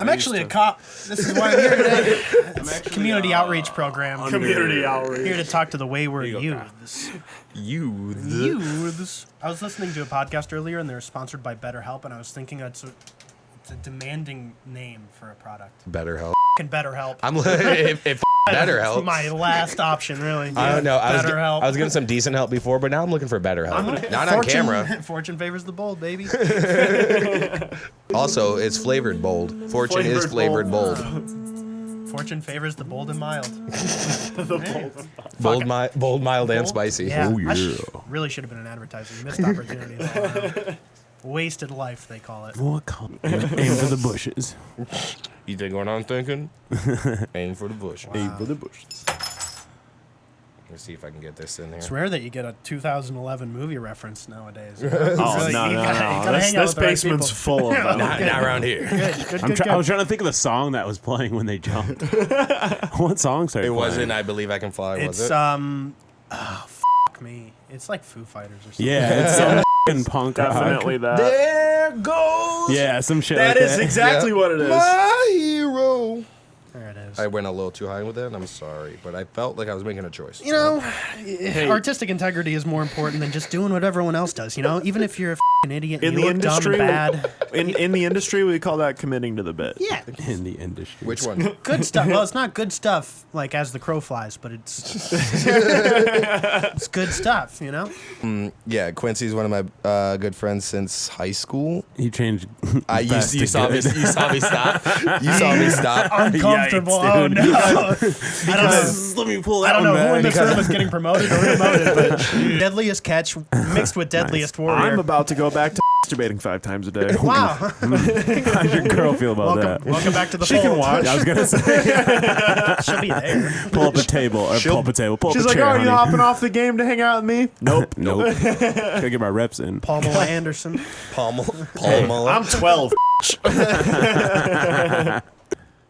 I'm actually a cop. This is why I'm here today. Community outreach program. Community outreach. Here to talk to the wayward youths. Youths. I was listening to a podcast earlier, and they were sponsored by BetterHelp, and I was thinking it's a demanding name for a product. BetterHelp. Fucking BetterHelp. I'm if better help. My last option, really. I don't know. BetterHelp. I was getting some decent help before, but now I'm looking for better help. Not on camera. Fortune favors the bold, baby. Also, it's flavored bold. Fortune is flavored bold. Fortune favors the bold and mild. Bold, mild, and spicy. Yeah. Oh, yeah. Really should have been an advertising. Missed opportunity. Wasted life, they call it. Aim for the bushes. You think what I'm thinking? Aim for the bush. Wow. Aim for the bushes. Let's see if I can get this in here. It's rare that you get a 2011 movie reference nowadays. Oh, no. This basement's full of them. Not around here. Good. I was trying to think of the song that was playing when they jumped. What song started It playing? wasn't I Believe I Can Fly, was It's, it? fuck me. It's like Foo Fighters or something. Yeah, it's some f***ing punk rock. Definitely that. There goes Yeah, some shit That like is that. exactly what it is. my hero. There it is. I went a little too high with it, and I'm sorry, but I felt like I was making a choice. You know, artistic integrity is more important than just doing what everyone else does, you know? Even if you're a f***ing idiot In and the you look dumb industry, and bad. In the industry, we call that committing to the bit. Yeah. In the industry. Which one? Good stuff. Well, it's not good stuff like as the crow flies, but it's good stuff, you know? Yeah, Quincy's one of my good friends since high school. He changed. You saw me stop. You saw me stop. Uncomfortable. Yikes, Oh, dude. no. I don't know. Let me pull I that don't know one who in back. this room is getting promoted or demoted, but deadliest catch mixed with deadliest warrior. I'm about to go back to masturbating 5 times a day. Wow. How's your girl feel about that? Welcome back to the She fold. can watch. I was gonna say, She'll be there. pull up a table or pull up a table. Pull She's up a like, chair, "Oh, are you honey." hopping off the game to hang out with me?" Nope. Gotta get my reps in. Pamela Anderson. Paul I'm 12.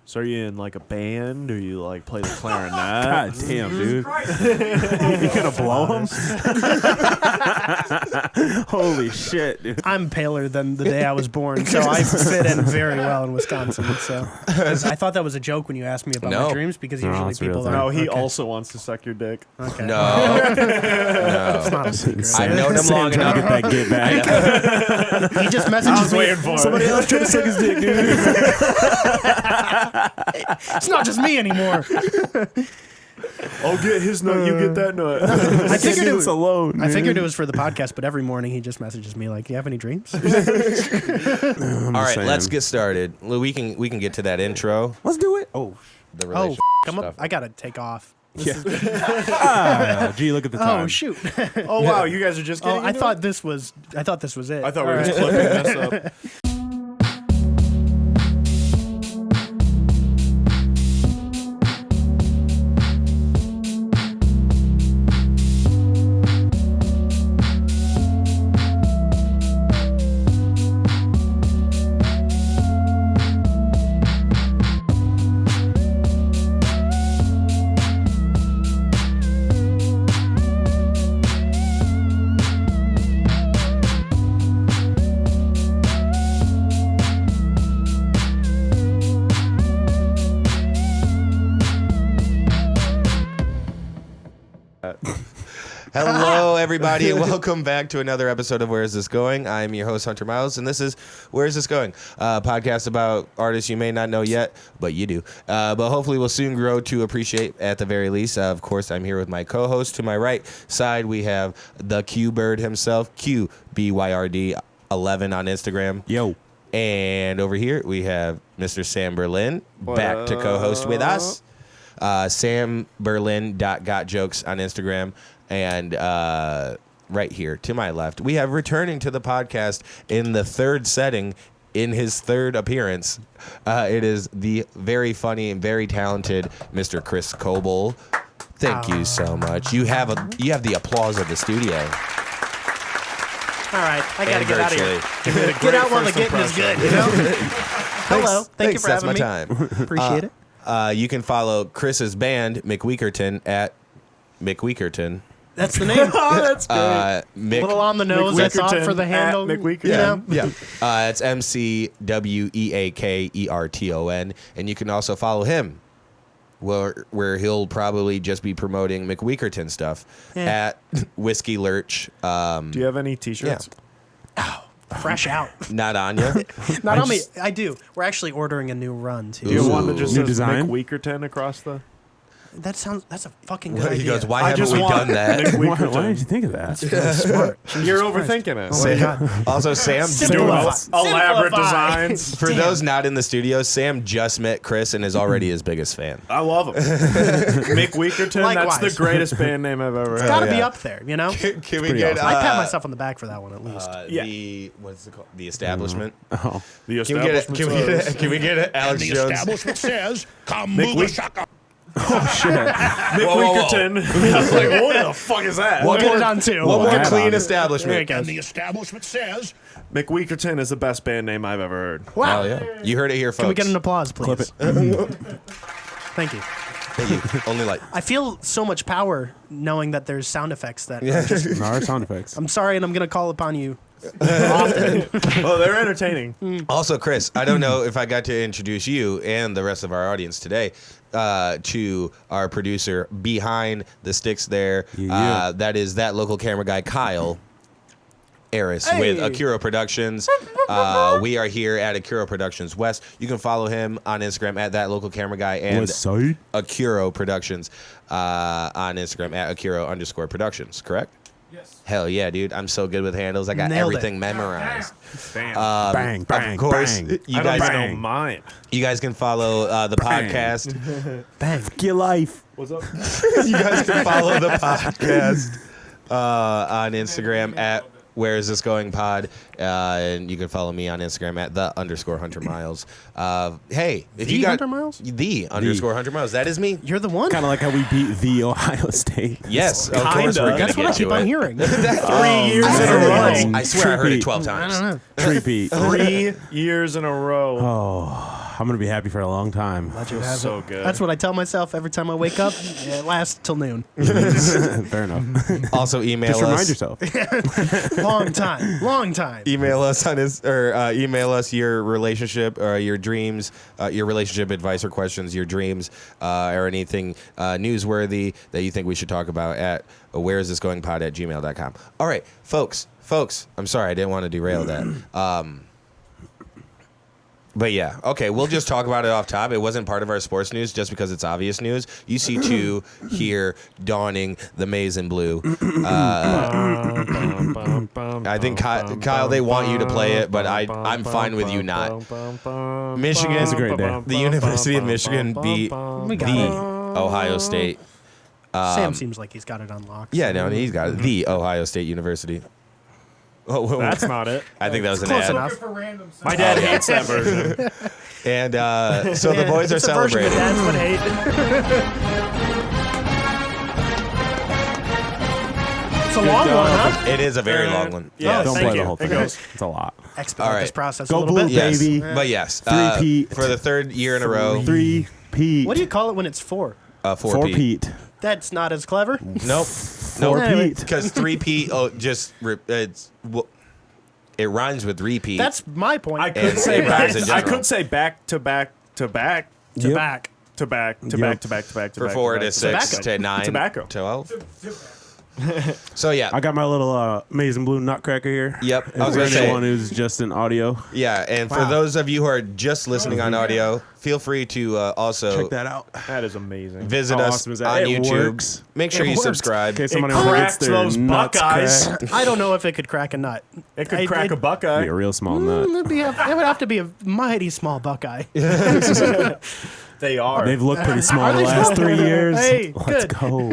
So are you in like a band, or you like play the clarinet? God damn, dude. You gonna blow him? Holy shit, dude. I'm paler than the day I was born, so I fit in very well in Wisconsin. So I thought that was a joke when you asked me about No. my dreams, because No, usually it's a real people thing. are. No, he okay. also wants to suck your dick. Okay. No. It's not a secret. I've known him long Trying to enough. get that get back. He just messages me. Somebody else trying to suck his dick, dude. It's not just me anymore. I'll get his nut, you get that nut. I figured it was alone. I figured it was for the podcast, but every morning he just messages me like, "Do you have any dreams?" All right, let's get started. We can get to that intro. Let's do it. Oh, The Oh, relationship come up! stuff. I gotta take off. yeah. Gee, look at the time. Oh shoot! Oh wow, you guys are just Oh, getting I into thought this was it. I thought we were just clipping this up. Hello, everybody, and welcome back to another episode of Where Is This Going? I'm your host, Hunter Miles, and this is Where Is This Going? A podcast about artists you may not know yet, but you do. But hopefully we'll soon grow to appreciate at the very least. Of course, I'm here with my co-host. To my right side, we have the Q Bird himself, QBYRD11 on Instagram. Yo. And over here, we have Mr. Sam Berlin back to co-host with us. SamBerlin.gotjokes on Instagram. And right here to my left, we have returning to the podcast in the third setting, in his third appearance. It is the very funny and very talented Mr. Chris Coble. Thank you so much. You have the applause of the studio. All right, I gotta And get out of here. Get out while the getting is good. You know. Hello, thank you for That's having me. my time. Appreciate it. You can follow Chris's band McWeakerton at McWeakerton. That's the name. Oh, that's great. A little on the nose. I thought for the handle. McWeakerton. You know? Yeah. It's McWeakerton. And you can also follow him where he'll probably just be promoting McWeakerton stuff at Whiskey Lurch. Do you have any T-shirts? Fresh out. Not on you. Not on me. I do. We're actually ordering a new run too. Do you have one that just New says design? McWeakerton across the? That's a fucking good idea. He goes, why I haven't just we want done that? Why did you think of that? Really smart. You're overthinking it. Oh my God. Also, Sam, Simplify. Elaborate Simplify. designs. for those not in the studio, Sam just met Chris and is already his biggest fan. I love him. McWeakerton. Likewise. That's the greatest band name I've ever heard. Gotta be yeah. up there, you know? Can we pretty get awesome. I pat myself on the back for that one at least. Yeah. the what's it called? The establishment. Oh, The Can we get it? establishment. Can we get it? Alex The Jones. establishment says, come move McWeak- a shaka. McWeakerton. I was like, what the fuck is that? We'll get it on two. One more Wow. clean There it establishment. goes. And the establishment says, McWeakerton is the best band name I've ever heard. Wow. Oh yeah, you heard it here, folks. Can we get an applause, please? clip it. Thank you. Thank you. Only like I feel so much power knowing that there's sound effects that are just, No, our sound effects. I'm sorry, and I'm going to call upon you often. Oh, they're entertaining. Also, Chris, I don't know if I got to introduce you and the rest of our audience today to our producer behind the sticks there. Yeah. That is that local camera guy, Kyle Eris Hey. with Akira Productions. We are here at Akira Productions West. You can follow him on Instagram at that local camera guy and West Side? Akira Productions on Instagram at Akira_Productions, correct? Yes. Hell yeah, dude. I'm so good with handles. I got Nailed it. everything memorized. Damn. Bang, bang, Of course, bang. you I don't guys know mine. you guys can follow the Bang. podcast. Bang. Your life. What's up? You guys can follow the podcast on Instagram at Where Is This Going Pod, and you can follow me on Instagram at _Hunter Miles. Hey, if The you got Hunter Miles? the _Hunter Miles, that is me. You're the one? Kind of like how we beat the Ohio State. Yes, of course Kinda. we're gonna That's what I get keep to on it. hearing. 3 years I in a row. I swear I heard it Treat 12 I times. don't know. Treat. 3 years in a row. Oh, I'm gonna be happy for a long time. So good. That's what I tell myself every time I wake up. It lasts till noon. Fair enough. Also, email Just us. remind yourself. Long time. Long time. Email us on his email us your relationship or your dreams, your relationship advice or questions, your dreams or anything newsworthy that you think we should talk about at whereisthisgoingpod@gmail.com. All right, folks. I'm sorry, I didn't want to derail that. But yeah, okay, we'll just talk about it off top. It wasn't part of our sports news just because it's obvious news. UC2 here donning the maize and blue. I think Kyle, they want you to play it, but I'm fine with you not. Michigan It's a great day. The University of Michigan beat We got the it. Ohio State. Sam seems like he's got it unlocked. Yeah, no, he's got it. The Ohio State University. Oh, whoa, That's not it. I think that was an Close ad. enough. My dad hates that version. And so the boys are It's a version celebrating. of Dads would hate. It's a long one, huh? It is a very long one. Yeah, Don't thank play you. the whole thing. It goes. It's a lot. Expedite All right. this process Go a little Blue. bit. Yes, Baby. but yes, Three-peat. for the third year in a row. 3-peat. What do you call it when it's four? 4-peat. That's not as clever. Nope. Four-peat. Because 3-peat, it rhymes with repeat. That's my point. I could And say it back. rhymes in I general. could say back to back to back to Yep. back. to back to Yep. back to back to back to for back. 4 to to back. 6 Tobacco. to 9 Tobacco. 12. So yeah, I got my little maize and blue nutcracker here. Yep, I was For gonna say. anyone who's just in audio, yeah, and for Wow. those of you who are just listening on audio, feel free to also check that out. That is amazing. visit How us awesome is that? on It YouTube. works. Make sure It you works. subscribe. In case somebody cracked gets their those nuts Buckeyes. cracked. I don't know if it could crack a nut. It could crack a Be Buckeye. a real small nut. It would have to be a mighty small Buckeye. They are. They've looked pretty small Are the they last small? 3 years. Hey, Let's good. go.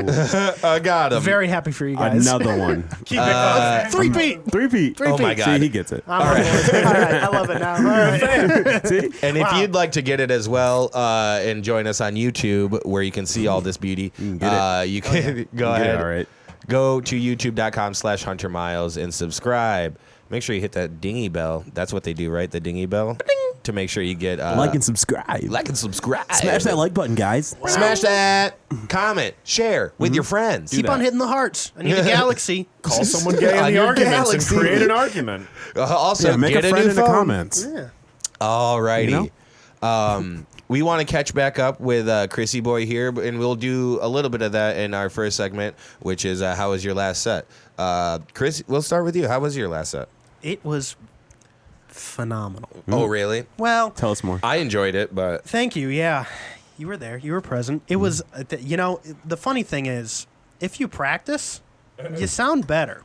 I got him. Very happy for you guys. Another one. Keep it going. 3-peat. 3-peat. Oh my Three-peat. God. See, he gets it. I'm on board. All right, I love it now. All right. See? And if Wow. you'd like to get it as well and join us on YouTube, where you can see all this beauty, you can go Get ahead. it, all right. Go to youtube.com/Hunter Miles and subscribe make sure you hit that dingy bell. That's what they do, right? The dingy bell to make sure you get Like and subscribe. like and subscribe. Smash that like button, guys. Smash that. Comment. Share with your friends. Keep on hitting the hearts. I need a galaxy. Call someone gay On in the your arguments galaxy. and create an argument. Also, Yeah, make get a a friend new in the phone. comments. Yeah. Alrighty. You We want to catch back up with Chrissy Boy here, and we'll do a little bit of that in our first segment, which is how was your last set? Chris, we'll start with you. How was your last set? It was phenomenal. Oh, really? Well, Tell us more. I enjoyed it, but thank you. Yeah. You were there. You were present. It was, the funny thing is, if you practice, you sound better.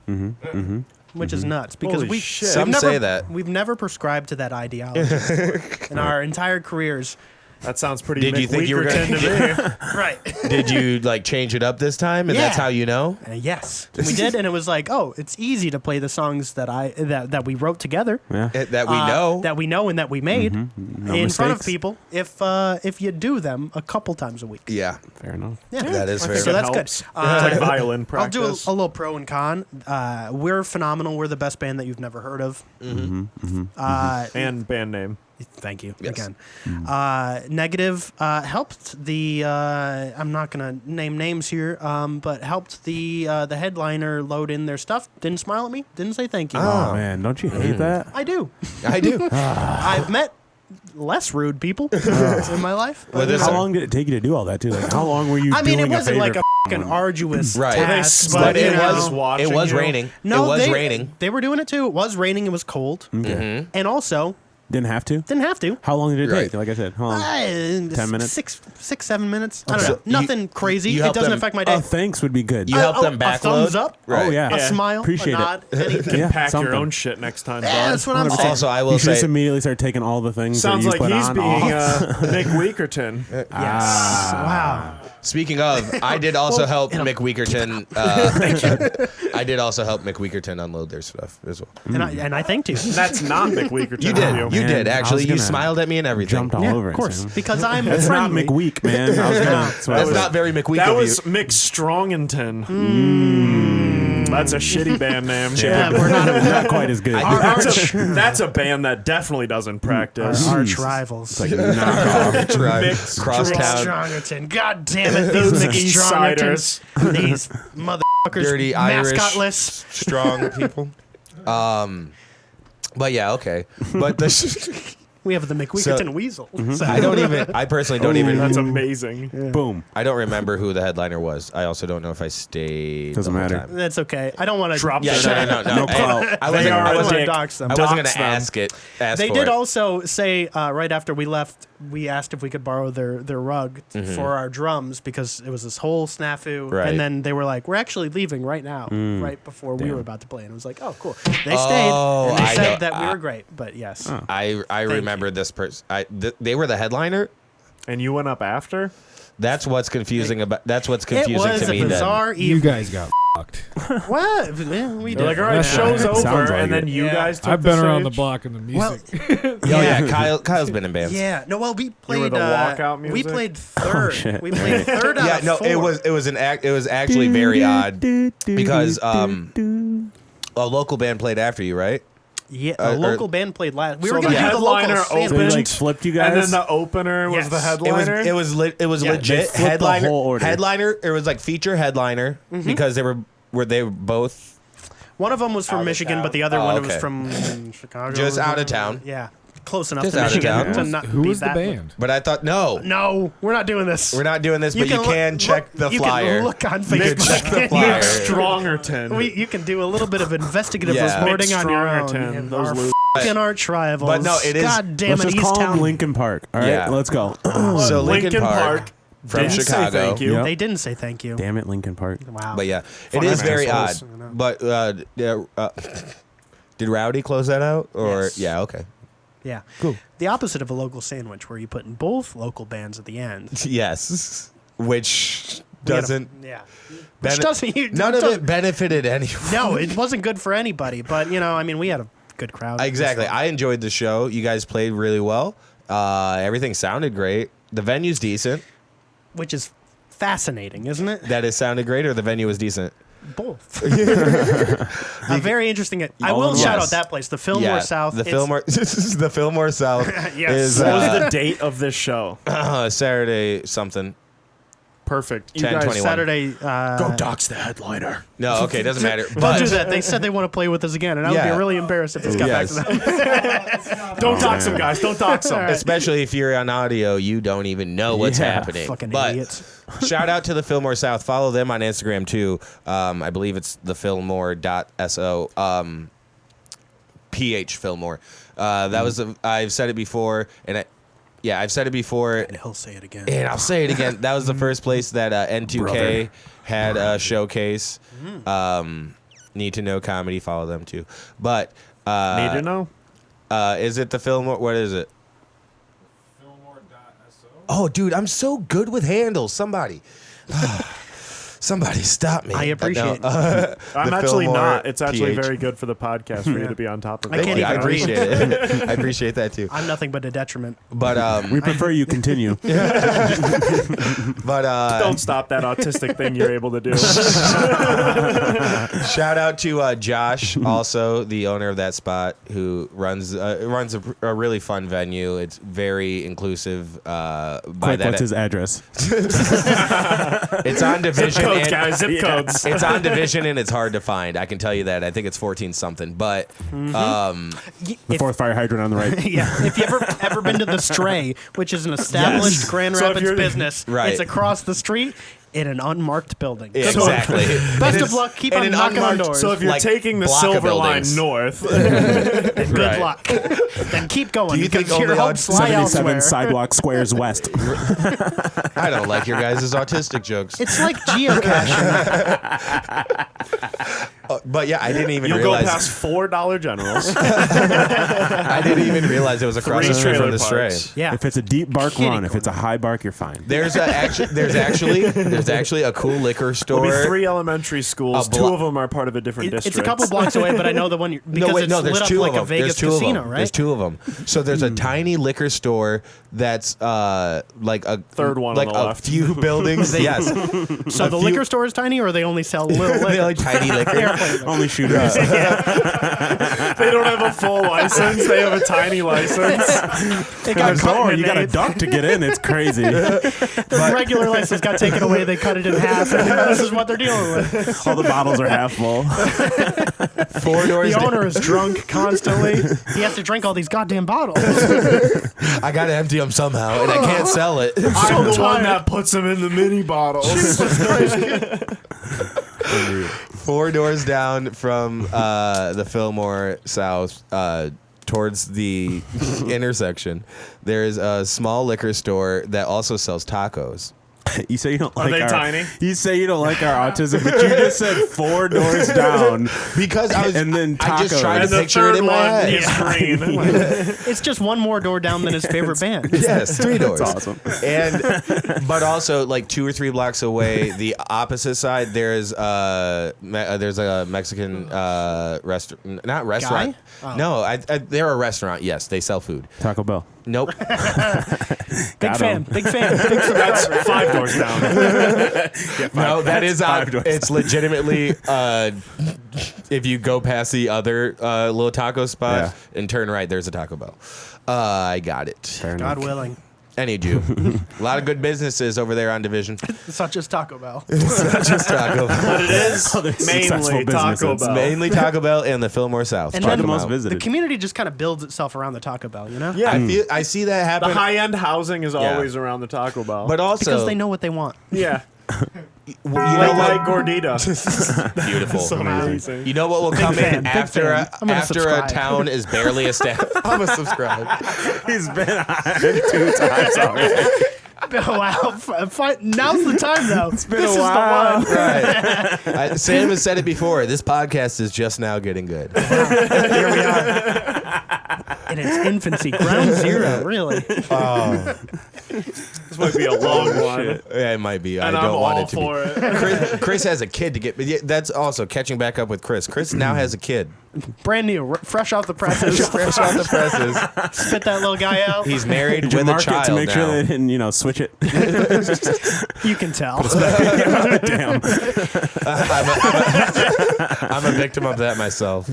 Which is nuts because Holy shit. Some say that. We've never prescribed to that ideology before in our entire careers. That sounds pretty Did you think you were gonna- McWeakerton to me. Right. did you like change it up this time? And that's Yeah. how you know? Yes, we did, and it was like, oh, it's easy to play the songs that we wrote together, Yeah. That we know. that we know, and that we made in front of mistakes. people. If you do them a couple times a week, Yeah, Fair enough. yeah, that is I fair. think So it that's good. helps. It's like violin I'll practice. do a little pro and con. We're phenomenal. We're the best band that you've never heard of. And band name. Thank you Yes. again. Negative helped the. I'm not gonna name names here, but helped the headliner load in their stuff. Didn't smile at me. Didn't say thank you. Oh, man. Don't you hate that? I do. I do. I've met less rude people in my life. Well, But, this- How long did it take you to do all that, too? Like, how long were you I mean, it doing wasn't like favor a fucking arduous Right. task, But but it you know. was watching it was you. raining. No, it was they, raining. They were doing it too. It was raining. It was cold, Okay. and also Didn't have to? didn't have to. How long did it Right. take? Like I said, how long? 10 minutes? 7 minutes. I don't So know. Nothing crazy. you It helped doesn't them- affect my day. Thanks would be good. You helped them A backload. thumbs up. Right. Oh, yeah. A smile. Appreciate a it. nod. Anything. Yeah, Pack your something. own shit next time, Yeah, bud. that's what I'm saying. Also, I will You should say just immediately start taking all the things Sounds that you like put he's on being off. McWeakerton. Yes. Wow. Speaking of, I did also help McWeakerton. I did also help McWeakerton unload their stuff as well. And I thanked you. That's not McWeakerton. You did. You Man, did I actually. was You gonna smiled at me and everything. Jumped all Yeah, over of it. course, Sam. because I'm That's not friendly. McWeak, man. I was gonna, that's what I That's was- not very McWeak That of was you. McStrongington. That's a shitty band name. Yeah, we're not not quite as good. That's a band that definitely doesn't practice. arch rivals. Like, knock off. Drive crosstown, Strongerton. God damn it, these Those Mick East Strongertons. These motherfuckers. dirty Irish, mascotless. strong people. But yeah, okay. But the We have the McWeakerton So- Weasel. I personally don't even. That's amazing. Boom. I don't remember who the headliner was. I also don't know if I stayed. Doesn't the whole matter. time. That's okay. I don't want to Drop Yeah, the no. No clout. I They wasn't. are I I don't wasn't, want to dick. dox them. I wasn't going Dox to them. ask They for did it. also say right after we left, we asked if we could borrow their rug for our drums because it was this whole snafu. Right. And then they were like, "We're actually leaving right now," right before we Damn. were about to play. And it was like, "Oh, cool." They stayed Oh, and they I said know. that we were great. But yes, I remember this person. They were the headliner. And you went up after? That's what's confusing about. That's what's it confusing was to a me. Then. bizarre You evening. guys got fucked. What? Yeah, we They're did. like, all right, show's Sounds over. like And then it. you Yeah. guys took I've been the around the stage? block in the music. Oh yeah, Kyle's been in bands. Yeah. No. Well, we played. the walkout We music? played third. shit. We played third out Yeah, of no, four. it was actually very odd because a local band played after you, right? Yeah, or- a local band played last. We So were the going to do the local headliner stand. So they opened. like flipped you guys. And then the opener was Yes. the It was headliner? it was Yeah, legit they flipped the headliner. whole order. Headliner. It was like feature headliner because they were both One of them was Out from of Michigan, town? but the other Oh, one okay. was from Chicago. Just out of town. Yeah, close enough Just to out of Michigan town. to not Who be was the that band? But I thought no, No, we're not doing this. we're not doing this. But you look- can check the you flyer. Can look on You can Facebook. check the and flyer. Strongerton. you can do a little bit of investigative Yeah. reporting on your own. Strongerton, And those our losers. fucking arch rivals. But no, it is- God damn Let's it, just East call Town. them Lincoln Park. All right, Yeah. let's go. So Lincoln Park from didn't say Chicago. thank you. Yep. They didn't say thank you. Damn it, Lincoln Park. Wow. But yeah, it Fucking is very assholes, odd. you know. But did Rowdy close that out? Or Yes. yeah, okay. Yeah. Cool. The opposite of a local sandwich, where you put in both local bands at the end. Yes, which We had a- doesn't. Yeah. bene- Which doesn't. None of it benefited anyone. No, it wasn't good for anybody. But I mean, we had a good crowd. Exactly. I enjoyed the show. You guys played really well. Everything sounded great. The venue's decent. Which is fascinating, isn't it? That it sounded great, or the venue was decent. Both. Very interesting. I will shout out that place, the Fillmore South. The Fillmore, the Fillmore South Yes. is What was the date of this show? Saturday something. Perfect. You 10:21. guys, Saturday. go dox the headliner. No, okay, doesn't matter. Don't But do that. They said they want to play with us again, and I would Yeah. be really embarrassed if this got back to them. Don't dox them, guys. Don't dox them. especially if you're on audio, you don't even know what's happening. Fucking but idiots. shout out to the Fillmore South. Follow them on Instagram too. I believe it's thefillmore.so. PH Fillmore. That was I've said it before, and I've said it before, And he'll say it again. and I'll say it again. That was the first place that N2K Brother. had a showcase. Need to know comedy. Follow them too. But Need to know? is it the Fillmore? What is it? Oh, dude, I'm so good with handles. Somebody stop me. I appreciate it. I'm actually Fillmore not. It's actually PH. very good for the podcast for you to be on top of I it. can't Yeah, I even read. appreciate it. I appreciate that too. I'm nothing but a detriment. But We prefer you continue. but Don't stop that autistic thing you're able to do. shout out to Josh, also the owner of that spot, who runs a really fun venue. It's very inclusive. By Quick, that, what's his address? it's on Division. Codes, and- guys. Zip codes. It's on Division and it's hard to find. I can tell you that. I think it's 14 something. But The fourth fire hydrant on the right. Yeah, if you ever been to the Stray, which is an established Grand So if Rapids you're- business, Right. it's across the street in an unmarked building. Yeah, So, exactly. Best It of is luck. Keep in on an knocking on unmarked- doors. So if you're Like taking the block of Silver Line buildings. north, Good Right. luck. Then keep going. Do you think because your only on hopes lie 77 elsewhere. sidewalk squares west. I don't like your guys' autistic jokes. It's like geocaching. But yeah, I didn't even you'll go realize. past $4 Dollar Generals. I didn't even realize it was across the street from trailer the Stray. parks. Yeah. If it's a deep bark, Kitty run. If it's a high bark, you're fine. There's actually a cool liquor There'll be store. 3 elementary schools. A 2 blo- of them are part of a different district. It's a couple blocks away, but I know the one because it's there's lit up two like of a them. Vegas There's two casino, of them. right? There's two of them. So there's a tiny liquor store that's like a Third one on like the a left. few buildings. Yes, So the liquor store is tiny, or they only sell little they liquor? like tiny liquor. Only shooters. They don't have a full license. They have a tiny license. They got cut Oh, in you got to eighth. duck to get in. It's crazy. The regular license got taken away. They cut it in half, and this is what they're dealing with. All the bottles are half full. 4 doors. The owner is drunk constantly. He has to drink all these goddamn bottles. I gotta empty them somehow, and I can't sell it. I'm the one tired. that puts them in the mini bottles. 4 doors down from the Fillmore South towards the intersection, there's a small liquor store that also sells tacos. You say you don't Are like they our tiny? You say you don't like our autism, but you just said 4 doors down. Because I was, And then I just tacos. tried to And the picture it third in my one head. is green. It's just one more door down than his favorite band. Yes, 3 doors. That's awesome. And but also like 2 or 3 blocks away, the opposite side, there's a Mexican restaurant, not restaurant. Guy? Oh. No, they're a restaurant. Yes, they sell food. Taco Bell. Nope. Big Got fan. 'em. Big fan. Big fan. That's 5 doors down. No, that is on. 5 doors. It's legitimately. If you go past the other little taco spot and turn right, there's a Taco Bell. I got it. Fair God enough. willing. Any Jew. A lot of good businesses over there on Division. It's not just Taco Bell. Just Taco Bell. But it is Other successful mainly Taco businesses. Bell. Mainly Taco Bell and the Fillmore South. And Check then them the most out. visited. The community just kind of builds itself around the Taco Bell, you know? Yeah. I see that happen. The high-end housing is always around the Taco Bell. But also, Because they know what they want. yeah. you know Like what? gordita. Beautiful. So amazing. You know what will come fan, in big after fan. I'm gonna after a subscribe. town is barely established. I'm a subscribe. He's been on 2 times already. Wow. Now's the time, though. It's been a while. Right. Sam has said it before. This podcast is just now getting good. Here we are. In its infancy. Ground zero, really. This might be a long one. Yeah, it might be. And I I'm don't want all it to for be. it. Chris has a kid to get, but yeah, that's also catching back up with Chris. Chris now has a kid. Brand new, fresh off the presses. Fresh off the presses. Spit that little guy out. He's married Did you with a mark it child to make now. sure they didn't, switch it? You can tell. Damn. I'm a victim of that myself.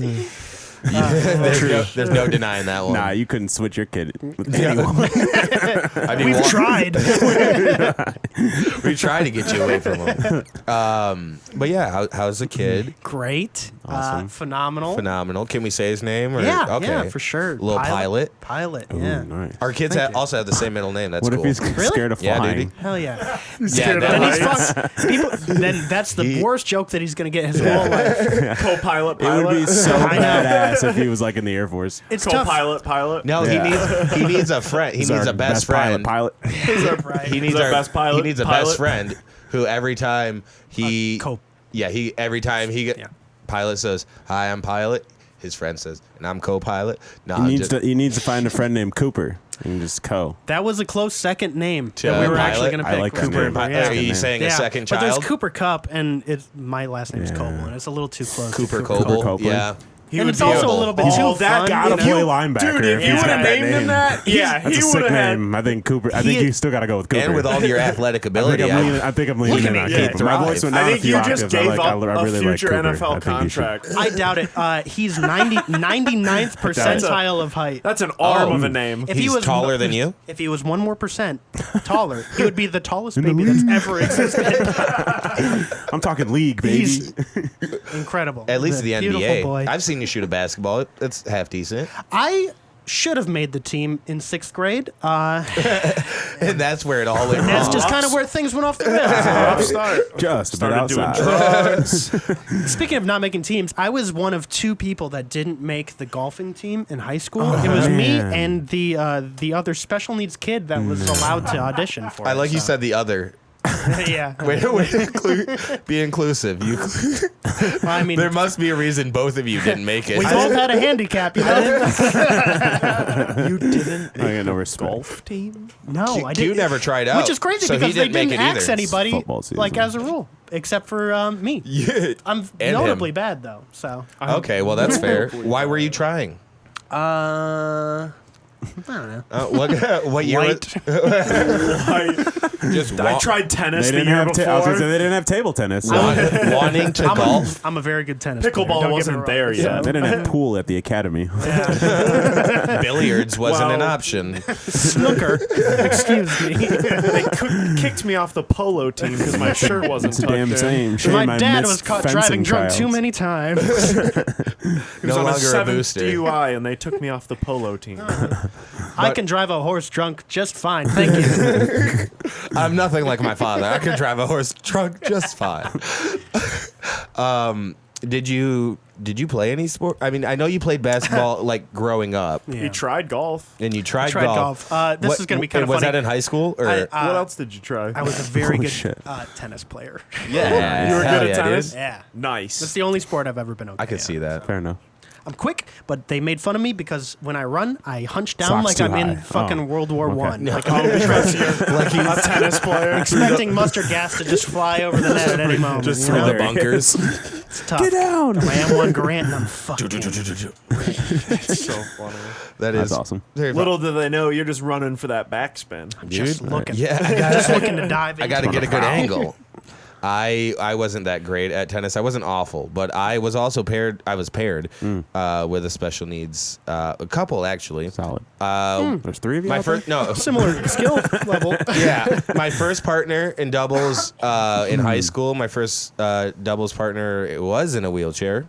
There's no denying that one. Nah, you couldn't switch your kid with anyone. I mean, We've tried. we tried to get you away from him. But yeah, how's the kid? Great. Awesome. Phenomenal. Phenomenal. Can we say his name? Or? Yeah, Okay. yeah, for sure. Little pilot. Pilot, Ooh, yeah. nice. Our kids also have the same middle name. That's What cool. if he's scared of Yeah, flying? dude. Hell yeah. Yeah, Then he's that- fucked. Then that's the worst joke that he's going to get his whole life. Co-pilot, It would be pilot. so I know. badass if he was like in the Air Force. It's tough. Co-pilot, pilot. No, Yeah. he needs a friend. He He's needs our a best friend. pilot. Right. He needs our our best pilot? He needs a Pilot? best friend who every time he every time he Yeah. pilot says, "Hi, I'm pilot." His friend says, "And I'm co-pilot." No, He needs to find a friend named Cooper and just co. That was a close second name To that we were pilot? actually going to I pick. like that Cooper. name. Yeah. Are you saying a Yeah, second but there's child? Cooper Cup, and my last name is Yeah. Coble, and it's a little too close. to Cooper Cooper. Coble. Copeland. Yeah. He And would it's be also able- a little bit Oh, too that fun. gotta Gotta you know? play linebacker. Dude, if you he's would got have that named him name. that, yeah, That's he a would sick have had. name. I think Cooper. I think you still got to go with Cooper. And with all your athletic ability, I think I'm leaning Look in at on me. Cooper. Yeah, My thrive. voice went down I a think few you just octaves. gave I up really a like future Cooper. I NFL think you should- contract. I doubt it. He's 99th percentile of height. That's an arm of a name. If he he's was taller than you. If he was 1 more percent taller, he would be the tallest baby that's ever existed. I'm talking league, baby. He's incredible. At least the Beautiful NBA. boy. I've seen you shoot a basketball. It's half decent. I should have made the team in 6th grade. And that's where it all went That's wrong. just kind of where things went off the rails. Rough start. Just a bit Started doing outside. drugs. Speaking of not making teams, I was one of 2 people that didn't make the golfing team in high school. It was me man. and the other special needs kid that was allowed to audition for I it, like you so. said the other. Yeah. Be inclusive. I mean, There must be a reason both of you didn't make it. we both had a handicap, you know? You didn't I got no respect. golf team? No, I Q didn't. never tried out. Which is crazy so because he they didn't make didn't it axe either. anybody, Football season. like, as a rule, except for me. Yeah. I'm And notably him. bad, though, so. Okay, well that's fair. Why were you trying? I don't know. What year? White. Just I tried tennis They the didn't year have before. I was gonna say they didn't have table tennis. So. wanting to golf. I'm a very good tennis player. Pickleball don't get me wasn't wrong. there Yeah, yet. they didn't have pool at the academy. Billiards wasn't an Well- option. Snooker. Excuse me. They kicked me off the polo team because my shirt wasn't It's a tucked damn in. same. Shame My I dad missed was caught fencing driving drunk tryouts. too many times. He was No on longer a a 7th booster. DUI, and they took me off the polo team. I can drive a horse drunk just fine. Thank you. I'm nothing like my father. I can drive a horse drunk just fine. Did you play any sport? I mean, I know you played basketball like growing up, Yeah. You tried golf. and you tried, Tried golf. This is gonna be kind of Was funny. that in high school or? I- What else did you try? I was a very Oh, good shit. tennis player. yeah, You were hell good at yeah, tennis? dude. Yeah. That's Nice. the only sport I've ever been okay I could at. see that. Fair enough. I'm quick, but they made fun of me because when I run, I hunch down Socks like too I'm in high. fucking Oh, World War okay. One. Yeah. Like, like he's A tennis player. expecting mustard gas to just fly over the net at any moment. Just you Through know? the bunkers. It's tough. Get down. I'm M1 Grant, and I'm fucking. So funny. That That's is awesome. very Little do they know you're just running for that backspin. Just Dude. looking. Yeah, Just looking to dive in. I got to get a good angle. I wasn't that great at tennis. I wasn't awful, but I was also paired. I was paired with a special needs, a couple actually. Solid. Hmm. There's 3 of you. My out there? first no, Similar skill level. yeah, my first partner in doubles in high school. My first doubles partner was in a wheelchair.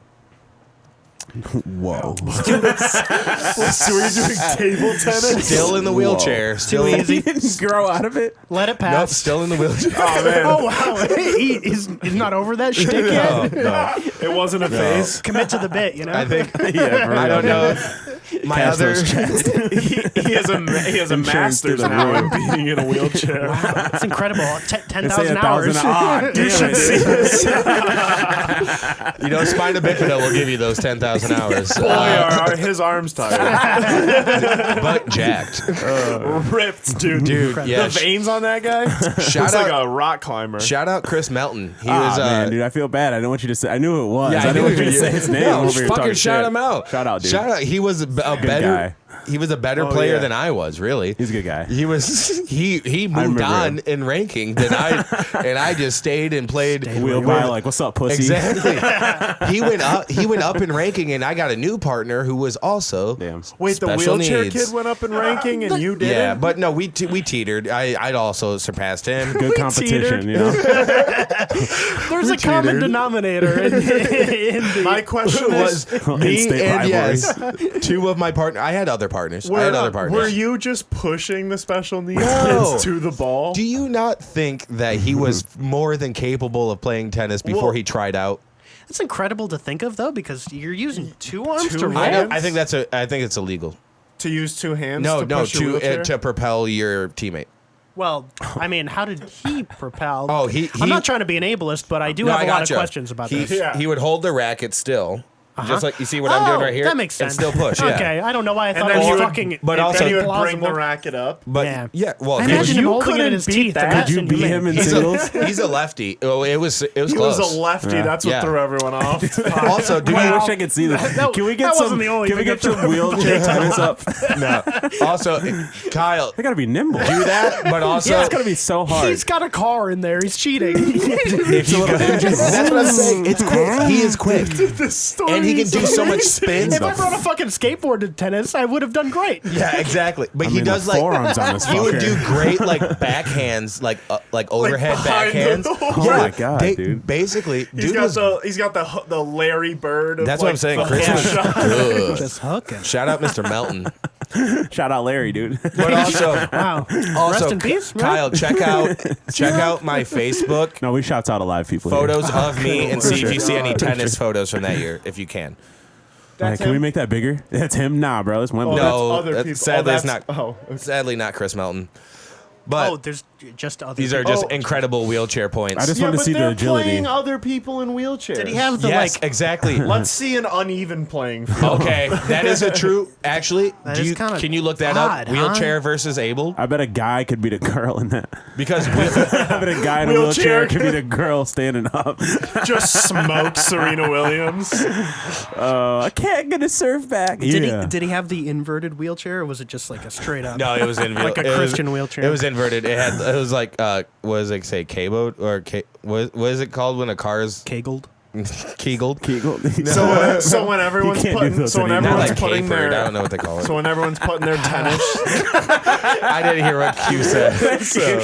Whoa. So you're doing table tennis? Still in the wheelchair. Still Too easy. didn't grow out of it. Let it Nope, pass. still in the wheelchair. Oh, man. Oh wow, he's not over that shtick yet. No. It wasn't a phase. Commit to the bit, you know. I think Yeah, I don't know. My other he has a Insurance master's through the now in roof. being in a wheelchair. It's incredible. 10,000 1,000 hours. Ah, You should see this. Spina bifida will give you those 10,000 hours. Boy, are his arms tired. But jacked. Ripped, dude. Yeah. The veins on that guy. Shout Looks out, like a rock climber. shout out Chris Melton. He Ah, was man, dude, I feel bad. I didn't want you to say. I knew who it was. Yeah, I didn't want you to say his name. No, over here fucking talking shout shit. him out. Shout out, dude. Shout out. He was a better guy. He was a better player yeah. than I was, really. He's a good guy. He was he moved remember on him. in ranking than I just stayed and played. Wheel by like, what's up, pussy? Exactly. He went up in ranking, and I got a new partner who was also Damn. Wait, the special wheelchair needs. kid went up in ranking and you didn't? Yeah, but no, we teetered. I'd also surpassed him. Good competition, you know. There's a common denominator in the My question was me In-state and rivalry. yes, two of my partners. I had other partners. were you just pushing the special needs No. kids to the ball? Do you not think that he was more than capable of playing tennis before Well- he tried out? It's incredible to think of, though, because you're using two arms Two to roll. hands? I think it's illegal. To use two hands No, to no, push your wheelchair? to propel your teammate. Well, I mean, how did he propel? Oh, I'm not trying to be an ableist, but I do have a lot of questions about this. Yeah. He would hold the racket still, just like you see what I'm doing right here. That makes sense. And still push. Yeah. Okay, I don't know why I thought then it he was would- fucking. but it- also- Then he would bring plausible. the racket up. But Yeah. well, I he was- imagine him You holding it in couldn't his beat teeth. that. That's Did you beat him in singles? he's a lefty. Oh, it was He close. was a lefty. Yeah. That's what Yeah. threw everyone off. Also, do I you wish I could see this. That- Can we that get some? wasn't the only Can we thing get that some wheelchair tennis up? no. Also, Kyle, They gotta be nimble. do that, but also It's gotta be so hard. He's got a car in there. He's cheating. if you that's what I'm saying. It's quick. He is quick, This story and he can is do so much amazing. spins. If I brought a fucking skateboard to tennis, I would have done great. Yeah, exactly. But I he mean, does the like forearms on this he would fucker. do great like backhands, like overhead behind backhands. the- Oh my God, dude. Basically, He's dude got was. the Larry Bird. Of That's what I'm saying. Chris was good. Just hooking. Shout out Mr. Melton. Shout out Larry, dude. But also, Wow. also Rest in peace, man. Kyle, check out my Facebook No, we shouts out alive people. here. photos of me and For see if sure. you see any tennis photos from that year, if you can. Like, can we make that bigger? That's him. Nah, bro. It's Wembley. No, that's other that- people. sadly, it's that's- not. Oh, Sadly, not Chris Melton. But Oh, there's just other. these are people. just incredible wheelchair points. I just wanted to see the they're agility. playing other people in wheelchairs. Did he have the yes, like? exactly. Let's see an uneven playing field. Okay, that is a true. Actually, That is kinda can you look that odd, up? huh? Wheelchair versus able? I bet a guy could beat a girl in that. Because I bet a guy in a Wheelchair. wheelchair could beat a girl standing up. Just smoke Serena Williams. I can't get a surf back. Did he have the inverted wheelchair, or was it just like a straight up? no, it was Like a Christian wheelchair. It was inverted. It was like what does it say? Caboed or what is it called when a car is Kegled. kegled? So when everyone's can't do putting, those so when anymore. Not everyone's like putting capered. I their, don't know what they call it. so when everyone's putting their tennis, I didn't hear what Q said.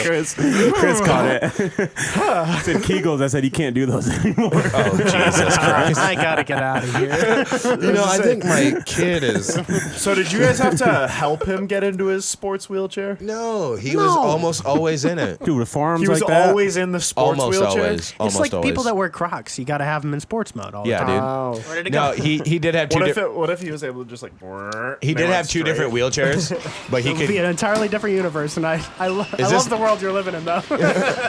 Chris caught it. I said Kegels. I said he can't do those anymore. Oh Jesus Christ! I gotta get out of here. You know, I think my kid is. so did you guys have to help him get into his sports wheelchair? No, he was almost always in it. Dude, with forearms He was like that. always in the sports Almost wheelchair. always. It's Almost like always. people that wear Crocs. You gotta have them in sports mode all the Yeah, time. dude. Oh. Ready to No, go. he did have two. What if he was able to just like? He did have two different wheelchairs, but he It would be could. an entirely different universe, and I this- love the world you're living in, though.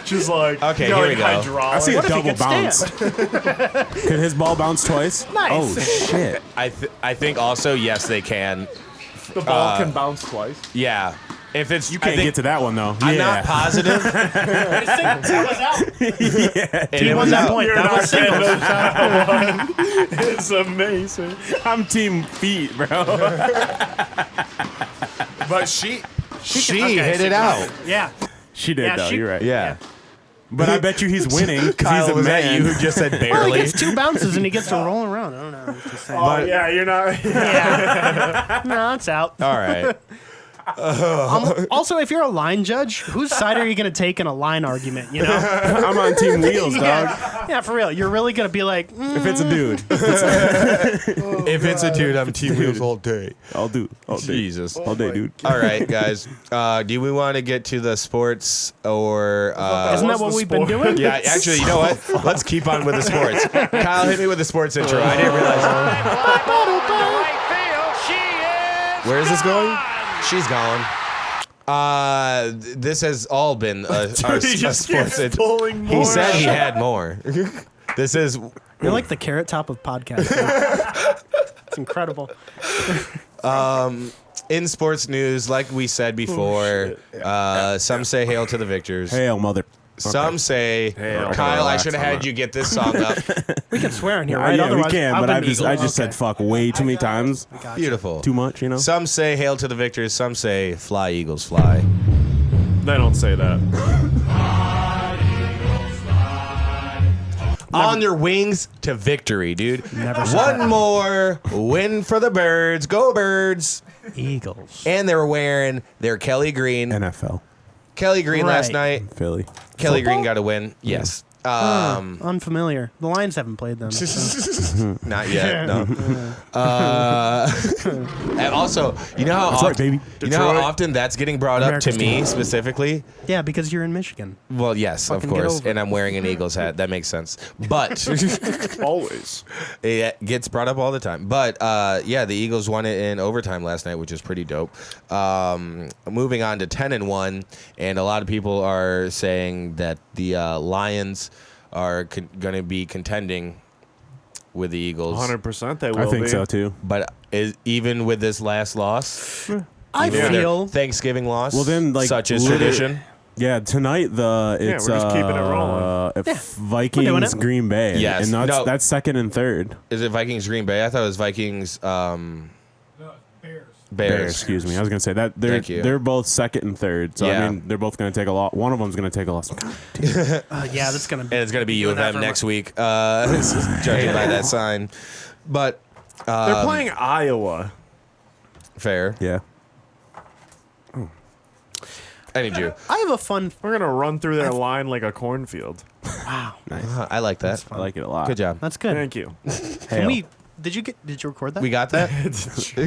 Just like Okay, you know, here we like go. hydraulic. I see a What if he double could bounce. stand? Could his ball bounce twice? Nice. Oh shit! I think also yes they can. the ball can bounce twice. Yeah, if it's You can't get to that one though. I'm yeah. not positive. That was out. And He it won was that out. point. You're That not was singles. getting It's amazing. I'm team feet, bro. But she okay, hit so- it out. Yeah. She did Yeah, though. You're right. Yeah. But I bet you he's winning. 'cause Kyle, he's a was man. that you who just said Well, he barely? gets two bounces and he gets to roll around. I don't know. I'm just saying. Oh yeah, you're not. Yeah. No, it's out. All right. Also, if you're a line judge, whose side are you going to take in a line argument? You know? I'm on team wheels, dog. Yeah, for real. You're really going to be like, If it's a dude, If it's a dude, I'm team wheels all day. I'll do. All day. Jesus. All day, dude. All right, guys. Do we want to get to the sports or? isn't that what we've been doing? Yeah, actually, you know what? Let's keep on with the sports. Kyle, hit me with the sports intro. I didn't realize. Where is this going? She's gone. This has all been a sports. Pulling more. He said he had more. This is. You're like the Carrot Top of podcasting. It's incredible. In sports news, like we said before, some say hail to the victors. Hail, mother. Some say, Kyle, I should have had you get this song up. We can swear in here, right? Yeah, we Otherwise, can, I but I wouldn't just Eagle. said fuck way too many times. Beautiful. Too much, you know? Some say hail to the victors. Some say fly, Eagles, fly. They don't say that. On your wings to victory, dude. Never said One that. more win for the Birds. Go Birds. Eagles. And they were wearing their Kelly Green. NFL. Kelly Green last Right. night. Philly. Kelly Football? Green got a win. Yes. Unfamiliar. The Lions haven't played them. So. Not yet. No. And also, you know how That's often, right, baby. you know how Detroit. often that's getting brought up to America's me team. specifically. Yeah, because you're in Michigan. Well, yes, Fucking of get course, over it. and I'm wearing an Eagles hat. That makes sense. But Always. it gets brought up all the time. But yeah, the Eagles won it in overtime last night, which is pretty dope. Moving on to 10-1, and a lot of people are saying that the Lions are going to be contending with the Eagles. 100% they will I think be. so, too. But even with this last loss, I even with their feel Thanksgiving loss, Well, then, like, such is literally- tradition. Yeah, tonight it's we're just keeping it rolling. Vikings doing it. Green Bay. Yes. And No. that's second and third. Is it Vikings Green Bay? I thought it was Vikings. Bears. Excuse me. I was gonna say that Thank you. they're both second and third. So Yeah. I mean they're both gonna take a lot. One of them's gonna take a loss. yeah, that's gonna be. And it's going to be U of doing that M for next week, judging by that sign. But They're playing Iowa. fair. Yeah. I need you. I have a fun. We're going to run through their line like a cornfield. Wow, I like that. I like it a lot. Good job. that's good. Thank you. Can we? Did you record that? We got that.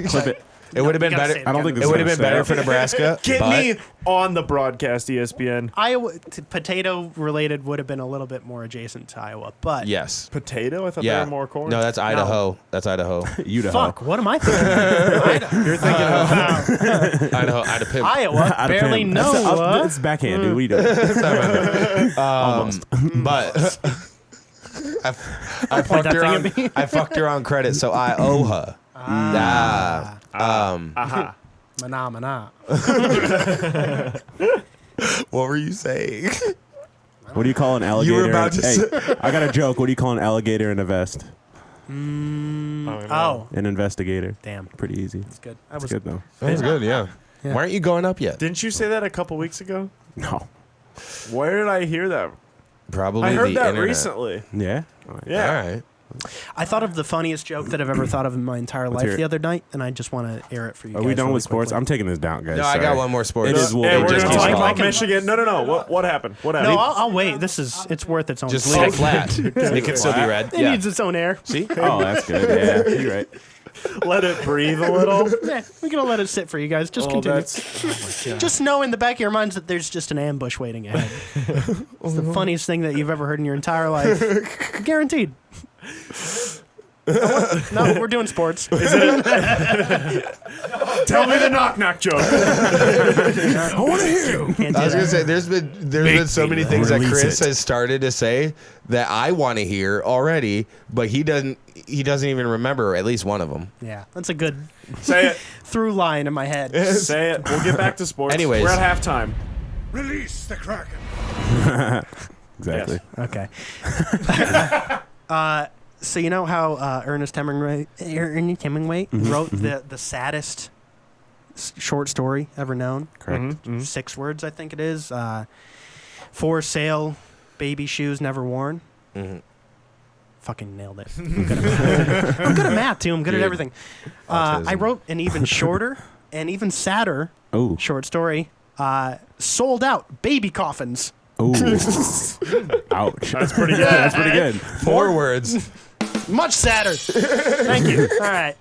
Clip it. It would have been you gotta better. say it I don't think It this would have is been better for gonna Nebraska. Get but me on the broadcast, ESPN. Iowa potato related would have been a little bit more adjacent to Iowa, but yes. Potato? I thought they Yeah. were more corn. No, that's Idaho. That's Idaho. Idaho. fuck. What am I thinking? You're thinking of Iowa. Idaho. Iowa barely Pim. know. It's backhand, dude. What are you doing? Almost. But I Point fucked that her thing on. at me. I fucked her on credit, so I owe her. aha. Mana. What were you saying? What do you call an alligator? You were about to hey, say- I got a joke. What do you call an alligator in a vest? Oh, An investigator. damn. Pretty easy. That's good. I It's was good though. That was good. Yeah. Yeah. Why aren't you going up yet? Didn't you say that a couple weeks ago? No. Where did I hear that? Probably I heard the that internet. recently. Yeah. Yeah. All right. I thought of the funniest joke that I've ever thought of in my entire Let's life hear it. the other night, and I just want to air it for you. Are guys we done really with sports? quickly. I'm taking this down, guys. No, I got Sorry. one more sports. It is Hey, Wolverine. we're just going keeps to talk going. about Michigan. No. What happened? What happened? No, I'll wait. It's worth its own. Just sleep. leave it flat. It can still be read. It Yeah. needs its own air. See? Oh, that's good. Yeah, you're right. Let it breathe a little. Yeah, we're gonna let it sit for you guys. Just Oh, continue. that's Just know in the back of your minds that there's just an ambush waiting ahead. It's the funniest thing that you've ever heard in your entire life. Guaranteed. No, we're doing sports. Tell me the knock joke. I want to hear you. Can't do I was gonna that. say there's been so many things that Release Chris it. has started to say that I want to hear already, but he doesn't even remember at least one of them. Yeah, that's a good Say it. through line in my head. Say it. We'll get back to sports. Anyways. We're at halftime. Release the Kraken. Exactly. Okay. So you know how Ernest Hemingway wrote the saddest short story ever known? Correct. 6 words, I think it is. For sale, baby shoes never worn. Fucking nailed it. I'm good at math, too. I'm good at Dude. everything. I Autism. wrote an even shorter and even sadder Oh. short story. Sold out baby coffins. Oh. Ouch. That's pretty good. That's pretty good. 4 words. Much sadder. Thank you. All right.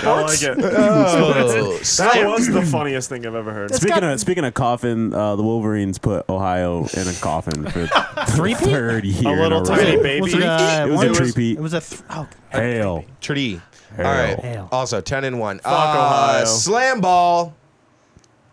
I like it. Oh, That was the funniest thing I've ever heard. It's Speaking of coffin, the Wolverines put Ohio in a coffin for the third year. A little in a row. tiny baby. Was it, It was one- a three-peat. It was a Hail. tree. All right. Hell. Also, 10-1. Ohio. Slam ball.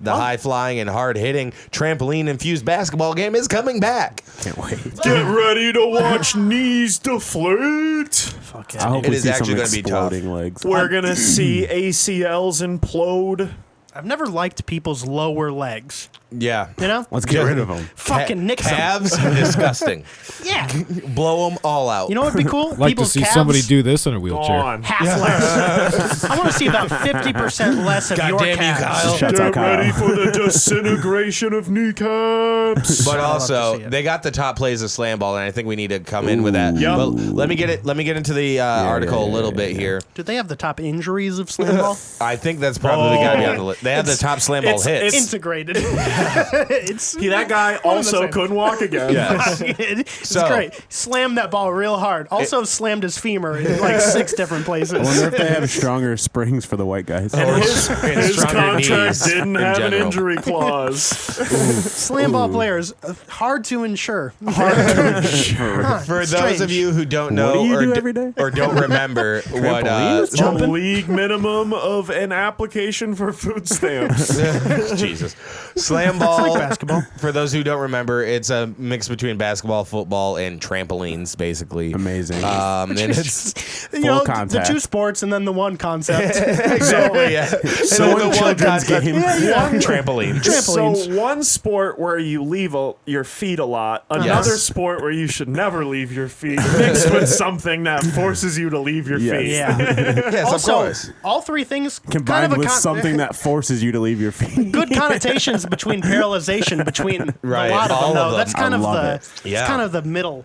The high-flying and hard-hitting trampoline-infused basketball game is coming back. Can't wait. Get ready to watch knees deflate. Fuck I yeah. hope It we is see actually some gonna be tough. exploding legs. We're gonna see ACLs implode. I've never liked people's lower legs. Yeah. You know? Let's get rid of them. Fucking nix 'em. Calves, disgusting. Yeah. Blow them all out. You know what would be cool? Like to People's see calves, somebody do this in a wheelchair. Gone. half less. I want to see about 50% less of your Goddamn you, calves. Kyle. Shut up, Get ready Kyle. for the disintegration of kneecaps. But love to also, see it. they got the top plays of slam ball, and I think we need to come in with that. Yep. But let me get into the article a little bit here. Do they have the top injuries of slam ball? I think that's probably got to be on the list. They have the top slam ball hits. Integrated. It's That guy One and the also same. couldn't walk again. Yes. it's So- great. Slammed that ball real hard. Also slammed his femur in like 6 different places. I wonder if they have stronger springs for the white guys. His stronger knees contract didn't in have an general. injury clause. Slam ball players, hard to insure. For those of you who don't know do you or, do d- every day? or don't remember what A league minimum of an application for food stamps. Jesus. Slam ball, like basketball. for those who don't remember, it's a mix between basketball, football, and trampolines, basically. Amazing. And it's You know, contact. the 2 sports and then the 1 concept. exactly, yeah. So And in then the children's concept- game. One trampoline. Trampolines. So one sport where you leave your feet a lot, another Yes. sport where you should never leave your feet, mixed with something that forces you to leave your Yes. feet. Yeah. Yes, of Also, course. all 3 things Combined kind of a with something that forces you to leave your feet. good connotations between paralyzation between Right, a lot of all them. of Though them. that's kind I of love the it. it's Yeah. kind of the middle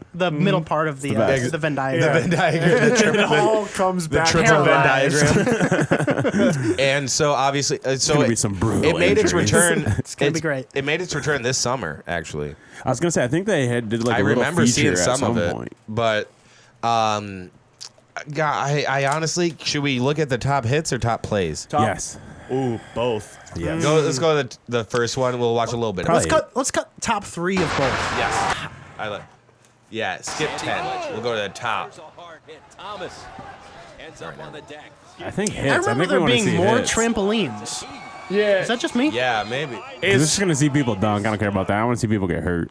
part of the best. Venn The diagram. Venn diagram. It all comes back Triple to Venn that. diagram. And so obviously, so gonna be some brutal it made its injuries. return. It's gonna be great. It made its return this summer, actually. I was gonna say I think they did like I a little remember feature seeing at some of it, point. but God, I honestly, should we look at the top hits or top plays? Yes. Ooh, both. Yes. Let's go to the first one. We'll watch a little bit of Probably. it. Let's cut top 3 of both. Yes. Yeah, skip 10. We'll go to the top. Thomas ends up on the deck. I think hits. I remember think we there wanna being see more hits. trampolines. Yeah. Is that just me? Yeah, maybe. We're just gonna see people dunk. I don't care about that. I want to see people get hurt.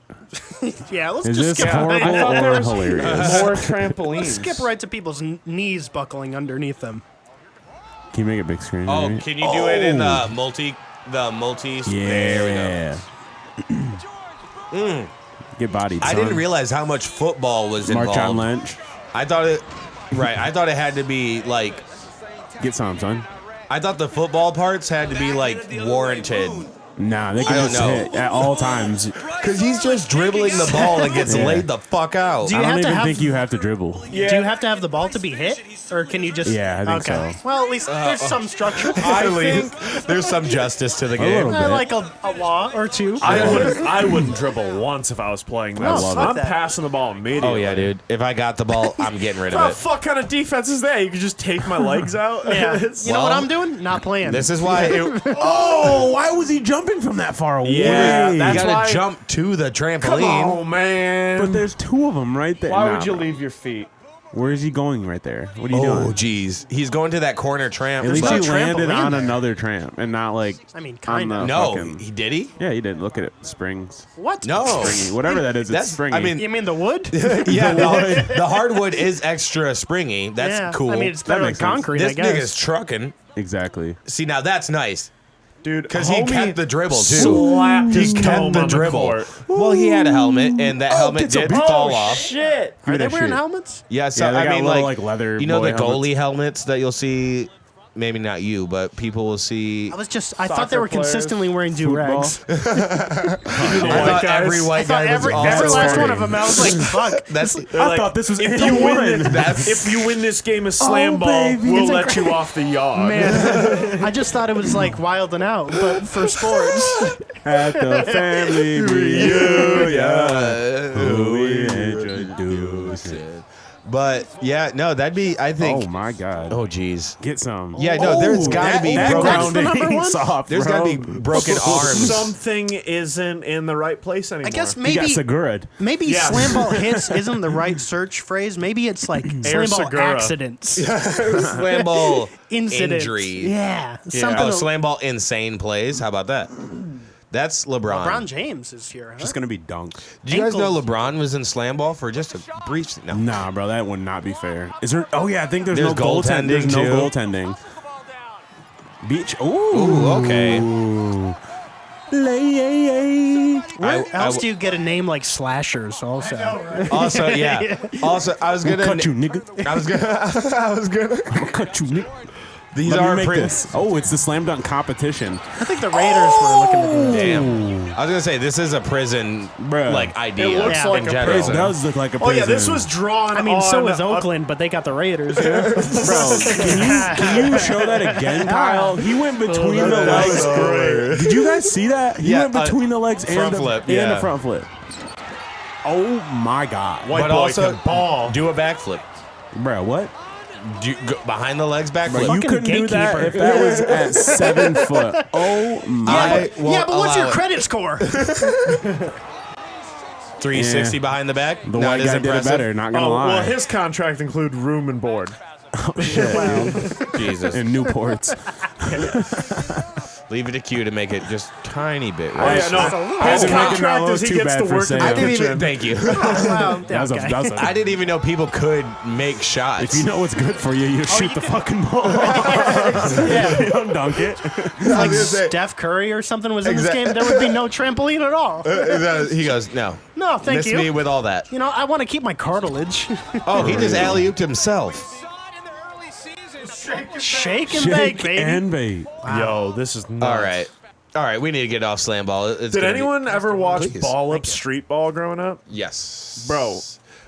Yeah, let's Is just this skip, horrible I thought there or was hilarious? more trampolines. skip right to people's knees buckling underneath them. Can you make it big screen? Oh, right? can you do it in the multi? There we go. Get bodied. I son. didn't realize how much football was involved. March on Lynch. I thought it had to be like. Get some, son. I thought the football parts had to be like warranted. Nah, they can I don't just know. hit at all times. Because he's just dribbling the ball and gets Yeah. laid the fuck out. Do you I have don't to even have- think you have to dribble. Do you have to have the ball to be hit, or can you just? Yeah, I think okay. so. Well, at least there's some structure. I think there's some justice to the game. little I bit. like a law or 2. I wouldn't dribble once if I was playing that. No, love I'm it. passing the ball immediately. Oh yeah, dude. If I got the ball, I'm getting rid What of the it. fuck kind of defense is that? You can just take my legs out? Yeah. It's- You know what Well, I'm doing? Not playing. This is why Oh, why was he jumping from that far away? Yeah, you that's gotta why- jump to the Come trampoline. on, man. But there's 2 of them right there. Why Nah, would you bro. leave your feet? Where is he going right there? What are you Oh, doing? jeez. He's going to that corner tramp. At least no he landed trampoline on there. another tramp and not like I mean, on kind the of. No, fucking- did he? Yeah, he did. Look at it. Springs. What? No. Springy. Whatever that is, it's That's- springy. I mean- You mean the wood? Yeah, the hardwood is extra springy. That's yeah. cool. I mean, it's better than makes sense. concrete, this I guess. nigga's trucking. exactly. See, now that's nice. Dude, Because he homie kept the dribble, too. slapped He his kept dome the on dribble. court. Well, he had a helmet, and that helmet gets a did beat. fall Oh, off. shit. Are they that wearing shit. helmets? Yeah, so Yeah, they I got mean, little, like leather. you know the boy helmets. goalie helmets that you'll see. Maybe not you, but people will see. I thought they Soccer were players. consistently wearing do-rags. I thought every I white thought guy was every also last one wearing- of them. I was like, fuck. That's I thought this was if if you you win win. this, That's- if you win this game of slam Oh, ball, baby. we'll It's let you off the yard. Man, I just thought it was like Wild and Out, but for sports. At the family reunion, who we introduced. But yeah, no, that'd be. I think. Oh my god. Oh geez. Get some. Yeah, no, there's got to be that broken. That's the number one? soft. There's got to be broken arms. Something isn't in the right place anymore. I guess You got maybe Segura. Yeah. slam ball hits isn't the right search phrase. Maybe it's like slam ball Segura. accidents, Slam ball incidents. injury. Yeah, Yeah. something. Oh, slam ball insane plays. How about that? That's LeBron. LeBron James is here. Huh? Just gonna be dunked. Do you guys know ankles. LeBron was in slam ball for just a brief? No. Nah, bro, that would not be fair. Is there? Oh yeah, I think there's There's no goaltending. There's no too. goaltending. Beach. Ooh. Ooh, okay. Where else do you get a name like Slashers? Also, Also, yeah. Also, I was gonna. Cut you, nigga. I was gonna. I was gonna. Cut you, nigga. These Let me are make Prince. this. Oh, it's the slam dunk competition. I think the Raiders were looking to do it. Damn. I was gonna say this is a prison Bruh. like idea. It looks Yeah. like in a general. It prison. does look like a Oh prison. yeah, this was drawn. I mean, so on is Oakland, but they got the Raiders. Yeah. Bro, can you show that again, Kyle? He went between the That was legs. great. Did you guys see that? He Yeah, went between the legs front and the, flip, and yeah. the front flip. Oh my god. White But boy also, can ball. do a backflip. Bro, what? Go behind the legs Bro, backflip. you Fucking couldn't do that gatekeeper. if that was at 7 foot. Oh my. I won't Yeah, but what's allow your it. credit score? 360 Yeah. behind the back. The Not white as guy did it impressive. better, not gonna Oh, lie. well, his contract include room and board. Jesus. in Newports. Leave it to Q to make it just tiny bit Oh worse. yeah, no. His didn't make it contract not is look he too gets bad to for work in saying the I that. didn't even. kitchen. Thank you. Wow, That was okay. I didn't even know people could make shots. If you know what's good for you, you shoot the fucking ball. You don't dunk it. Like Steph Curry or something was in this game, there would be no trampoline at all. He goes, no. No, thank Miss you. me with all that. You know, I want to keep my cartilage. Oh, he just alley-ooped himself. Shake and Shake bake, baby. and bake. Yo, this is nuts. All right. We need to get off slam ball. It's Did gonna anyone ever watch Please. Ball Up Street Ball growing up? Yes, Bro,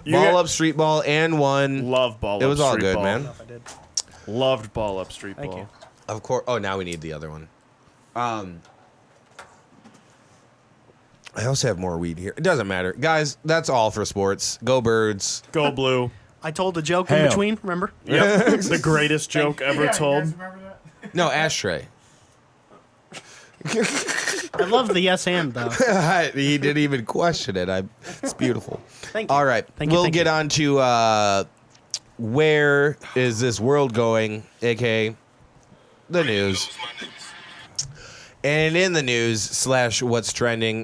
you Ball get- up, street ball, and one. Love Ball Up It was all Street good, Ball. man. Loved Ball Up Street Thank Ball. you. Of course. Oh, now we need the other one. I also have more weed here. It doesn't matter, guys. That's all for sports. Go Birds. Go Blue. I told a joke in Hail. between, remember? Yep. The greatest joke ever told. No, ashtray. I love the yes and, though. He didn't even question it. It's beautiful. Thank you. All right, Thank you, we'll thank get you. on to where is this world going, aka the news. And in the news / what's trending,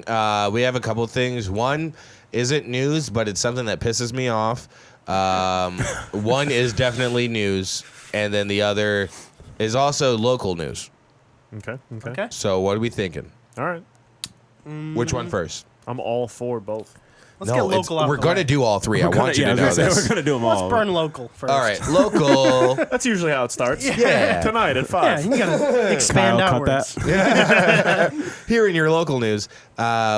we have a couple things. One isn't news, but it's something that pisses me off. One is definitely news, and then the other is also local news. Okay. Okay. So what are we thinking? All right. Which one first? I'm all for both. Let's get local out we're the going to way. do all three. I want you to know We're this. gonna do them Let's all. burn local first. All right, local. That's usually how it starts. Yeah. Tonight at Yeah, 5. you gotta expand Kyle, cut outwards. that. Here in your local news,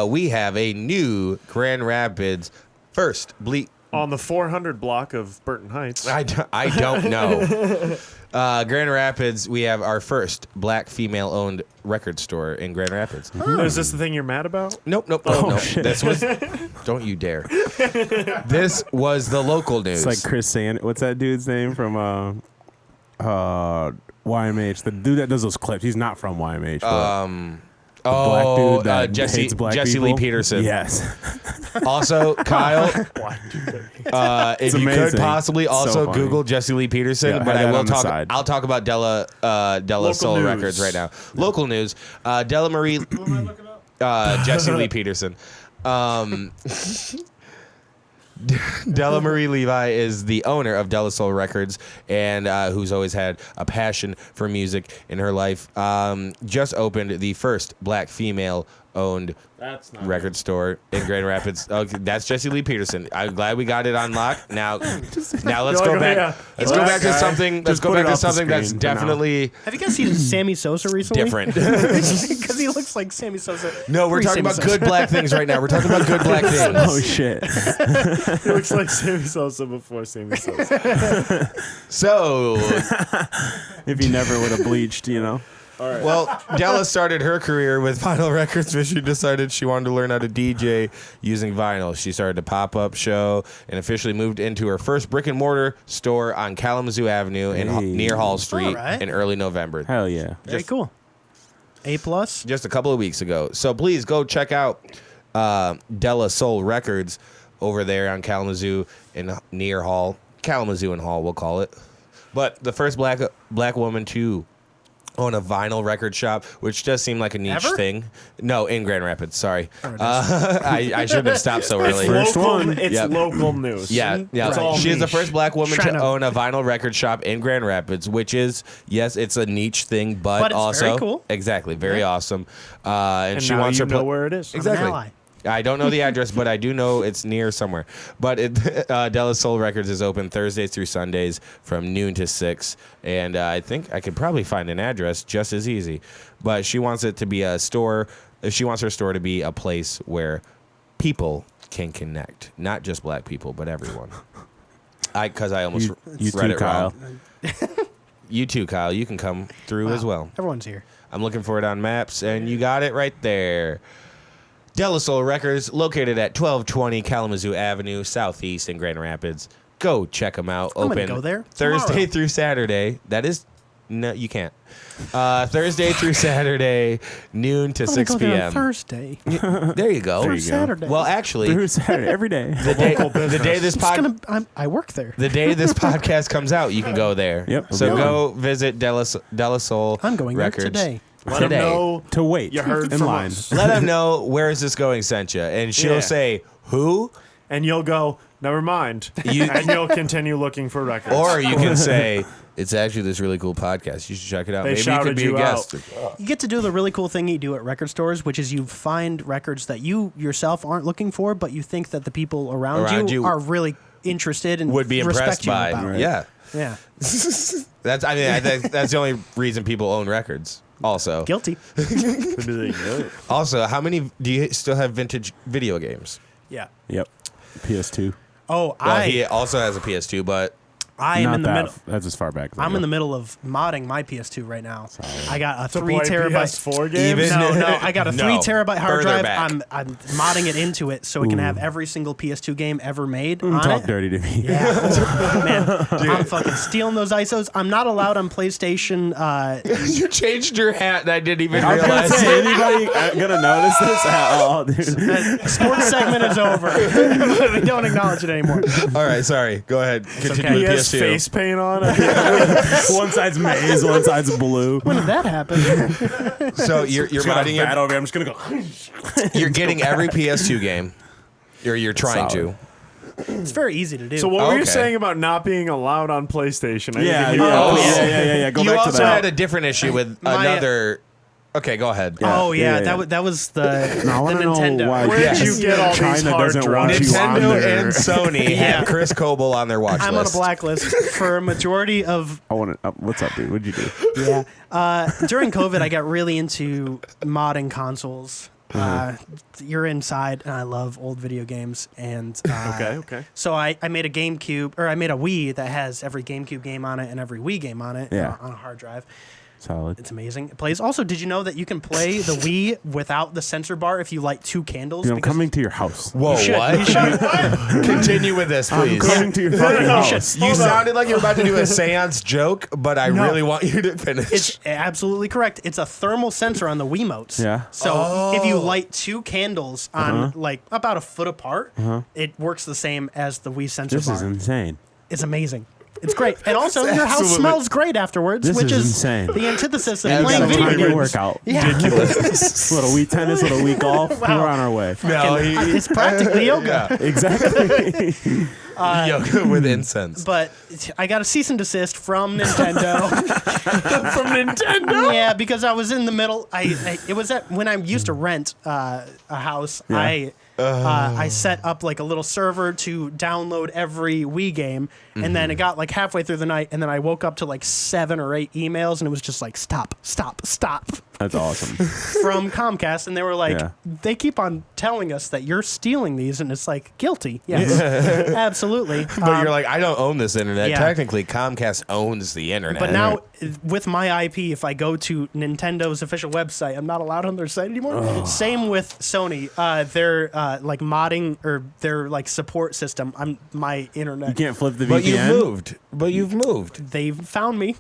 we have a new Grand Rapids first bleak. On the 400 block of Burton Heights. I don't know. Grand Rapids, we have our first black female-owned record store in Grand Rapids. Is this the thing you're mad about? Nope. shit. This was. Don't you dare. This was the local news. It's like Chris Sand. What's that dude's name from YMH? The dude that does those clips. He's not from YMH. But black dude that hates black Jesse Lee people. Peterson. Yes. Also, Kyle, if It's you could amazing. possibly So also funny. Google Jesse Lee Peterson, Yeah, but have I that will on the talk. side. I'll talk about Della Soul news. Records right now. Local news. Della Marie. Jesse Lee Peterson. Della Marie Levi is the owner of Della Soul Records and who's always had a passion for music in her life. Just opened the first black female-owned record store in Grand Rapids. Okay, that's Jesse Lee Peterson. I'm glad we got it on lock. Now let's go back. yeah. Let's go back to something. Let's Just go put back it to off the something that's screen for now. definitely Have you guys seen Sammy Sosa recently? different. Because he looks like Sammy Sosa. No, we're talking about good black things right now. We're talking about good black things. Oh shit. It looks like Sammy Sosa before Sammy Sosa. So If he never would have bleached, you know. Well, Della started her career with vinyl records, but she decided she wanted to learn how to DJ using vinyl. She started a pop-up show and officially moved into her first brick-and-mortar store on Kalamazoo Avenue near Hall Street in early November. Hell yeah. Very cool. A+. Just a couple of weeks ago. So please go check out Della Soul Records over there on Kalamazoo and near Hall. Kalamazoo and Hall, we'll call it. But the first black woman to own a vinyl record shop, which does seem like a niche thing. No, in Grand Rapids. Sorry, I shouldn't have stopped so early. First one. It's local news. Yeah. Right. She is the first black woman Trying to to- own a vinyl record shop in Grand Rapids, which is, yes, it's a niche thing, but it's also very cool. Exactly, very awesome. And she now wants you her know where it is. Exactly. I'm an ally. I don't know the address, but I do know it's near somewhere. But Della Soul Records is open Thursdays through Sundays from noon to 6. And I think I could probably find an address just as easy. But she wants it to be a store. She wants her store to be a place where people can connect. Not just black people, but everyone. Because I almost You read too, it Kyle. wrong. You too, Kyle. You can come through as well. Everyone's here. I'm looking for it on maps, and you got it right there. Della Soul Records, located at 1220 Kalamazoo Avenue, Southeast in Grand Rapids. Go check them out. I'm gonna Open go there Thursday tomorrow. through Saturday. That is, no, you can't. Thursday through Saturday, noon to I'm gonna 6 go there on p.m. Thursday. There you go. There For you go. Saturday. Well, actually, Through Saturday, every day. the day this I work there. the day this podcast comes out, you can go there. Yep. So Okay. go visit Della Soul I'm going there Records today. Let them know To wait. you heard in from line. us. Let them know where is this going sent you, and she'll Yeah. say who, And you'll go, never mind. You- And you'll continue looking for records. or you can say it's actually this really cool podcast. You should check it out. They Maybe you shouted could be you a guest. You get to do the really cool thing you do at record stores, which is you find records that you yourself aren't looking for, but you think that the people around you are really interested and Would be impressed respect you by. about. Yeah, Yeah. I think that's the only reason people own records. Also, Guilty. how many do you still have vintage video games? Yeah. Yep. PS2. Oh, Well, he also has a PS2, but I am Not in the that. middle. That's as far back as I I'm go. in the middle of modding my PS2 right now. I got a 3 play terabyte. PS4 games? Even- No, I got a 3 No, terabyte hard further drive. back. I'm modding it into it so it can have every single PS2 game ever made on Talk it. dirty to me. Yeah, oh, man, I'm fucking stealing those ISOs. I'm not allowed on PlayStation. you changed your hat, and I didn't even I was gonna realize. say, anybody gonna notice this at all, dude? Sports segment is over. We don't acknowledge it anymore. All right, sorry. Go ahead. Continue okay. He with has PS2. face paint on. One side's maize, one side's blue. When did that happen? So you're modding Bad your, over here. I'm just gonna go. you're getting every PS2 game, or you're trying Solid. It's very easy to do. So what were you Okay. saying about not being allowed on PlayStation? I Yeah, didn't hear yeah, that. yeah. Go you back to also that. had a different issue with My, another. Okay, go ahead. oh yeah, yeah. that was the I want the to know Nintendo. why Where did you get all these China hard doesn't want drives? you on Nintendo there. and Sony Yeah. have Chris Coble on their watch I'm on a list. blacklist for a majority of I want to. What's up, dude? What'd you do? yeah. During COVID, I got really into modding consoles. You're inside, and I love old video games. And Okay. So I made a GameCube, or I made a Wii that has every GameCube game on it and every Wii game on it Yeah. on a hard drive. Solid. It's amazing. It plays. Also, did you know that you can play the Wii without the sensor bar if you light 2 candles? Dude, I'm Because- coming to your house. Whoa, You should. what? You should. Continue with this, I'm please. coming to your fucking house. You sounded like you were about to do a seance joke, but I really want you to finish. It's absolutely correct. It's a thermal sensor on the Wiimotes. Yeah. So if you light 2 candles on like about a foot apart, it works the same as the Wii sensor This bar. is insane. It's amazing. It's great. And also, your house absolutely- smells great afterwards, This which is is insane. the antithesis of Yeah, playing that's video a Time to games. workout. Yeah. Little Wii tennis, little Wii golf. Wow. We're on our way. no, It's practically yoga. yeah, Exactly. yoga with incense. But I got a cease and desist from Nintendo. From Nintendo? Yeah, because I was in the middle. It was when I used to rent a house. Yeah. I set up like a little server to download every Wii game, and then it got like halfway through the night, and then I woke up to like 7 or 8 emails, and it was just like stop That's awesome. from Comcast, and they were like, Yeah. they keep on telling us that you're stealing these, and it's like guilty. Yes, absolutely. But you're like, I don't own this internet. yeah. Technically, Comcast owns the internet. But now with my IP, if I go to Nintendo's official website, I'm not allowed on their site anymore. Same with Sony. Their like modding or their like support system. My internet. You can't flip the VPN. But you've moved. They've found me.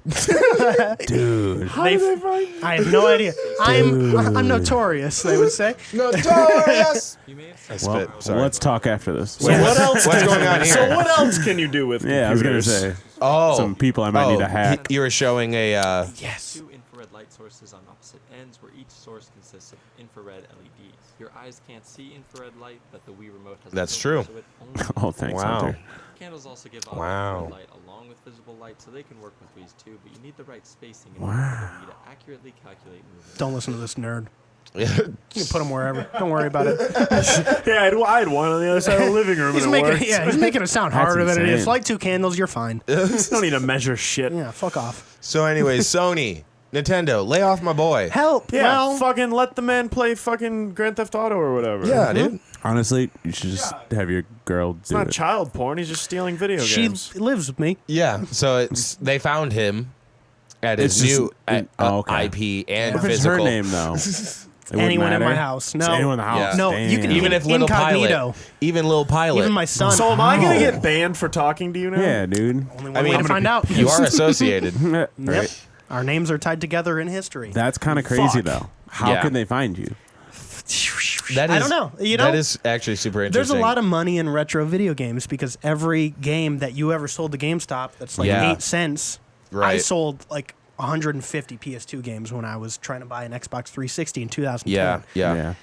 Dude. How did they find you? I have no idea. I'm notorious. They would say. Notorious. Well, Sorry. let's talk after this. So what else? What's going on here? So what else can you do with Yeah, I was gonna computers? say. Oh, Some people I might need to hack. You were showing a. Yes. Two infrared light sources on opposite ends, where each source consists of infrared LEDs. Your eyes can't see infrared light, but the Wii remote has. That's a filter, true. So it only Oh, thanks, Wow. Hunter. Candles also give off Wow. infrared light along with visible light, so they can work with Wii's too. But you need the right spacing in order for the Wii to accurately calculate movement. Don't listen to this nerd. You can put him wherever. Don't worry about it. Yeah, I had one on the other side of the living room. He's and it making worked. he's making it sound That's harder than it is. insane. Light 2 candles, you're fine. You don't need to measure shit. Yeah, fuck off. So, anyways, Sony, Nintendo, lay off my boy. Help. Yeah, Well, fucking let the man play fucking Grand Theft Auto or whatever. Yeah, dude. Honestly, you should just have your girl It's do not it. child porn. He's just stealing video she games. lives with me. Yeah. So they found him at his It's just- new okay. IP and What if it's physical. her name though? It wouldn't Anyone in matter? my house. No. It's anyone in the house. Yeah. No, Damn. you can Even if little incognito. pilot, even little pilot. Even my son. So am I gonna get banned for talking to you now? Yeah, dude. Only one I mean, way I'm to gonna find out. you are associated. Yep. Right. Our names are tied together in history. That's kind of crazy Fuck. though. How Yeah. can they find you? That is, I don't know. You know, that is actually super there's interesting. a lot of money in retro video games because every game that you ever sold to GameStop that's like Yeah. 8 cents, I Right. sold like 150 PS2 games when I was trying to buy an Xbox 360 in 2010. Yeah.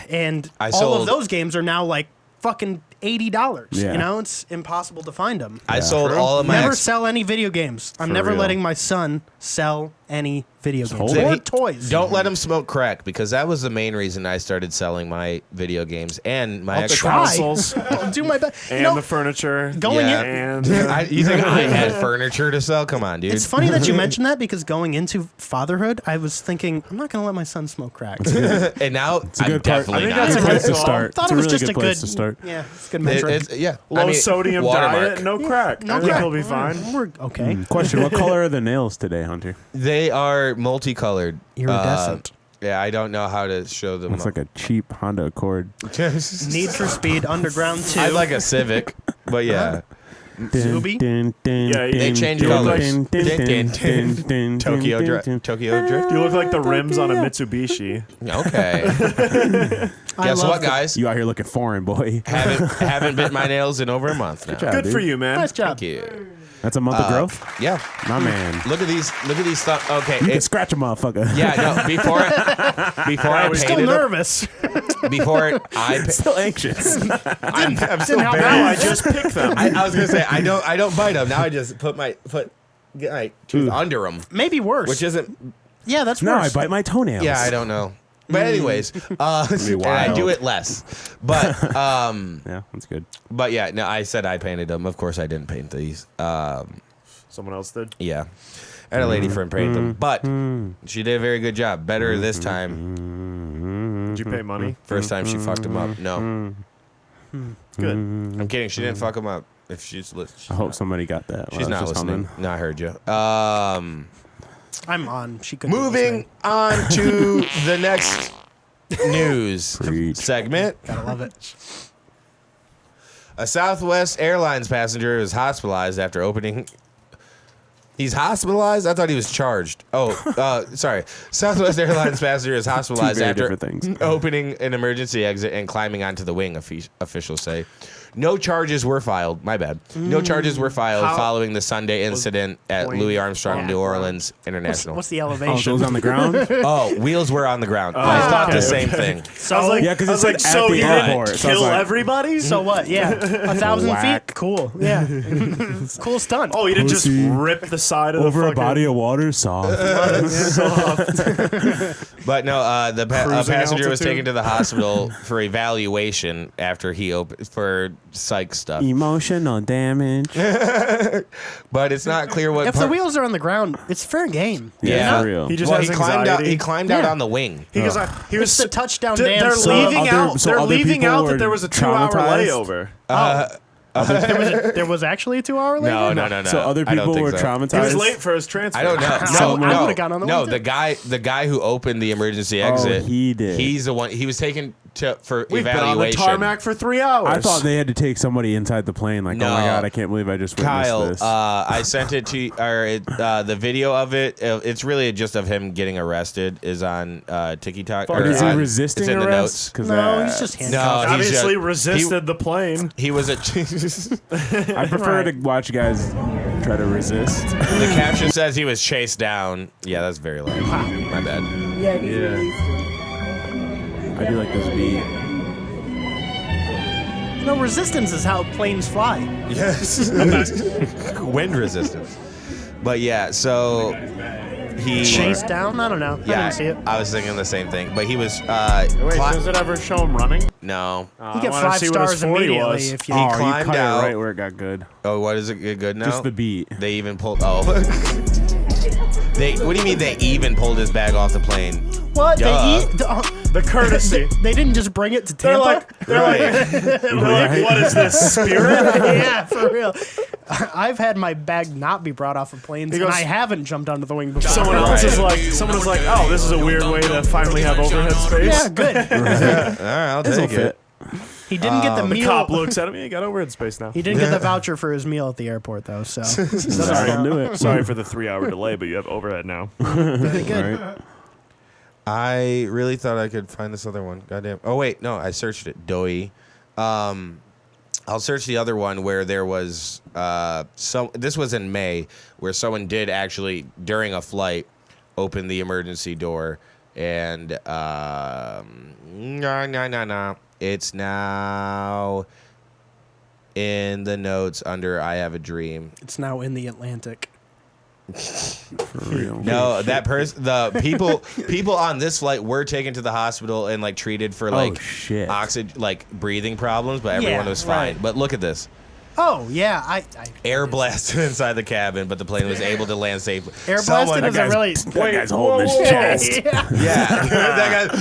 And I all of sold- those games are now like fucking $80. Yeah. You know, it's impossible to find them. I sold all of my Never sell any video games. I'm For never real. letting my son sell any video games hold or it. toys. Don't let him smoke crack because that was the main reason I started selling my video games and my The Xbox. consoles I'll do my best. and the furniture. Going Yeah. in, And You think I had furniture to sell? Come on, dude. it's funny that you mentioned that because going into fatherhood, I was thinking I'm not going to let my son smoke crack. And now a I'm good part. definitely I think not. that's a Good place good to call. start. Thought It's it a was really just good a place good to start. Yeah, it's a good metric. Yeah. low sodium watermark. diet, no crack. No I think crack. he'll be fine. We're okay. Question: what color are the nails today, Hunter? They are multicolored. Iridescent. Yeah, I don't know how to show them. Looks like a cheap Honda Accord. Need for Speed Underground 2. I'd like a Civic, but yeah. Zuby? Yeah, They change you look colors. like- Tokyo Drift. Tokyo Drift. You look like the rims on a Mitsubishi. Okay. I Guess love what, the- guys? You out here looking foreign, boy. Haven't bit my nails in over a month now. job. Good dude. for you, man. Nice job. Thank you. That's a month of growth. Yeah. My man. Look at these. Look at these stuff. Okay. You can scratch a motherfucker. Yeah. No. Before I Still painted them, nervous. before I Still anxious. I'm still help very. Now I just picked them. I was gonna say I don't bite them. Now I just get my tooth under them, Maybe worse. which isn't. yeah, that's Now I worse. bite my toenails. Yeah, I don't know. But anyways, and I do it less. But Yeah, that's good. but yeah, no, I said I painted them. Of course, I didn't paint these. Someone else did. Yeah, I had a lady friend paint them, but she did a very good job. Better this time. Did you pay money? First time she fucked them up. No, Good. I'm kidding. She didn't fuck them up. If she's I hope somebody got that. she's not listening. No, I heard you. I'm on. She could Moving on to the next news Preach. segment. Gotta love it. A Southwest Airlines passenger is hospitalized after opening. He's hospitalized? I thought he was charged. Oh, sorry. Southwest Airlines passenger is hospitalized very after different things. opening an emergency exit and climbing onto the wing, officials say. No charges were filed. My bad. No charges were filed How- following the Sunday incident at plane- Louis Armstrong Yeah. New Orleans International. What's the Oh, elevation? those on the ground? Oh, wheels were on the ground. I thought the okay, same okay. thing. so, I was like, Yeah, 'cause I it was said like, at so the he airport, didn't so I was kill like- everybody? so what? Yeah. 1,000 Whack. feet? Cool. Yeah. Cool stunt. Oh, he didn't just Pussy. rip the side of Over the a fucking... body of water, soft. But no, the Cruising passenger was altitude? taken to the hospital for evaluation after he for psych stuff. Emotional damage. But it's not clear what. If the wheels are on the ground, it's fair game. Yeah. for real. He just well, has he climbed out. anxiety. He climbed out Yeah. on the wing. He was It's the touchdown They're dance. leaving other- out. so They're other leaving people out were that there was a 2-hour traumatized? layover. There was actually a 2-hour later? No. So other I don't people think were so. traumatized. He was late for his transfer. I don't know. So I would've gone on the no. one, too. The guy who opened the emergency exit. he did. He's the one. He was taken for We've been on the evaluation. tarmac for 3 hours. I thought they had to take somebody inside the plane. Like, No. oh my god, I can't believe I just witnessed Kyle, this. I sent it to the video of it. It's really just of him getting arrested. Is on TikTok. But is he on- resisting it's in the arrest? notes. No, he's just handcuffed. No, he's obviously just- resisted the plane. He was a. I prefer to watch guys try to resist. The caption says he was chased down. Yeah, that's very loud. My bad. I do like this beat. No, resistance is how planes fly. Yes. Wind resistance. But yeah, so he Chased down? I don't know. I Yeah, didn't see it. I was thinking the same thing. But he was. Wait, does it ever show him running? No. You get 5 stars immediately if you. He You climbed cut out. it right where it got good. Oh, what is it good now? Just the beat. They even pulled. Oh. What do you mean they even pulled his bag off the plane? What? Duh. The courtesy. They didn't just bring it to They're Tampa? Right. What is this, spirit? Yeah, for real. I've had my bag not be brought off of planes, He goes- and I haven't jumped onto the wing before. Someone else is like, oh, this is a weird way to finally have overhead space. Yeah, good. All right, I'll take it. He didn't get the The meal. cop looks at him. He got overhead space now. He didn't get the voucher for his meal at the airport, though. So Sorry, I'll do it. Sorry for the 3-hour delay, but you have overhead now. very good. Right. I really thought I could find this other one. Goddamn. Oh wait, no, I searched it. Doey. I'll search the other one where there was this was in May where someone did actually during a flight open the emergency door and no. It's now in the notes under I Have a Dream. It's now in the Atlantic. For real. No, that person, the people on this flight were taken to the hospital and like treated for like shit. oxygen, like breathing problems, but everyone Yeah, was fine. right. But look at this. Oh, yeah. I Air blasted inside the cabin, but the plane was able to land safely. Air Someone- blasted isn't really. That guy's holding his chest. Yeah. Yeah, that guy.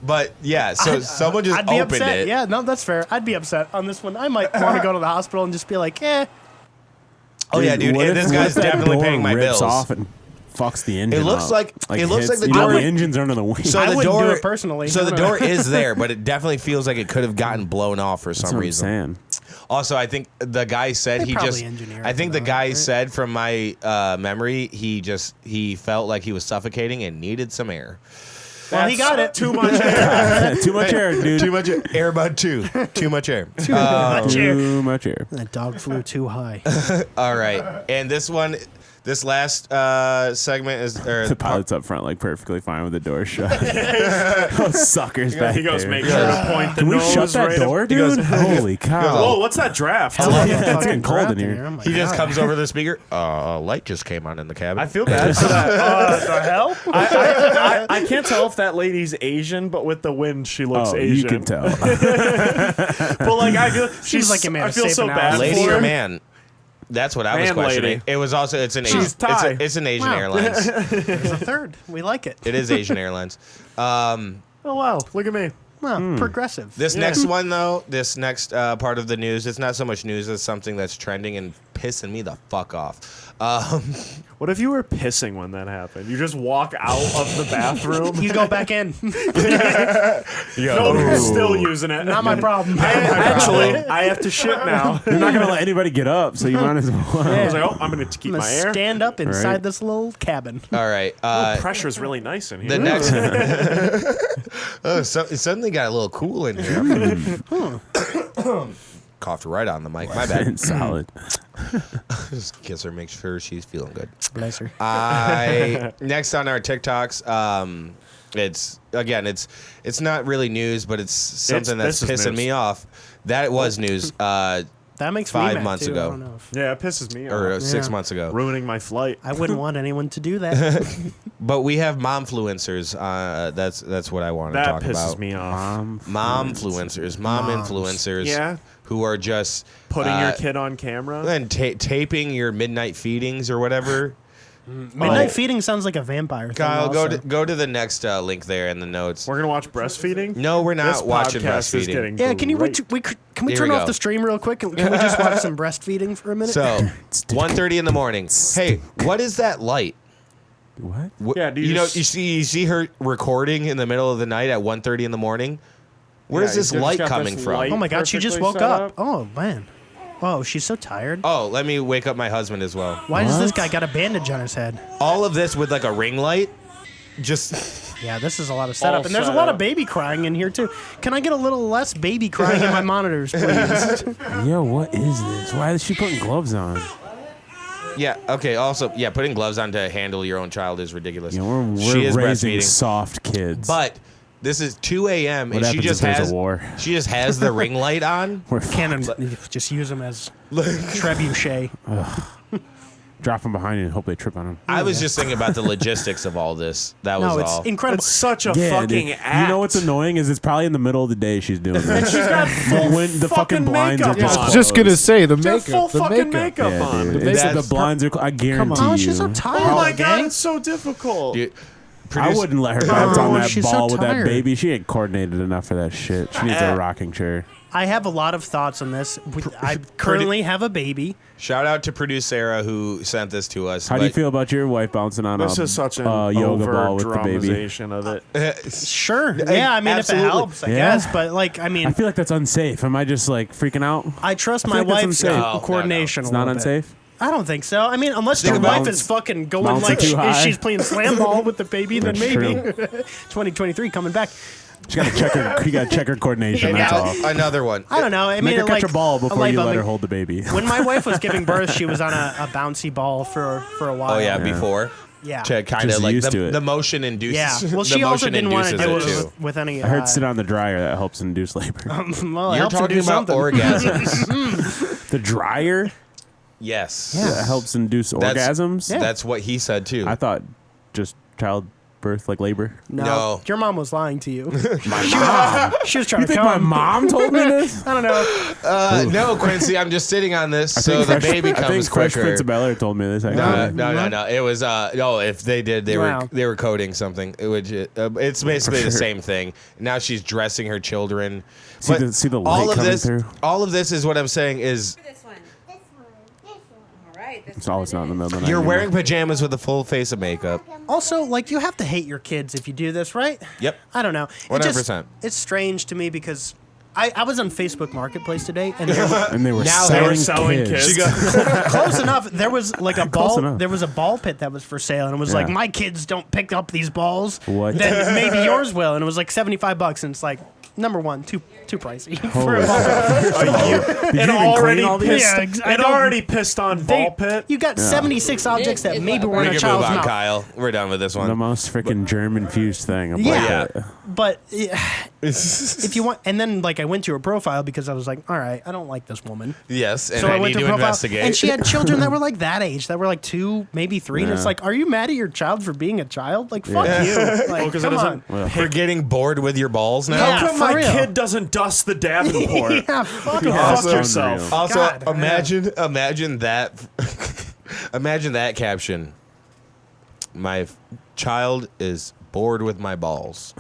But yeah, so someone just I'd be opened upset. it. Yeah, no, that's fair. I'd be upset on this one. I might want to go to the hospital and just be like, Oh yeah, dude. What if- This what guy's if that definitely door paying my rips bills. off and fucks the engine. It looks up. like it looks like hits- the you know, door. the engine's under the wing. So I the wouldn't do door it personally. So I the don't know. door is there, but it definitely feels like it could have gotten blown off for That's some what I'm reason. saying. Also, I think the guy said They he probably just. engineer I it think for the that, guy right? said from my memory, he felt like he was suffocating and needed some air. Well, he got it. Too much air. Too much air, dude. Too much air, bud. Too much air. Too much air. That dog flew too high. All right, and this last segment is The pilot's up front, like perfectly fine with the door shut. Those suckers back He goes, there. make sure to point the Can we nose shut that right door, up. dude? Holy cow! Whoa, what's that draft? Hell, Yeah, it's fucking getting cold in draft here. Oh my He just God. comes over the speaker. Light just came on in the cabin. I feel bad for that. The hell? I can't tell if that lady's Asian, but with the wind, she looks Oh, Asian. you can tell. But like, I feel Seems like you made I a feel safe so analogy. bad Lady for or her. man? That's what I was Man, questioning. lady. It was also it's an She's Asian, Thai. it's an Asian Wow. Airlines. There's a third. We like it. It is Asian Airlines. Oh wow, look at me. Well, progressive. This next one though, this next part of the news, it's not so much news as something that's trending and pissing me the fuck off. What if you were pissing when that happened? You just walk out of the bathroom. You go back in. No, you're still using it. Not my problem. Actually, I have to shit now. You're not gonna let anybody get up, so you might as well. I was like, oh, I'm gonna keep I'm my gonna air. stand up inside Right. this little cabin. All right. Pressure's really nice in here. The next. It suddenly got a little cool in here. Coughed right on the mic. My bad. Solid. Just kiss her, make sure she's feeling good. Bless her. Next on our TikToks, it's not really news, but it's something this that's is pissing news. me off. That was news. That makes me 5 mad, months too. ago. I don't know if- Yeah, it pisses me Or off. 6 Yeah. months ago. Ruining my flight. I wouldn't want anyone to do that. But we have momfluencers. That's what I want to That talk pisses about. me off. Momfluencers, mom influencers. Yeah. Who are just Putting your kid on camera. and taping your midnight feedings or whatever. Midnight feeding sounds like a vampire thing. Kyle, also. go to the next link there in the notes. We're gonna watch breastfeeding. No, we're not This watching podcast is breastfeeding. getting Yeah, can you great. can we Here turn we off go. the stream real quick? Can we just watch some breastfeeding for a minute? So, 1:30 in the morning. Hey, what is that light? What? Yeah, do you you know, just- you see her recording in the middle of the night at 1:30 in the morning? Where's Yeah, this you just light got coming this from? light. Oh my God, she just perfectly woke set up. Oh man. Oh, she's so tired. Oh, let me wake up my husband as well. Why does this What? guy got a bandage on his head? All of this with like a ring light. Just Yeah, this is a lot of setup. All And there's a set lot of up. baby crying in here too. Can I get a little less baby crying in my monitors, please? Yo, what is this? Why is she putting gloves on? yeah, okay. Also, yeah, putting gloves on to handle your own child is ridiculous. You know, She we're is raising breastfeeding. soft kids. But this is 2 a.m. What and she happens just if there's has a war? she just has the ring light on. We're Cannon, just use them as trebuchet. drop them behind you and hope they trip on them. I was just thinking about the logistics of all this. That was No, it's all. incredible. It's such a Yeah, fucking dude. act. You know what's annoying is it's probably in the middle of the day she's doing this. She's got full the fucking blinds are makeup just on. closed. Just gonna say the She's got makeup. full The fucking makeup. makeup Yeah, on. dude. That's- The blinds are. I guarantee Oh, you. she's so tired. Oh my gang. god, it's so difficult. Dude, I wouldn't let her bounce on that she's so ball with that tired. baby. She ain't coordinated enough for that shit. She needs a rocking chair. I have a lot of thoughts on this. I currently have a baby. Shout out to producer Sarah who sent this to us. How do you but- feel about your wife bouncing on This a is such an yoga ball with the baby? over-dramatization of it. Sure. Yeah, I mean, Absolutely. if it helps, I Yeah. guess. But, like, I mean, I feel like that's unsafe. Am I just like freaking out? I trust I my feel like that's wife's unsafe. No, coordination It's a not little bit. unsafe. I don't think so. I mean, unless Think your about wife is fucking going bouncing like too high. she's playing slam ball with the baby, then That's maybe. true. 2023 coming back. She got to check her. You got to check her coordination. That's all. Another one. I don't know. I Make mean, her catch like, a ball before you light let her bulb- hold the baby. When my wife was giving birth, she was on a bouncy ball for a while. Oh yeah, before. Yeah. To kind of Just like used to the, it. the motion induces. Yeah. Well, the she also motion didn't want to induces do it too. with any. I heard sit on the dryer. That helps induce labor. Well, it You're helps her talking do about something. orgasms. The dryer Yes. that helps induce That's- orgasms. That's what he said too. I thought just childbirth, like labor. No. Your mom was lying to you. My mom. She was trying You to think my come. mom told me this? I don't know. No, Quincy, I'm just sitting on this so the Fresh- baby I comes think Fresh quicker. Prince of Bel-Air told me this. No. It was no. If they did, they Wow. were coding something. It would. It's basically the sure. same thing. Now she's dressing her children. See But the light all of coming this, through? all of this is what I'm saying is This one. This one. This one. All right. This It's always not in the middle of the night. you're anymore. wearing pajamas with a full face of makeup. Also, like, you have to hate your kids if you do this, right? Yep. I don't know. 100%. It's strange to me because I was on Facebook Marketplace today, and there was, And they were Now selling, they were selling kids. kids. close enough. There was like a Close ball. enough. There was a ball pit that was for sale, and it was Yeah. like, my kids don't pick up these balls. What? Then maybe yours will, and it was like $75, and it's like, number one, too pricey for a Holy ball pit. Did you It even already clean all these? pissed. Yeah, I It don't- already pissed on ball pit. You got 76 objects that maybe were We in a can move child's on, mouth. Kyle. We're done with this The one. most freaking germ-infused thing. I'm Yeah. like, But if you want, and then like I went to her profile because I was like, all right, I don't like this woman. Yes, and So I went need to to her profile, investigate. and she had children that were like that age, that were like 2, maybe 3, and it's Yeah. like, are you mad at your child for being a child? Like, fuck Yeah. you. Like, Because it come doesn't. on. for getting bored with your balls now. Yeah. How come for my real. kid doesn't dust the Davenport? Yeah, fuck Fuck off. yourself. Also, God, imagine that, imagine that caption. My child is bored with my balls.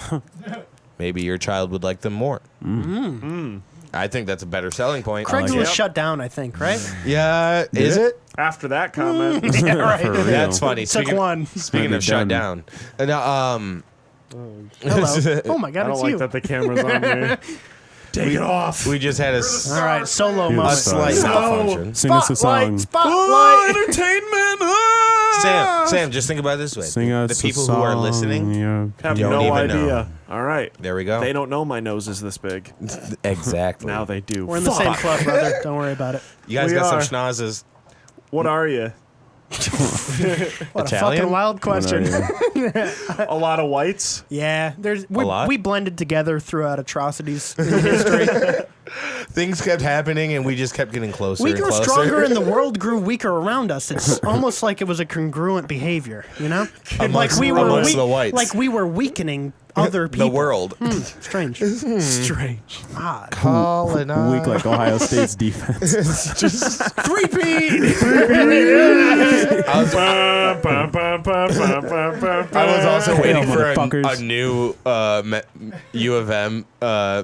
Maybe your child would like them more. I think that's a better selling point. Craigslist Yep. shut down, I think, right? Yeah, is it? After that comment, Yeah, right. For real. That's funny. Took one. Speaking Might of be shut done. down, Hello. Oh my God, I it's don't like you. that the camera's on me. Take it off. we just had a All right, solo Dude, a moment. slight So- malfunction. Sing us a song. Spotlight. Entertainment. Ah! Sam, just think about it this way. Sing The us people a who are song, listening, yeah. Have Don't no even idea. know. All right. there we go. They don't know my nose is this big. Exactly. Now they do. We're in the same Fuck. club, brother. Don't worry about it. You guys We got are. some schnozzes. What are you? What a Italian? fucking wild question. A lot of whites? Yeah, lot? we blended together throughout atrocities in history. Things kept happening, and we just kept getting closer We and grew closer. stronger, and the world grew weaker around us. It's almost like it was a congruent behavior, you know? Amongst the whites. Like we were weakening other people. The world. Strange. Strange. Odd. Calling on. Weak like Ohio State's defense. Three-peat. I was also waiting for a motherfuckers. new U of M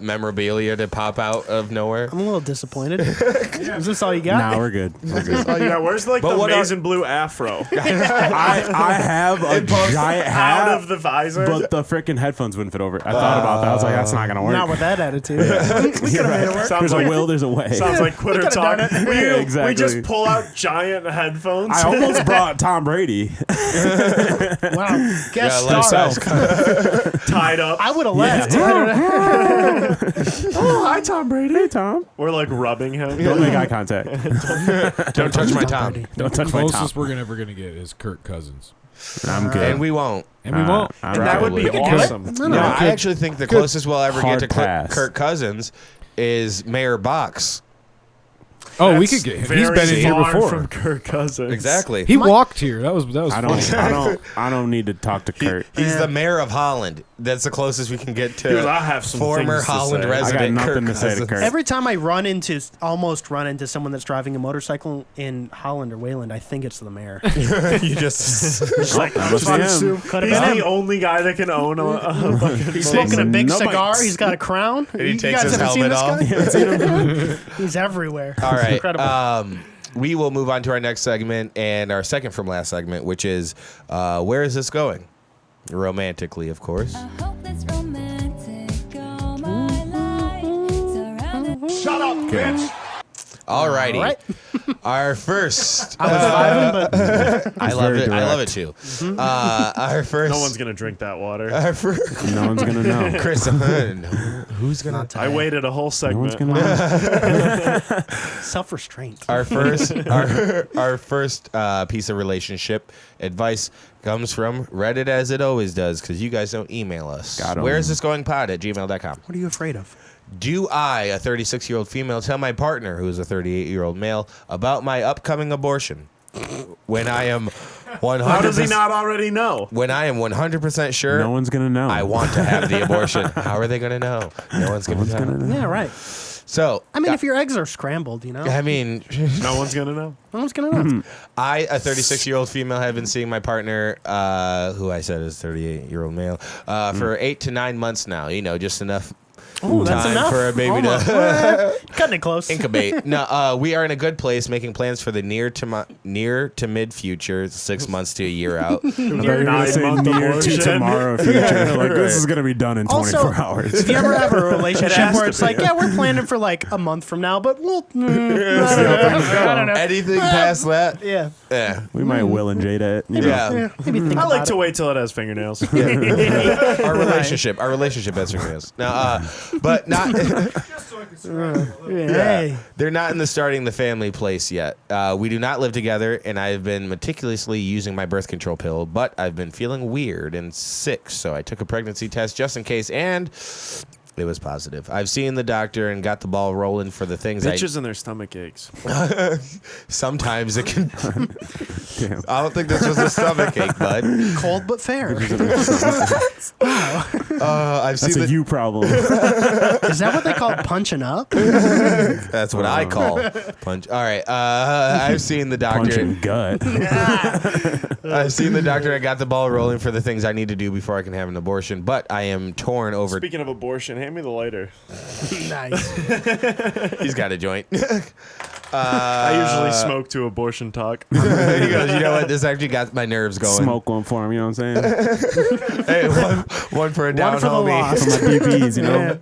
memorabilia to pop out of nowhere. I'm a little disappointed. Is this all you got? Nah, we're good. We're good. Oh yeah, where's like But the what maize and blue afro I have a giant hat, out of the visor? but the freaking headphones wouldn't fit over it. I thought about that. I was like, that's not gonna work. Not with that attitude. We could have made it work. Sounds There's like a will, there's a way. sounds like Quitter could've talk. done it. Yeah, We exactly. just pull out giant headphones. I almost brought Tom Brady. Wow. Guest Yeah, star. tied up. I would have left. Oh, hi, Tom Brady. Hey, Tom. We're like rubbing him. Don't make eye contact. Don't touch my Tom. Don't touch my Tom. Closest we're ever gonna get is Kirk Cousins, I'm good. And we won't. and we won't. I'm And that would be Probably. awesome. No, I actually think the closest we'll ever Hard get to pass. Kirk Cousins is Mayor Box. Oh, we That's could get him. He's very been in here far before. from Kirk Cousins. Exactly. He walked here. That was I funny. don't need to talk to Kurt. He's the mayor of Holland. That's the closest we can get to Dude, I have some former things to Holland say. resident I got nothing Kirk to say to Cousins. Kurt. Every time I almost run into someone that's driving a motorcycle in Holland or Wayland, I think it's the mayor. You just Like, That must be him. Assume, cut it he's out. the only guy that can own a fucking He's smoking a big No cigar. bites. He's got a crown. And he You takes guys his ever seen helmet this off. guy? He's everywhere. All right. Incredible. We will move on to our next segment and our second from last segment, which is where is this going? Romantically, of course. Shut up, bitch! Alrighty. All right. Our first. I was vibing, but I love very it. I love it direct. too. Our first. No one's gonna drink that water. Our first. No one's gonna know. Chris, who's gonna? I waited a whole No one's segment. gonna know. self-restraint. Our first, our first piece of relationship advice comes from Reddit, as it always does, because you guys don't email us. Got 'em. Where is this going pod@gmail.com? What are you afraid of? Do I, a 36-year-old female, tell my partner, who is a 38-year-old male, about my upcoming abortion when I am 100%? How does he not already know? When I am 100% sure No one's gonna know. I want to have the abortion. How are they going to know? No one's going to know. Yeah, right. So, I mean, if your eggs are scrambled, you know, I mean, No one's gonna know. no one's gonna know. I, a 36-year-old female, have been seeing my partner, who I said is 38-year-old male, for 8 to 9 months now. You know, just enough Oh, that's time enough for a baby Almost. to Cutting it close. incubate. No, we are in a good place, making plans for the near to mid future, 6 months to a year out. I thought you were gonna 9 say month near to abortion. tomorrow future. Like this is gonna be done in 24 Also, hours. if you ever have a relationship has where to it's be. like, yeah, we're planning for like a month from now, but we'll. I don't know. Anything past that? Yeah. Yeah. We might Will and Jada it. You know? Yeah. Maybe think I like about to it. wait till it has fingernails. Our relationship has fingernails. Now, but not. Hey. They're not in the starting the family place yet. We do not live together, and I've been meticulously using my birth control pill, but I've been feeling weird and sick, so I took a pregnancy test just in case, and it was positive. I've seen the doctor and got the ball rolling for the things Bitches and their stomach aches. sometimes it can. Damn. I don't think this was a stomach ache, bud. Cold but fair. I've That's seen a you problem. Is that what they call punching up? That's what I call punch. All right, I've seen the doctor. Punching gut. I've seen the doctor and got the ball rolling for the things I need to do before I can have an abortion, but I am torn over. Speaking of abortion, hand me the lighter. Nice. He's got a joint. I usually smoke to abortion talk. He goes, you know what? This actually got my nerves going. Smoke one for him. You know what I'm saying? Hey, one for a down for the homie. lost. For my BBs, you know,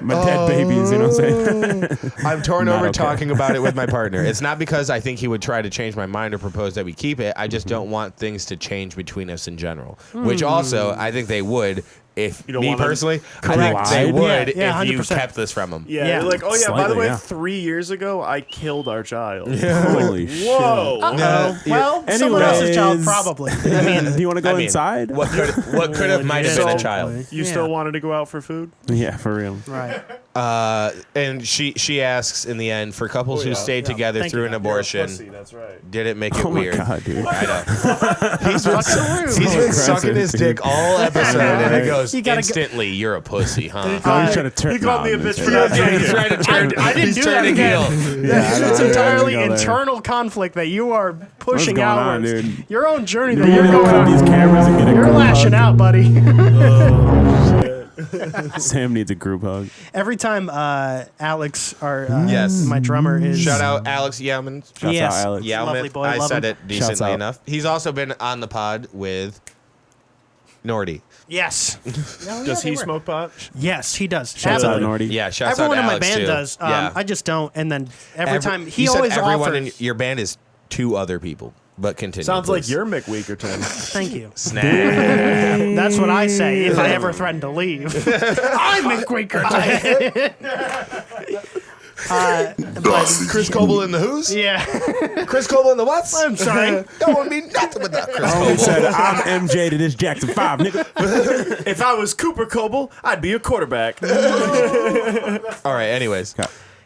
my dead babies. You know what I'm saying? I'm torn Not over okay. talking about it with my partner. It's not because I think he would try to change my mind or propose that we keep it. I just don't want things to change between us in general. Which also, I think they would. If You don't me want them personally, I think Correct. they would Yeah, if you 100%. kept this from him. Yeah, Yeah. you're like, oh yeah, by the Slightly, way, yeah. 3 years ago, I killed our child. Holy Whoa. Uh-oh. Well, someone else's child, Anyways. probably. I mean, do you want to go I mean, inside? What could have might have been a child. You Yeah. still wanted to go out for food? Yeah, for real. Right. And she asks in the end, for couples who stayed together Thank through you. an abortion, Pussy, that's right. did it make it Oh my weird? god, dude. I know. He's been sucking his dick all episode, and it goes You gotta instantly. You're a pussy, huh? He's trying to turn. He called me a Nah, bitch man. for not saying He's it. trying to turn. I didn't he's do that turning again. heel. It's I know, entirely I gotta go there. internal conflict that you are pushing going on, outwards. dude? Your own journey that You're you're gonna going cut on. these cameras and get a You're group lashing hug. out, buddy. Sam needs a group hug. Every time Alex, our Yes. my drummer, is Shout out Alex Yeoman. Shouts Yes. out, Alex. Yeoman. Lovely boy, I love said him. it decently Shouts out. enough. He's also been on the pod with Nordy. Yes. Does he smoke pot? Yes, he does. Shouts out, Absolutely. Nordy. Yeah, shouts Everyone out in my Alex band too. does. Yeah. I just don't. And then every time he you said always everyone offers. in your band is 2 other people, but continue. Sounds like please. you're McWeakerton. Thank you. Snap. That's what I say if I ever threaten to leave. I'm McWeakerton. Chris Coble in the Who's? Yeah. Chris Coble in the what's? I'm sorry. Don't want to be nothing with that Chris He Coble. said, "I'm MJ to this Jackson 5, nigga." If I was Cooper Coble, I'd be a quarterback. All right. Anyways,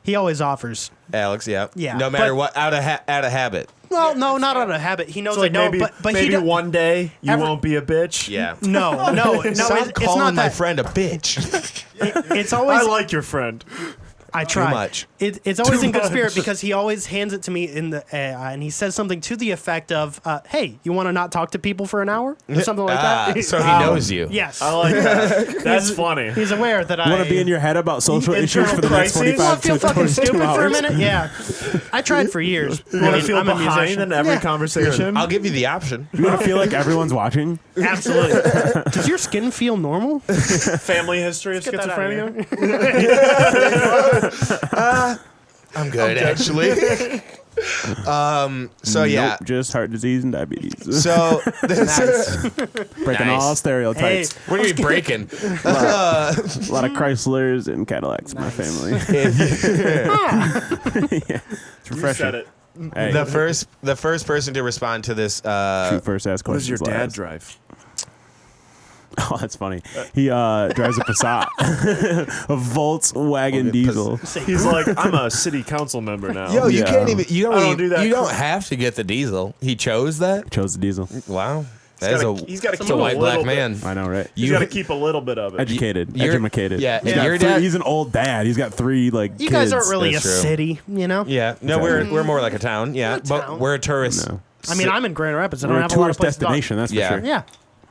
He always offers. Alex. Yeah. Yeah, No matter but- what, out of habit. Well, no, not out of habit. He knows So I like don't. maybe But he maybe don't- one day you Every- won't be a bitch. Yeah. No. Stop it's calling not my that. friend a bitch. It's always. I like your friend. I try. much. It's always in good spirit because he always hands it to me in the and he says something to the effect of, "Hey, you want to not talk to people for an hour or something like that." So he knows you. Yes. I like that. That's funny. He's aware that I Want to be in your head about social issues Internal for the next crises? 45 I feel to fucking 22 stupid for a hours? minute. Yeah, I tried for years. You want to feel I'm a behind musician. in every Yeah, conversation? I'll give you the option. You want to feel like everyone's watching? absolutely. Does your skin feel normal? Family history of get that out of schizophrenia? I'm good, actually. So yeah. Nope, just heart disease and diabetes. So Breaking Nice. all stereotypes. what are you breaking? A lot of Chryslers and Cadillacs in my family. Yeah. It's You refreshing. said it. Hey, The first person to respond to this shoot first, ask What does questions your dad last. drive? Oh, that's funny. He drives a Passat, a Volkswagen diesel. He's like, I'm a city council member now. Yo, you Yeah. can't even. You don't, I don't even, do that You don't crap. have to get the diesel. He chose that. Chose the diesel. Wow, that's He's got to that's keep a white a black little man. I know, right? He's got to keep a little bit of it. Educated, you're- educated. yeah, He's, and got your three- dad- he's an old dad. He's got 3 like You kids. guys aren't really a That's true. city, you know. Yeah, no, we're more like a town. Yeah, We're a but town. we're a tourist. No. I mean, I'm in Grand Rapids. I don't We're a have a lot of tourist places to go. destination, that's Yeah. for sure. Yeah,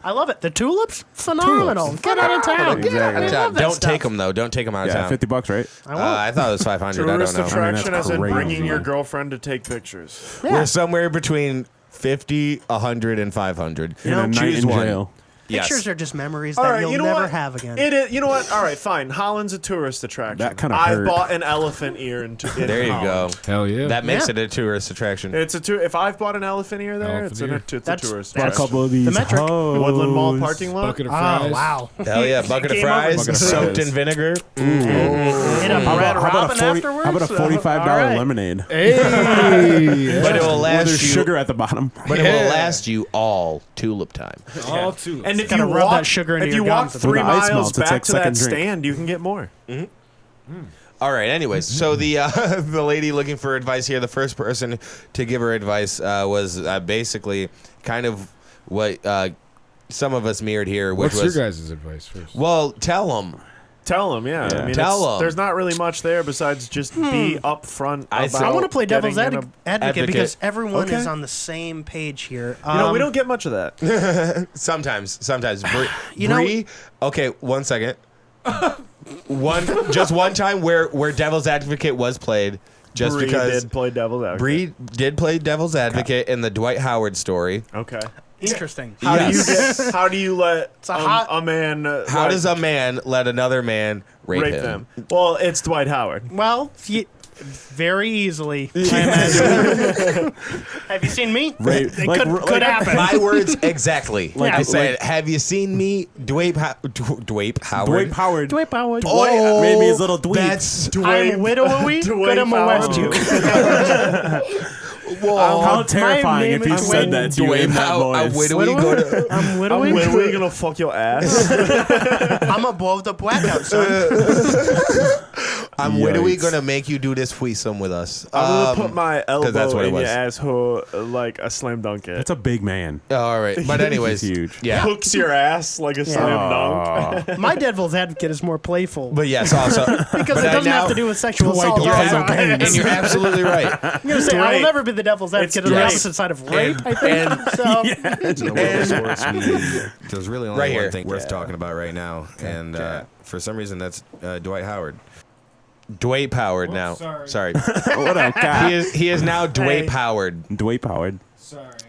I love it. The tulips, phenomenal. Get out of town. Exactly. I love that Don't stuff. take them though. Don't take them out of Yeah, town. $50, right? I won't. I thought it was 500. I Tourist don't know. attraction that's as in crazy. bringing your girlfriend to take pictures. Yeah. We're somewhere between 50, 100, and 500. And a night choose in one. jail. Yes. Pictures are just memories All that right, you'll you know never what? have again. It is. You know what? All right, fine. Holland's a tourist attraction. That kinda I hurt. bought an elephant ear in There you Holland. go. Hell yeah. That makes Yeah. it a tourist attraction. It's a tour. If I've bought an elephant ear there, Elephant it's, ear. it's a That's- tourist Bought a attraction. couple of these metric. hoes. Woodland Mall parking lot. Bucket of Oh fries. wow! Hell yeah, bucket of Game over. fries Bucket of soaked fries. in vinegar. Hit a How Red about, Robin afterwards. how about a $45 All right. lemonade? Hey. But it will Well, last there's you. sugar at the bottom. But it will last you all tulip time. All two. And if Gotta you rub walk, that sugar into if your you walk gums. 3 When the ice miles melts, it's back like to that second drink. stand, you can get more. All right. Anyways, so the the lady looking for advice here, the first person to give her advice was basically kind of what some of us mirrored here, which What's was your guys' advice first? well, tell them. Tell them, yeah. Yeah. I mean, Tell 'em. there's not really much there besides just be upfront. I about I want to play devil's getting in advocate because everyone Okay. is on the same page here. You know, we don't get much of that. Sometimes. You know- Bree, okay, 1 second. Just one time where devil's advocate was played, just Bree because did play devil's advocate. Bree did play devil's advocate in the Dwight Howard story. Okay. Interesting. How Yes. do you get? How do you let a hot- a man? How does a man let another man rape him? them? Well, it's Dwight Howard. Well, Very easily, I imagine. Have you seen me? Rape. It Like, could happen. My words exactly. Like- I said, have you seen me? Dwape Howard. Dwight Howard. Dwight Howard. Oh, made me his little dweeb. That's I'm widowy, but I'm a West Duke. How terrifying name if he is said that to you in that voice. I'm widowy. When are we gonna fuck your ass? I'm gonna blow the blackout, son. I'm widowy Yikes. gonna make you do this threesome with us. I'm gonna put my elbow that's what it in your was. asshole like a slam dunk it. That's a big man. All right, but anyways, He's huge. Yeah, Hooks your ass like a slam dunk. My devil's advocate is more playful but yes, also because but it doesn't now- have to do with sexual Dwight assault. the Playful Also. Games. and you're absolutely right. I'm gonna say I will never be the devil's advocate on the yes. opposite side of rape. And- I think so. In the world of sports, there's really only Right one here. thing worth talking about right now, and for some reason that's Dwight Howard. Dwight Howard now. Sorry. What up, guy? He is now Dwight Hey. Howard. Dwight Howard. Sorry, I fucked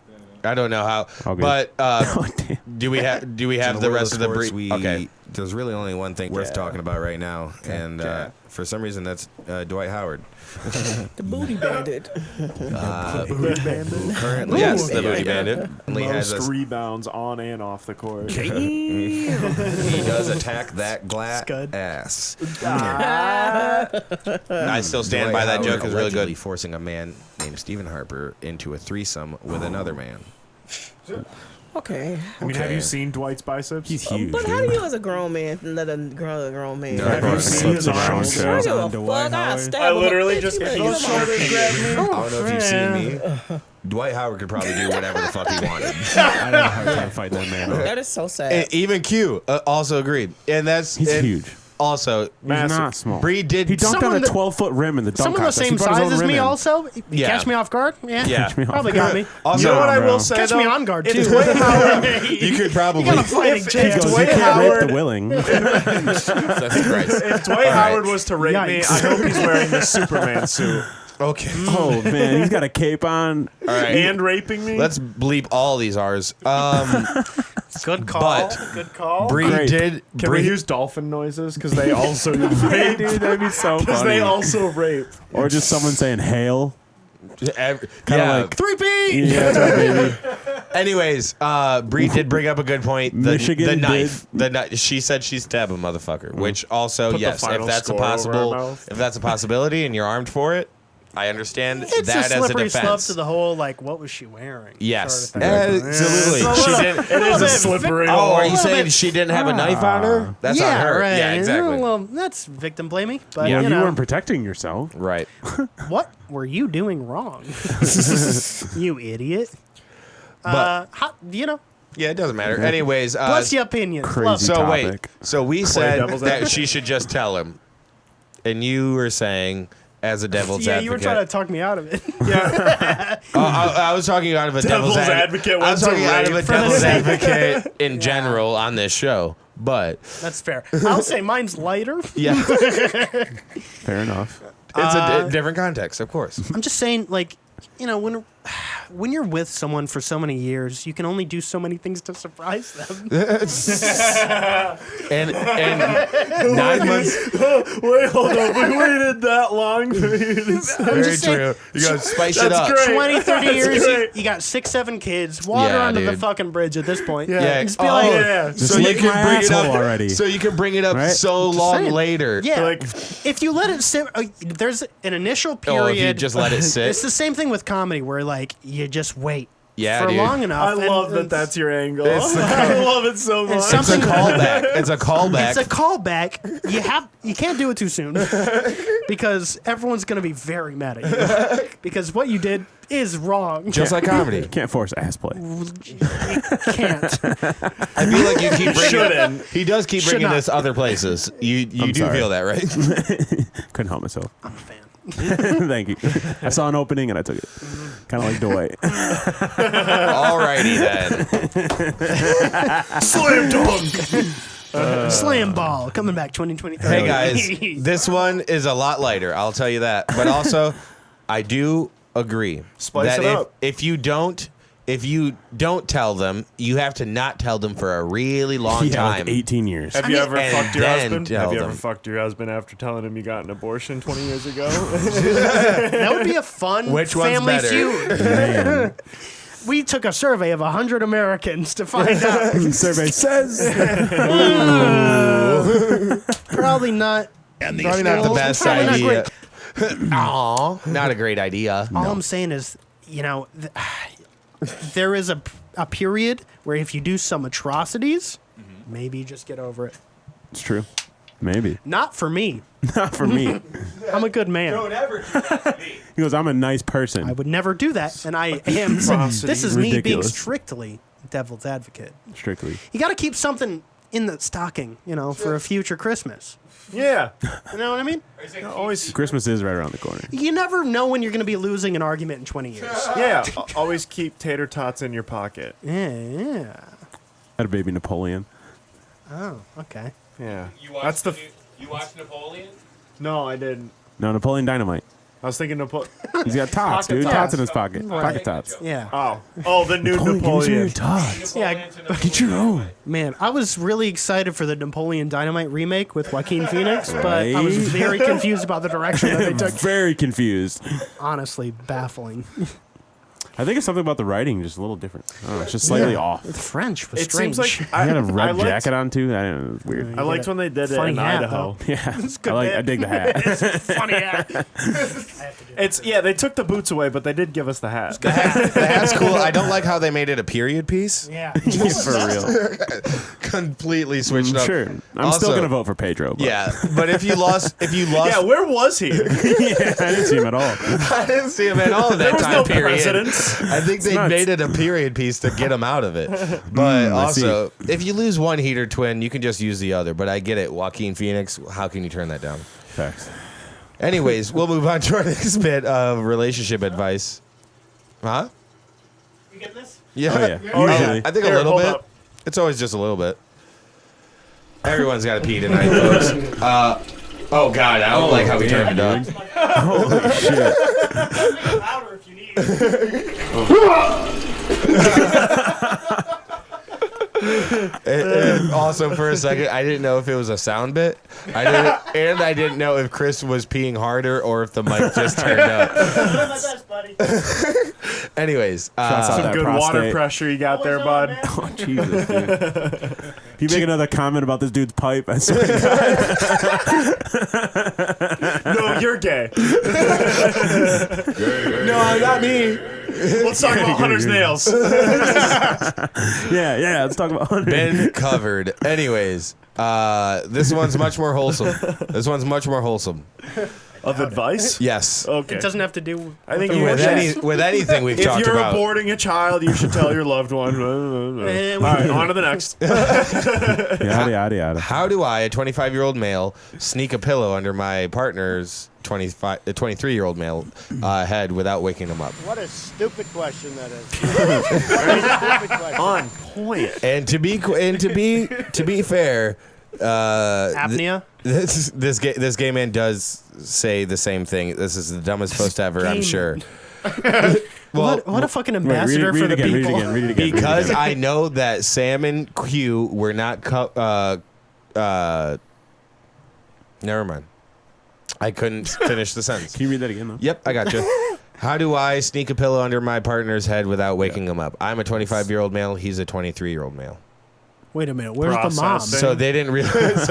that up. I don't know how, All good. but Oh, damn. do we have the rest of the brief? Okay. There's really only one thing worth talking about right now, and for some reason that's Dwight Howard. The booty bandit. Currently, Yes, the booty bandit. He has Most a, rebounds on and off the court. he does attack that Scud. ass. I still stand Dwight by that Howard joke. Is really allegedly good. forcing a man named Stephen Harper into a threesome with another man. Okay. I mean, have you seen Dwight's biceps? He's huge. But dude. how do you, as a grown man, let a grown man? Have you seen his arms? I don't give a Dwight fuck. I'll Howard. stab I him. literally Bitch, just you if better those get him off. shoulders grab me. I don't know if you've seen me. Dwight Howard could probably do whatever the fuck he wanted. I had a hard time fighting that man. That is so sad. And even Q also agreed, and that's He's and huge. Also, He's not small. Bree did He dunked on Someone a that- 12-foot rim in the dunk Someone the contest. same He brought his size own as rim me, in. also. You Yeah. catch me off guard. Yeah, Yeah. me off probably guard. got me. Also, You know what I bro. will say Catch though? me on guard If too. Dwight Howard, you could probably. got a fighting if chance. Goes, Dwight you can't Howard- rape the willing. Jesus Christ. if Dwight Howard was to rape me, Yikes. I hope he's wearing the Superman suit Okay. Oh, man. He's got a cape on. All right. and raping me. Let's bleep all these R's. Good call. But- Good call. Bree Great. did. Can Bree, we use dolphin noises? Because they also rape. Dude, that'd be so Because funny. they also rape. Or just someone saying hail. Kinda Kinda like- 3P. Yeah, that's right, baby. Anyways, Bree did bring up a good point. The Michigan knife. The knife. She said she stabbed a motherfucker. Which also, Put the yes, if final that's a score over our possible, mouth. if that's a possibility, and you're armed for it, I understand It's that a as a slippery slope defense. to the whole, like, what was she wearing? Yes, sort of thing. absolutely. Yeah. She didn't. It is a bit slippery. Oh, are you little saying bit- she didn't have a knife on her? That's yeah, on her. right. Yeah, exactly. Well, that's victim blaming. But, Yeah. Well, you you know, weren't protecting yourself. Right. what were you doing wrong? You idiot. You know, Yeah, it doesn't matter. Anyways, what's your opinion? Crazy. Love it. so wait. topic. So we said devil's that advocate. she should just tell him, and you were saying as a devil's Yeah, advocate. you were trying to talk me out of it. I was talking out of a devil's, Devil's advocate. advocate I was wants talking to out of a rape. devil's advocate in general on this show, but That's fair. I'll say mine's lighter. yeah, Fair enough. it's a different context, of course. I'm just saying, like, you know, when you're with someone for so many years, you can only do so many things to surprise them. And 9 months. Wait, hold on. We waited that long for you to say. Very just saying, true. You gotta spice it That's up. great. 20, 30 That's years, great. you got 6, 7 kids, water Yeah, under the dude. fucking bridge at this point. Yeah. Yeah. And just be like, yeah. Just So you lick can my bring it asshole up already. So you can bring it up Right? so Just long saying. later. yeah. Like, If you let it sit, there's an initial Oh, period. if you just let it sit. It's the same thing with comedy where, like, you just wait Yeah, for dude. long enough. I love that and that's your angle. It's the- I love it so much. It's It's a something- callback. It's a callback. It's a callback. You can't do it too soon because everyone's gonna be very mad at you because what you did is wrong. just like comedy. Can't force ass play. You can't. I feel like you keep bringing. Shouldn't. He does keep Should bringing not. this other places. You I'm do sorry. feel that, right? Couldn't help myself. I'm a fan. Thank you. I saw an opening and I took it. Kind of like Dwight. Alrighty then. Slam dunk. Slam ball coming back 2023. Hey guys, this one is a lot lighter. I'll tell you that. But also, I do agree Spice that it if, up. if you don't if you don't tell them, you have to not tell them for a really long Yeah, time. like 18 years. Have you ever and fucked your then husband? tell Have you ever them. fucked your husband after telling him you got an abortion 20 years ago? That would be a fun Which one's family better? feud. Man. We took a survey of 100 Americans to find out. Survey says. Probably not. Probably not the best Probably not idea. great. Aw, not a great idea. All I'm saying is, there is a period where if you do some atrocities, maybe you just get over it. It's true. Maybe. Not for me. Not for me. I'm a good man. He goes, I'm a nice person. I would never do that, and I am. This is me being Ridiculous. strictly devil's advocate. Strictly. You got to keep something in the stocking, for a future Christmas. Yeah. You know what I mean? Always. Christmas is right around the corner. You never know when you're going to be losing an argument in 20 years. Yeah. Always keep tater tots in your pocket. Yeah. Had a baby Napoleon. Oh, okay. Yeah. That's you watched Napoleon? No, I didn't. No, Napoleon Dynamite. I was thinking He's got tots, Pocket dude. tots. Tots in his pocket. Pocket tots. Yeah. Oh, the new Give me some of your Napoleon. tots. Yeah, Get your own. man, I was really excited for the Napoleon Dynamite remake with Joaquin Phoenix, but I was very confused about the direction that they took. Very confused. Honestly, baffling. I think it's something about the writing just a little different. I don't know, it's just slightly off. The French was It strange. seems like He had a red I liked- jacket on too. I don't know. It was weird. I liked when they did it Funny in hat, Idaho. Yeah, good I bit. dig the hat. funny hat. It's they took the boots away, but they did give us the hat. The hat's cool. I don't like how they made it a period piece. Yeah. For real. Completely switched up. Sure. I'm Also- still gonna vote for Pedro. But Yeah, but if you lost, Yeah, where was he? yeah, I didn't see him at all. I didn't see him at all that There was time no period. presidents. I think they nuts. made it a period piece to get him out of it. But I see. also, if you lose one heater twin, you can just use the other. But I get it, Joaquin Phoenix. How can you turn that down? Facts. Anyways, we'll move on to our next bit of relationship advice. Huh? You get this? Yeah. Oh, yeah. Usually. I think Here, a little hold bit. up. It's always just a little bit. Everyone's got to pee tonight, folks. Oh God, I don't like how we turned it up. Holy shit. Louder if you need. And also, for a second, I didn't know if it was a sound bit. I didn't know if Chris was peeing harder or if the mic just turned up. My best, buddy. Shouts Anyways, out Some that good water prostate. pressure you got there, bud. Oh, Jesus, dude. If you make another comment about this dude's pipe, I swear to God. No, you're gay. no, not me. Let's talk about Hunter's nails. Yeah, let's talk about Hunter. Been covered. Anyways, this one's much more wholesome. Of advice? Yes. Okay. It doesn't have to do. I think with you the With worship. anything we've If talked you're about. aborting a child, you should tell your loved one. All right, on to the next. Yada. How do I, a 25-year-old male, sneak a pillow under my partner's 23-year-old male head without waking him up? What a stupid question that is. Stupid question. On point. And to be fair, Apnea? this gay man does say the same thing. This is the dumbest post ever, I'm Gay sure. What a fucking ambassador for the Read people. it again. Because I know that Sam and Q were not. Never mind. I couldn't finish the sentence. Can you read that again, though? Yep, I got you. How do I sneak a pillow under my partner's head without waking him up? I'm a 25-year-old male. He's a 23-year-old male. Wait a minute. Where's the mom? Processing. So they didn't realize.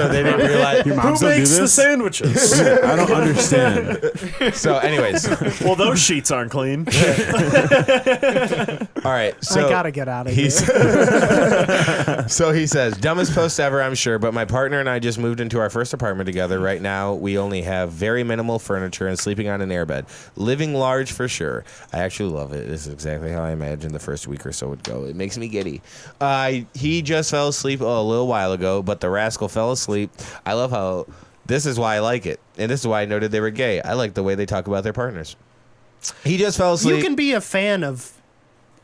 Your mom Who still do makes the this? sandwiches? I don't understand. So, anyways, Well, those sheets aren't clean. all right. So I gotta get out of here. So he says, dumbest post ever, I'm sure, but my partner and I just moved into our first apartment together. Right now, we only have very minimal furniture and sleeping on an airbed. Living large for sure. I actually love it. This is exactly how I imagined the first week or so would go. It makes me giddy. He just fell asleep a little while ago, but the rascal fell asleep. I love how this is why I like it. And this is why I noted they were gay. I like the way they talk about their partners. He just fell asleep. You can be a fan of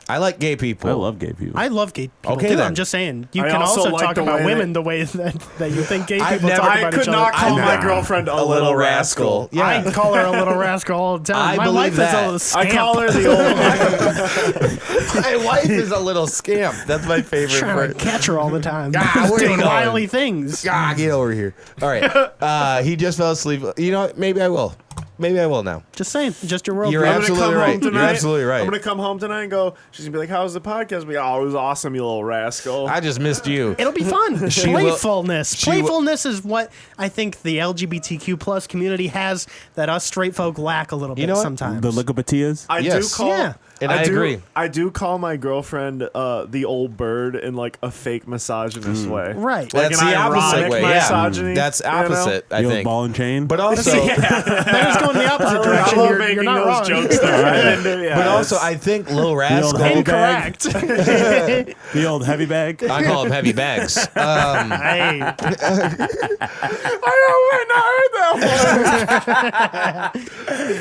I like gay people. I love gay people. I love gay people Okay, too. then. I'm just saying you I can also also like talk the about way women the way that you think gay I've people never- talk I about could each other. not call my Nah. girlfriend a little rascal. Yeah. I call her a little rascal all the time. I My believe wife that. is a little scamp. I call her the old. My wife is a little scamp. That's my favorite trying word. to catch her all the time. Ah, where you doing going? wily things. Ah, get over here. All right. He just fell asleep. You know what? Maybe I will. Maybe I will now. Just saying, just your world. You're bro. I'm gonna absolutely come right. home tonight. You're absolutely right. I'm gonna come home tonight and go. She's gonna be like, "How's the podcast?" I'll be, "Oh, it was awesome, you little rascal." I just missed you. It'll be fun. She will- Playfulness. she will- Playfulness is what I think the LGBTQ plus community has that us straight folk lack a little bit know what? sometimes. The Ligobatillas. I Yes. do call. Yeah. And I agree. I do call my girlfriend the old bird in like a fake misogynist way. Right. Like That's an the opposite ironic way. Yeah. misogyny. That's you know? opposite, I The old think. ball and chain. But also, That is going the opposite I direction. love You're making not those wrong. jokes there. I didn't do- yeah, but also, it's- I think Lil old Rascal. heavy Incorrect. The old heavy bag. I call him heavy bags. Hey, I wouldn't have heard that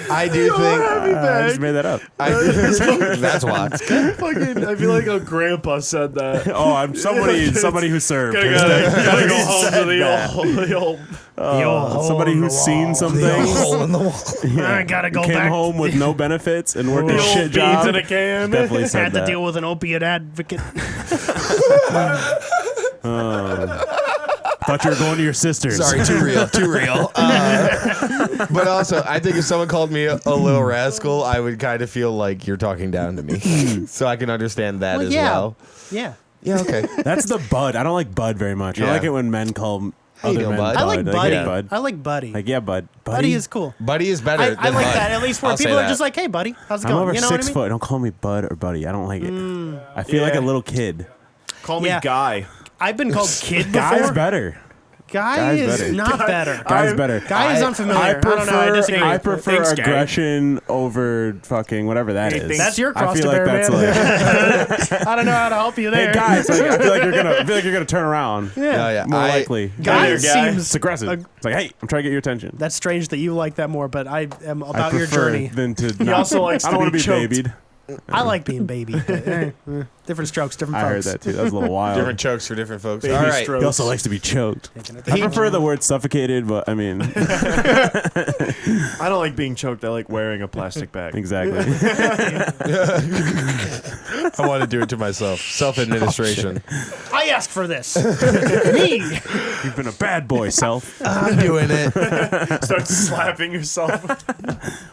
I do think. I just made that up. That's why. one. Fucking, I feel like a grandpa said that. Oh, I'm somebody who served. Gotta go home to the old. Somebody who's seen some things. I gotta go Came back. home with no benefits and worked The a old shit beans job. in a can. Definitely said Had to that. deal with an opiate advocate. Thought you were going to your sister's. Sorry, too real, too real. But also, I think if someone called me a little rascal, I would kind of feel like you're talking down to me. So I can understand that Well, as yeah. well. Yeah. Yeah, okay. That's the bud. I don't like bud very much. Yeah. I like it when men call How you other doing, men bud? I like bud. Buddy. yeah, bud. I like Buddy. Like, yeah, bud. Buddy is cool. Buddy is better I than like Bud. that. At least where I'll say people are that. just like, "Hey, buddy, how's it I'm going?" over You know 6 what I mean? foot. Don't call me bud or buddy. I don't like it. I feel like a little kid. Call me Yeah. Guy. I've been called kid before. Guy's better. Guy Guy's is better. not better. Guy's better. Guy is unfamiliar. I don't know. I disagree. I prefer Thanks, Guy. aggression over fucking whatever that Hey, is. thanks. That's your I cross feel to like bear, that's man. like, I don't know how to help you there. hey guys, like, I feel like you're gonna turn around. Oh, yeah. More likely. Guy Guy. seems It's aggressive. It's like, hey, I'm trying to get your attention. That's strange that you like that more, but I am I about your prefer journey. than to. He not- also likes I to don't want be to be choked. babied. I like being baby. But, different strokes, different I heard folks. that too. That was a little wild. Different chokes for different folks. Baby All right. strokes. He also likes to be choked. I prefer the word suffocated, but I mean, I don't like being choked. I like wearing a plastic bag. exactly. I want to do it to myself. Self-administration. I asked for this. Me. You've been a bad boy, self. I'm doing it. Start slapping yourself.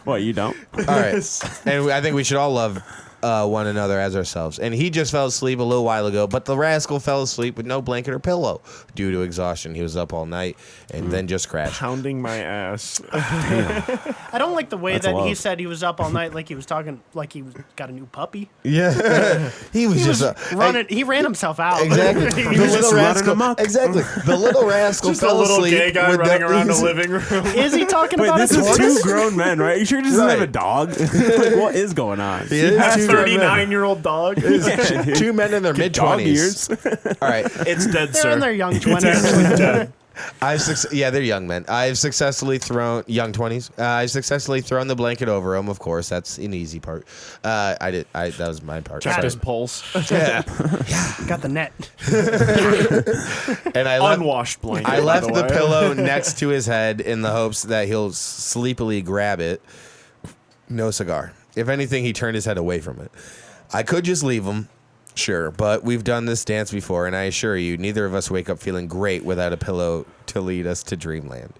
What, you don't? All right. And I think we should all love one another as ourselves. And he just fell asleep a little while ago, but the rascal fell asleep with no blanket or pillow due to exhaustion. He was up all night and then just crashed. Pounding my ass. I don't like the way That's that he love. said he was up all night, like he was talking, like he was got a new puppy. Yeah. he was He just was running. He ran himself out. Exactly. He The was little just rascal. amok. Exactly. The little rascal Just a fell little asleep gay guy with running around the he's- living room. Is he talking Wait, about this a is tortoise? two grown men, right? You sure he doesn't have a Right. dog? Like, what is going on? He is That two grown men. 39-year-old dog. Two men in their mid Dog 20s. years. All right. It's dead, They're sir. in their young It's 20s. actually dead. Yeah, they're young men. I've successfully thrown young 20s. I've successfully thrown the blanket over them. Of course, that's an easy part. That was my part. Check Sorry. his pulse. Yeah. Got the net. And I left, Unwashed blanket. I left by the way. pillow next to his head in the hopes that he'll sleepily grab it. No cigar. If anything, he turned his head away from it. I could just leave him. Sure, but we've done this dance before, and I assure you, neither of us wake up feeling great without a pillow to lead us to dreamland.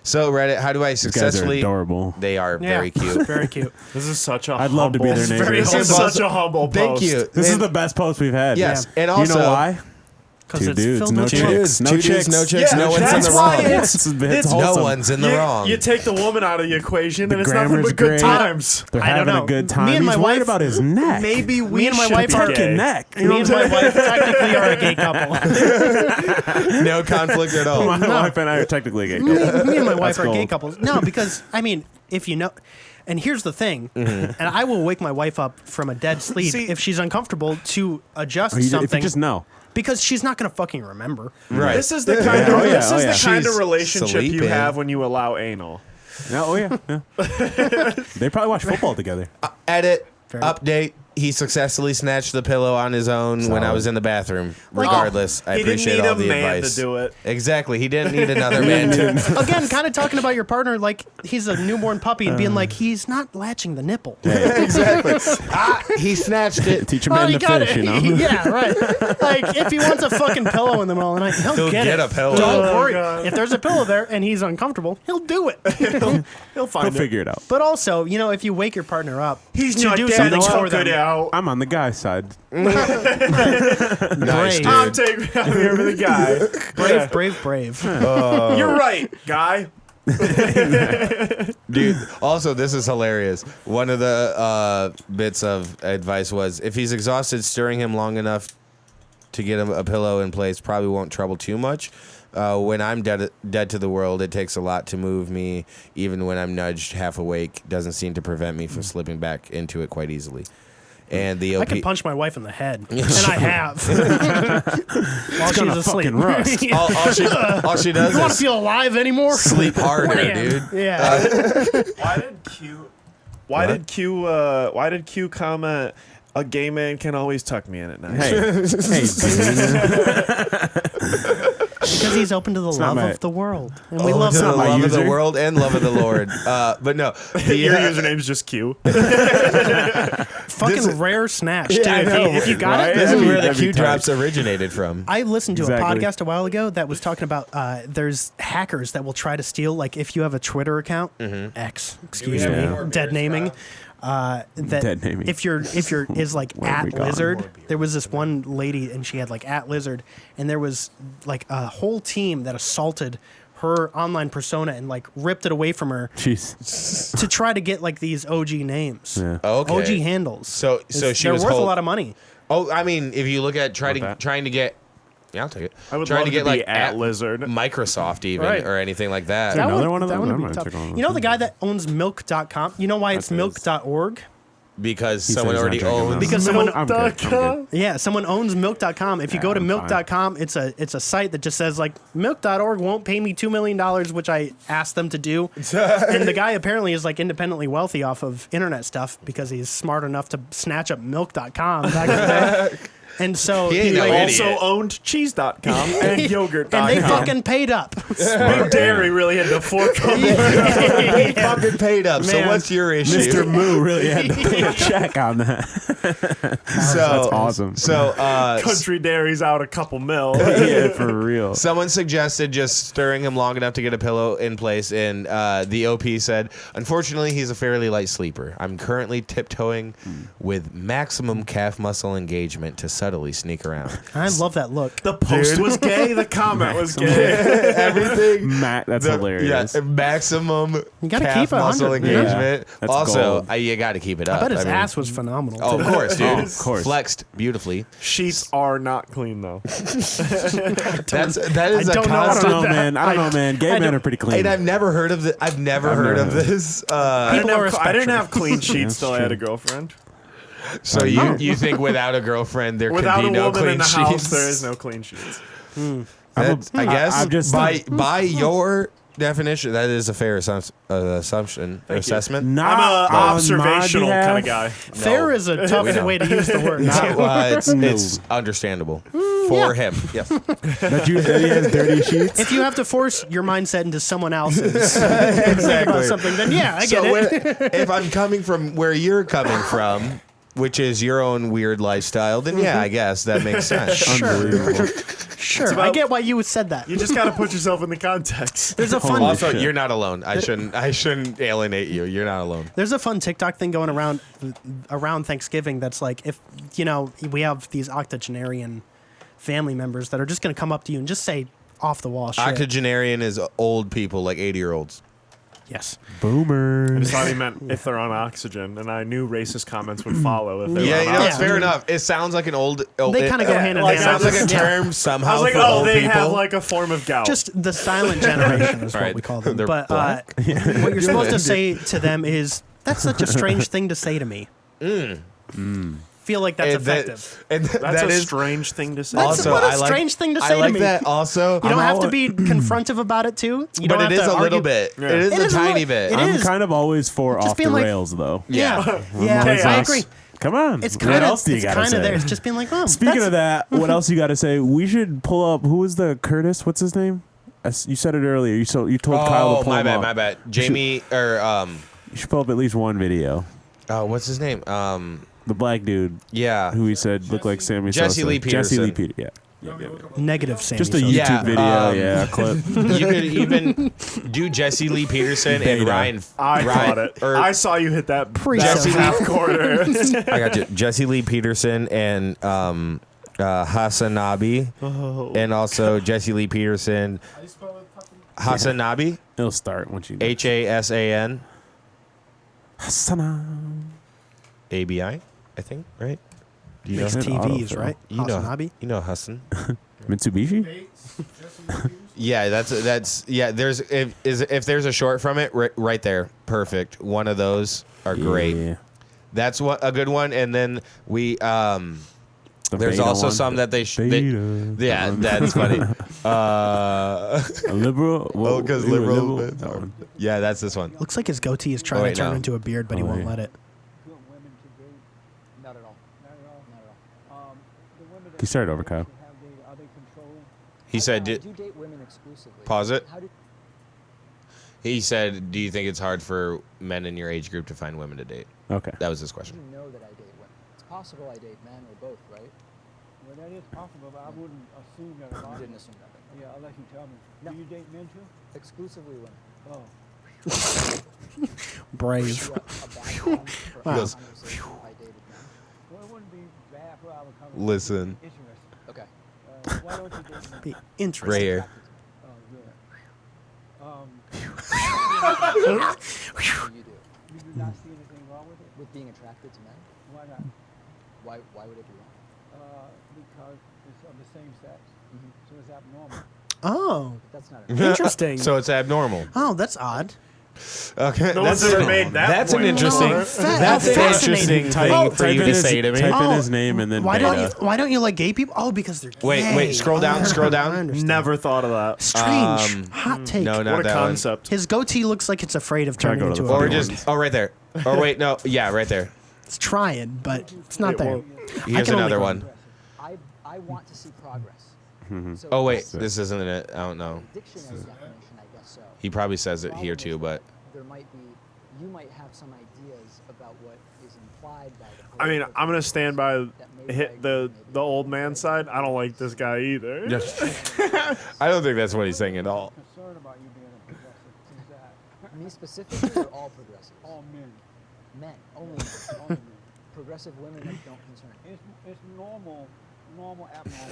So, Reddit, how do I These guys are successfully... adorable. They are Yeah. very cute. Very cute. This is such a I'd love to be their humble- neighbor. This is Humble. such a humble Thank post. you. This is And- the best post we've had. Yes, and you also... know why? Because Two it's dudes, filled no with chicks. chicks. No Two dudes, chicks. no chicks, Yeah, no one's in that's the why wrong. it's No wholesome. one's in the wrong. You take the woman out of the equation, The and it's nothing grammar's but good great. times. They're I don't having know. a good Me time. and my He's worried wife- about his neck. Maybe we Me and my should wife be are gay. fucking neck. Me and my wife technically are a gay couple. No conflict at all. My wife and I are technically gay. couple. Me and my wife That's are gay gold. couples. No, because I mean, if you know, and here's the thing, and I will wake my wife up from a dead sleep See- if she's uncomfortable to adjust Or you, if something, you just know. because she's not gonna fucking remember. Right. This is the kind of Oh, yeah, this oh, is yeah. the kind of She's relationship you sleeping. have when you allow anal. Yeah, oh yeah. They probably watch football together. Edit, Very- update, he successfully snatched the pillow on his own when I was in the bathroom. Like- Regardless, I appreciate all the He didn't need a man advice. to do it. Exactly, he didn't need another man to. Again, kind of talking about your partner like he's a newborn puppy and being like, he's not latching the nipple. Exactly. He snatched it. Teach a Well, man you to gotta- fish, you know? Yeah, right. Like, if he wants a fucking pillow in the middle of the night, he'll He'll get it. a pillow. Don't Oh, worry. God. If there's a pillow there and he's uncomfortable, he'll do it. He'll find He'll figure it out. But also, you know, if you wake your partner up, He's to not do dead. something Check for them. it out. I'm on the guy's side. Nice, Brave. I'm dude. here for the guy. Brave. You're right, guy. Dude, also, this is hilarious. One of the bits of advice was if he's exhausted, stirring him long enough to get him a pillow in place probably won't trouble too much. When I'm dead to the world, it takes a lot to move me. Even when I'm nudged half awake, doesn't seem to prevent me from slipping back into it quite easily. And the I OP, can punch my wife in the head, and I have. While she's gonna asleep. fucking rust. all she does You want to is feel alive anymore? sleep harder, Wham. dude. Yeah. Why did Q comment? A gay man can always tuck me in at night. Hey, Because he's open to the not love my- of the world, and we Oh, love to the him. my love of the user. world and love of the Lord. But no, Your username's just Q. Fucking this- rare snatch, dude. I know. If you got Right? it, this is where the That'd be Q tight. drops originated from. I listened to Exactly. a podcast a while ago that was talking about there's hackers that will try to steal, like if you have a Twitter account, X, excuse have any me, more dead naming. That Dead naming. if you're is like Where have we at gone? lizard, there was this one lady and she had like at lizard, and there was like a whole team that assaulted her online persona and like ripped it away from her jeez. to try to get like these OG names, Yeah. Okay. OG handles. So she they're was worth a lot of money. Oh, I mean, if you look at trying that? to get, yeah, I'll take it. I would trying love to get be like at Lizard. Microsoft even Right. or anything like that. That another would- one of that those? would I be might tough. check on You know that. the guy that owns milk.com? You know why it's That's his. milk.org? Because He someone says already not checking owns. out. Because someone I'm good. I'm good. Yeah, someone owns milk.com. If you go to I'm fine. milk.com, it's a site that just says like milk.org won't pay me $2 million, which I asked them to do. And the guy apparently is like independently wealthy off of internet stuff because he's smart enough to snatch up milk.com back in the day. And so He ain't no like, idiot. Also owned cheese.com and yogurt.com. and they fucking paid up. Big Dairy really had to fork over. He fucking paid up. So Man. what's your issue? Mr. Moo really had to put a check on that. So That's awesome. So Country Dairy's out a couple mil. Yeah, for real. someone suggested just stirring him long enough to get a pillow in place, and the OP said, "Unfortunately, he's a fairly light sleeper. I'm currently tiptoeing with maximum calf muscle engagement to subtly sneak around." I love that look. The post was gay. The comment was gay. Everything. Matt, that's hilarious. Yeah, maximum You gotta calf keep it muscle 100, man. engagement. Yeah, that's Also, gold. you got to keep it up. I bet his mean- ass was phenomenal. Oh, too. of course, dude. Oh, of course. Flexed beautifully. Sheets are not that though. That is I a don't know. I constant. don't know, man. I don't know, man. Gay men are pretty clean. And I've never heard of this. I've never heard of this. I People are a didn't spectrum. have clean sheets That's till I had true. a girlfriend. So you think without a girlfriend there Without could a be no woman clean in the sheets? house, there is no clean sheets. I guess I'm just- by your definition, that is a fair assumption or assessment. Not I'm on an my observational behalf. kind of guy. Fair is a tough know. way to use the word. It's understandable for him. Yes. That he has dirty sheets. If you have to force your mindset into someone else's about something, then yeah, I get it. If I'm coming from where you're coming from, which is your own weird lifestyle, then yeah, I guess that makes sense. Unbelievable. Sure, about- I get why you said that. You just got to put yourself in the context. There's a fun Holy Also, shit. you're not alone. I shouldn't alienate you. You're not alone. There's a fun TikTok thing going around Thanksgiving that's like, if we have these octogenarian family members that are just going to come up to you and just say off the wall shit. Octogenarian is old people, like 80-year-olds. Yes. I Boomers. just thought he meant if they're on oxygen, and I knew racist comments would follow if they were Yeah, on you know, oxygen. it's fair enough. It sounds like an old. They kinda go hand in It hand. sounds like a Yeah. term somehow I was like, for oh, old they people. have like a form of gout. Just the silent generation is what Right. we call them. They're But black. what you're supposed to say to them is, that's such a strange thing to say to me. Feel like that's effective. That's that a is strange thing to say. That's also, what a I like- strange thing to I say like to me. that also. You don't have to be confrontive about it too. You But don't it have is to a little argue. bit. Yeah. It is It a is a tiny little- bit. it I'm is. kind of always for Just off the being like- rails, though. Yeah, Yeah. yeah, always I us. agree. Come on. It's What kind of else do you gotta say? there. It's just being like, oh. Speaking that's- of that, what else you got to say? We should pull up. Who was the Curtis? What's his name? You said it earlier. You told Kyle to pull him up. my bad. Jamie or You should pull up at least one video. what's his name? The black dude. Yeah. Who he said looked like Sammy Jesse Sosa. Lee Jesse Lee Peterson. Peterson. Yeah. Negative Sammy. Just a Sosa. YouTube video. clip. You could even do Jesse Lee Peterson and Beta. Ryan. I Ryan, caught it. or- I saw you hit that Jesse half quarter. I got you. Jesse Lee Peterson and Hasanabi, and also JesseLee Peterson. Hasanabi, It'll start once you. Hasan Hasana. ABI, I think, right? Do you Makes know? TVs, autofill. right? You know, Hasanabi? you know Hassan. Mitsubishi. Yeah, that's yeah. If there's a short from it, right there, perfect. One of those are great. Yeah. That's a good one. And then we The there's beta also one. some that they Beta. yeah, that's funny. A liberal. Oh, 'cause you a liberal- That one. Yeah, that's this one. Looks like his goatee is trying Oh, wait, to turn no. into a beard, but he Oh, won't yeah. let it. Not at all. Not at all. Not at all. The women that He started over, Kyle. have dated, are they controlling? He said, Do you date women exclusively? pause it. How do He said, "Do you think it's hard for men in your age group to find women to date?" Okay. That was his question. you know that I date women? It's possible I date men or both, right? Well, that is possible, but I wouldn't assume that a lot. You didn't assume that. Yeah, I'll let you tell me. No. Do you date men too? Exclusively women. Oh. Brave. A background for He our goes, conversation, I dated men. Well, it wouldn't be bad for our conversation. Listen, Interesting. Okay. Why don't you date men? Be interesting. right here. Oh, good. What do you do? You do not see anything wrong with it? With being attracted to men? Why not? Why would it be wrong? Because it's of the same sex, Mm-hmm. so it's abnormal. Oh, That's not interesting. So it's abnormal. Oh, that's odd. Okay, No one's ever made that That's an point interesting. before. That's an Fascinating. interesting thing for you to say to me. Type in Oh, his name and then Why beta. don't you like gay people? Oh, because they're gay. Wait, scroll down, scroll down. I understand. Never thought of that. Strange. Hot take. No, not What a that one. concept. His goatee looks like it's afraid of Try to turning go to into the a Or funny beard. just right there. Or wait, no, yeah, right there. It's trying, but it's not It there. won't. Here's can only another go one. I want to see progress. So Oh wait, yes, this isn't it. I don't know. dictionary definition, I guess so. He probably says it here too, but There might be, you might have some ideas about what is implied by the I mean, political I'm gonna process stand by that maybe I hit agree, the maybe old man side. I don't like this guy either. I don't think that's what he's saying at all. Concerned about you being a progressive. Is that Me specifically or all progressives? all men? Men, only men. Only men. Progressive women that don't concern. It's normal, abnormal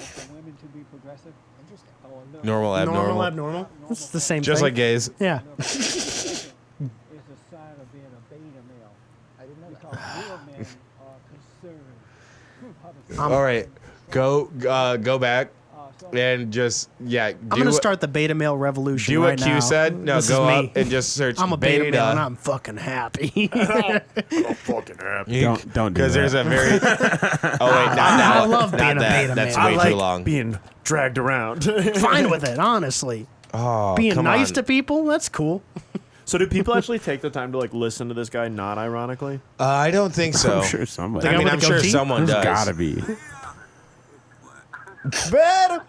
for women to be progressive. Interesting. Oh, look. Normal, abnormal. abnormal. It's the same Just thing. like gays. Yeah. Look, it's a sign of being a beta male. I didn't know Because that. real men are concerned. All right, go back So and just I'm gonna start the beta male revolution. Do right what Q now. said. No, This go is up me. and just search I'm a beta male and I'm fucking happy. I'm fucking happy. Don't do Because that. there's a very. Oh wait, not that. I love not being a that. beta That's male. way I like too long. being dragged around. Fine with it, honestly. Oh, Being come nice on. to people, that's cool. So do people actually take the time to like listen to this guy? Not ironically. I don't think so. I'm sure somebody. The guy I mean, with I'm the sure goatee? someone There's does. gotta be. Beta.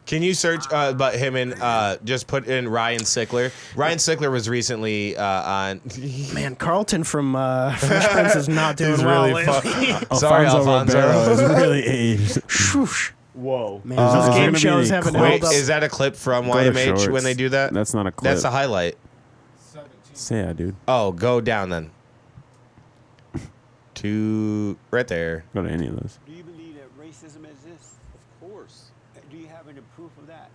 Can you search about him and just put in Ryan Sickler? Ryan Sickler was recently on. Man, Carlton from Fresh Prince is not doing He's well really lately. Sorry, Alfonso Ribeiro Alfonso. is really aged. Shoosh. Whoa. Man, Is those there game gonna be shows any haven't clips? held Wait, up. is that a clip from Go to YMH when shorts. they do that? That's not a clip. That's a highlight. Say yeah, dude. Oh, go down then. To right there. Go to any of those. Do you believe that racism exists? Of course. Do you have any proof of that?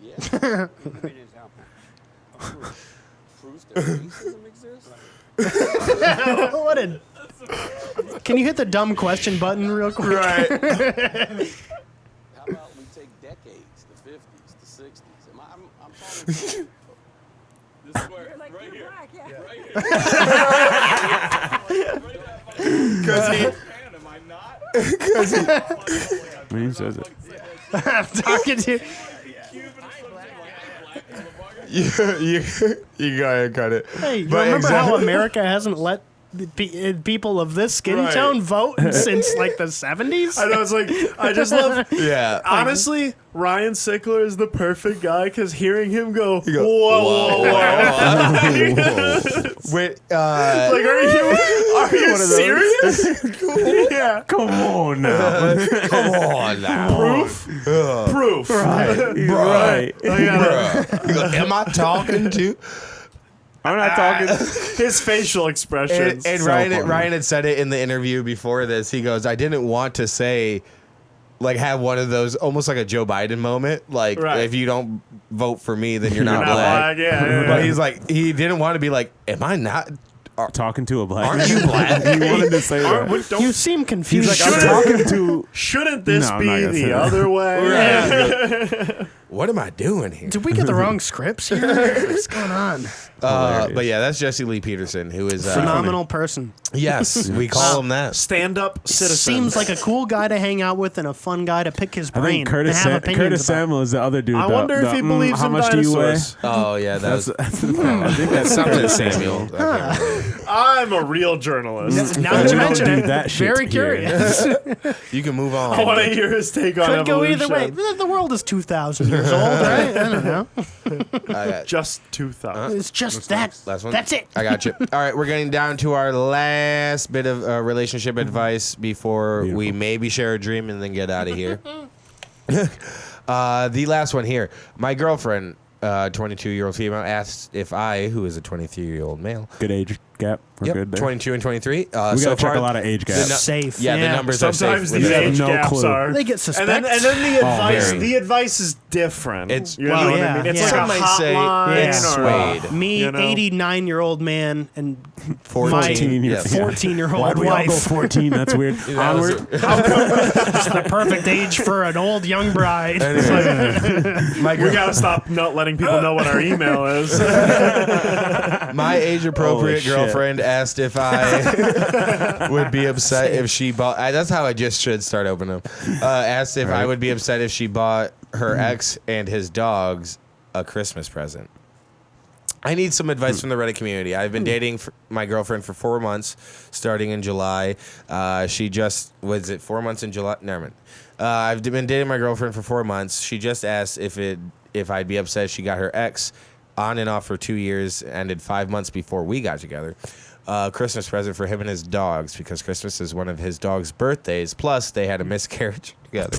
Yeah. Give me an example. Of course. Proofs that racism exists? What a... Can you hit the dumb question button real quick? Right. How about we take decades, the 50s, the 60s? I'm talking this is where, like right here. Black, yeah. Right here. Because he. Am I not? When he says it. I'm talking to... You go ahead and cut it. Hey, you But remember exactly- how America hasn't let people of this skin Right. tone vote since like the 70s. I know, it's like, I just love, Yeah. honestly, Ryan Sickler is the perfect guy because hearing him go, whoa. Wait, Like, are you serious? Yeah. Come on now. come on now. Proof. Right. Bruh. You go, am I talking to? I'm not talking. His facial expressions. And So Ryan, funny. Ryan had said it in the interview before this. He goes, I didn't want to say, like, have one of those almost like a Joe Biden moment. Like, Right. if you don't vote for me, then you're not You're not black. black, yeah. But he's like, he didn't want to be like, am I not? Talking to a black Aren't man. you black? He wanted to say that. You seem confused. He's like, I'm talking to. Shouldn't this No, I'm not be gonna say the that. other way? What am I doing here? Did we get the wrong scripts here? What's going on? But yeah, that's Jesse Lee Peterson, who is Phenomenal person. Yes, we call him that. Stand-up citizen. Seems like a cool guy to hang out with and a fun guy to pick his I brain think Curtis, and have opinions Curtis about. Samuel is the other dude. I wonder if he believes how in much do you weigh? dinosaurs. Oh yeah, That's, that's I think that's something Samuel. I'm a real journalist. Now that you We don't mention do it, that shit very here. curious. You can move on. I want to hear his take on Could go evolution. either way. The world is 2,000 years old, right? I don't know. Just 2,000. It's just that. Last one. That's it. I got you. All right, we're getting down to our last bit of relationship advice before we maybe share a dream and then get out of here. The last one here. My girlfriend, 22-year-old female, asked if I, who is a 23-year-old male, good age gap. We're good there. 22 and 23. We gotta check a lot of age gaps. Safe. Yeah, the numbers Sometimes are safe. these with age that. no gaps clue. are. They get And suspect. then the advice. very. The advice is different. It's- you know well, what yeah, I mean. It's yeah. like Some a might say hotline it's or swayed. Me, you know? 89-year-old man, and 14 years. 14-year-old Why'd we all go wife. 14? That's weird. Onward. It's the perfect age for an old young bride. My We gotta stop not letting people know what our email is. My age-appropriate Holy shit. girlfriend asked if I would be upset if she bought. That's how I just should start opening them. Asked if I would be upset if she bought her ex and his dogs a Christmas present. I need some advice from the Reddit community. I've been dating my girlfriend for 4 months, starting in July. She just was it 4 months in July? Never mind. I've been dating my girlfriend for 4 months. She just asked if I'd be upset if she got her ex on and off for 2 years, ended 5 months before we got together. Christmas present for him and his dogs because Christmas is one of his dog's birthdays. Plus, they had a miscarriage together.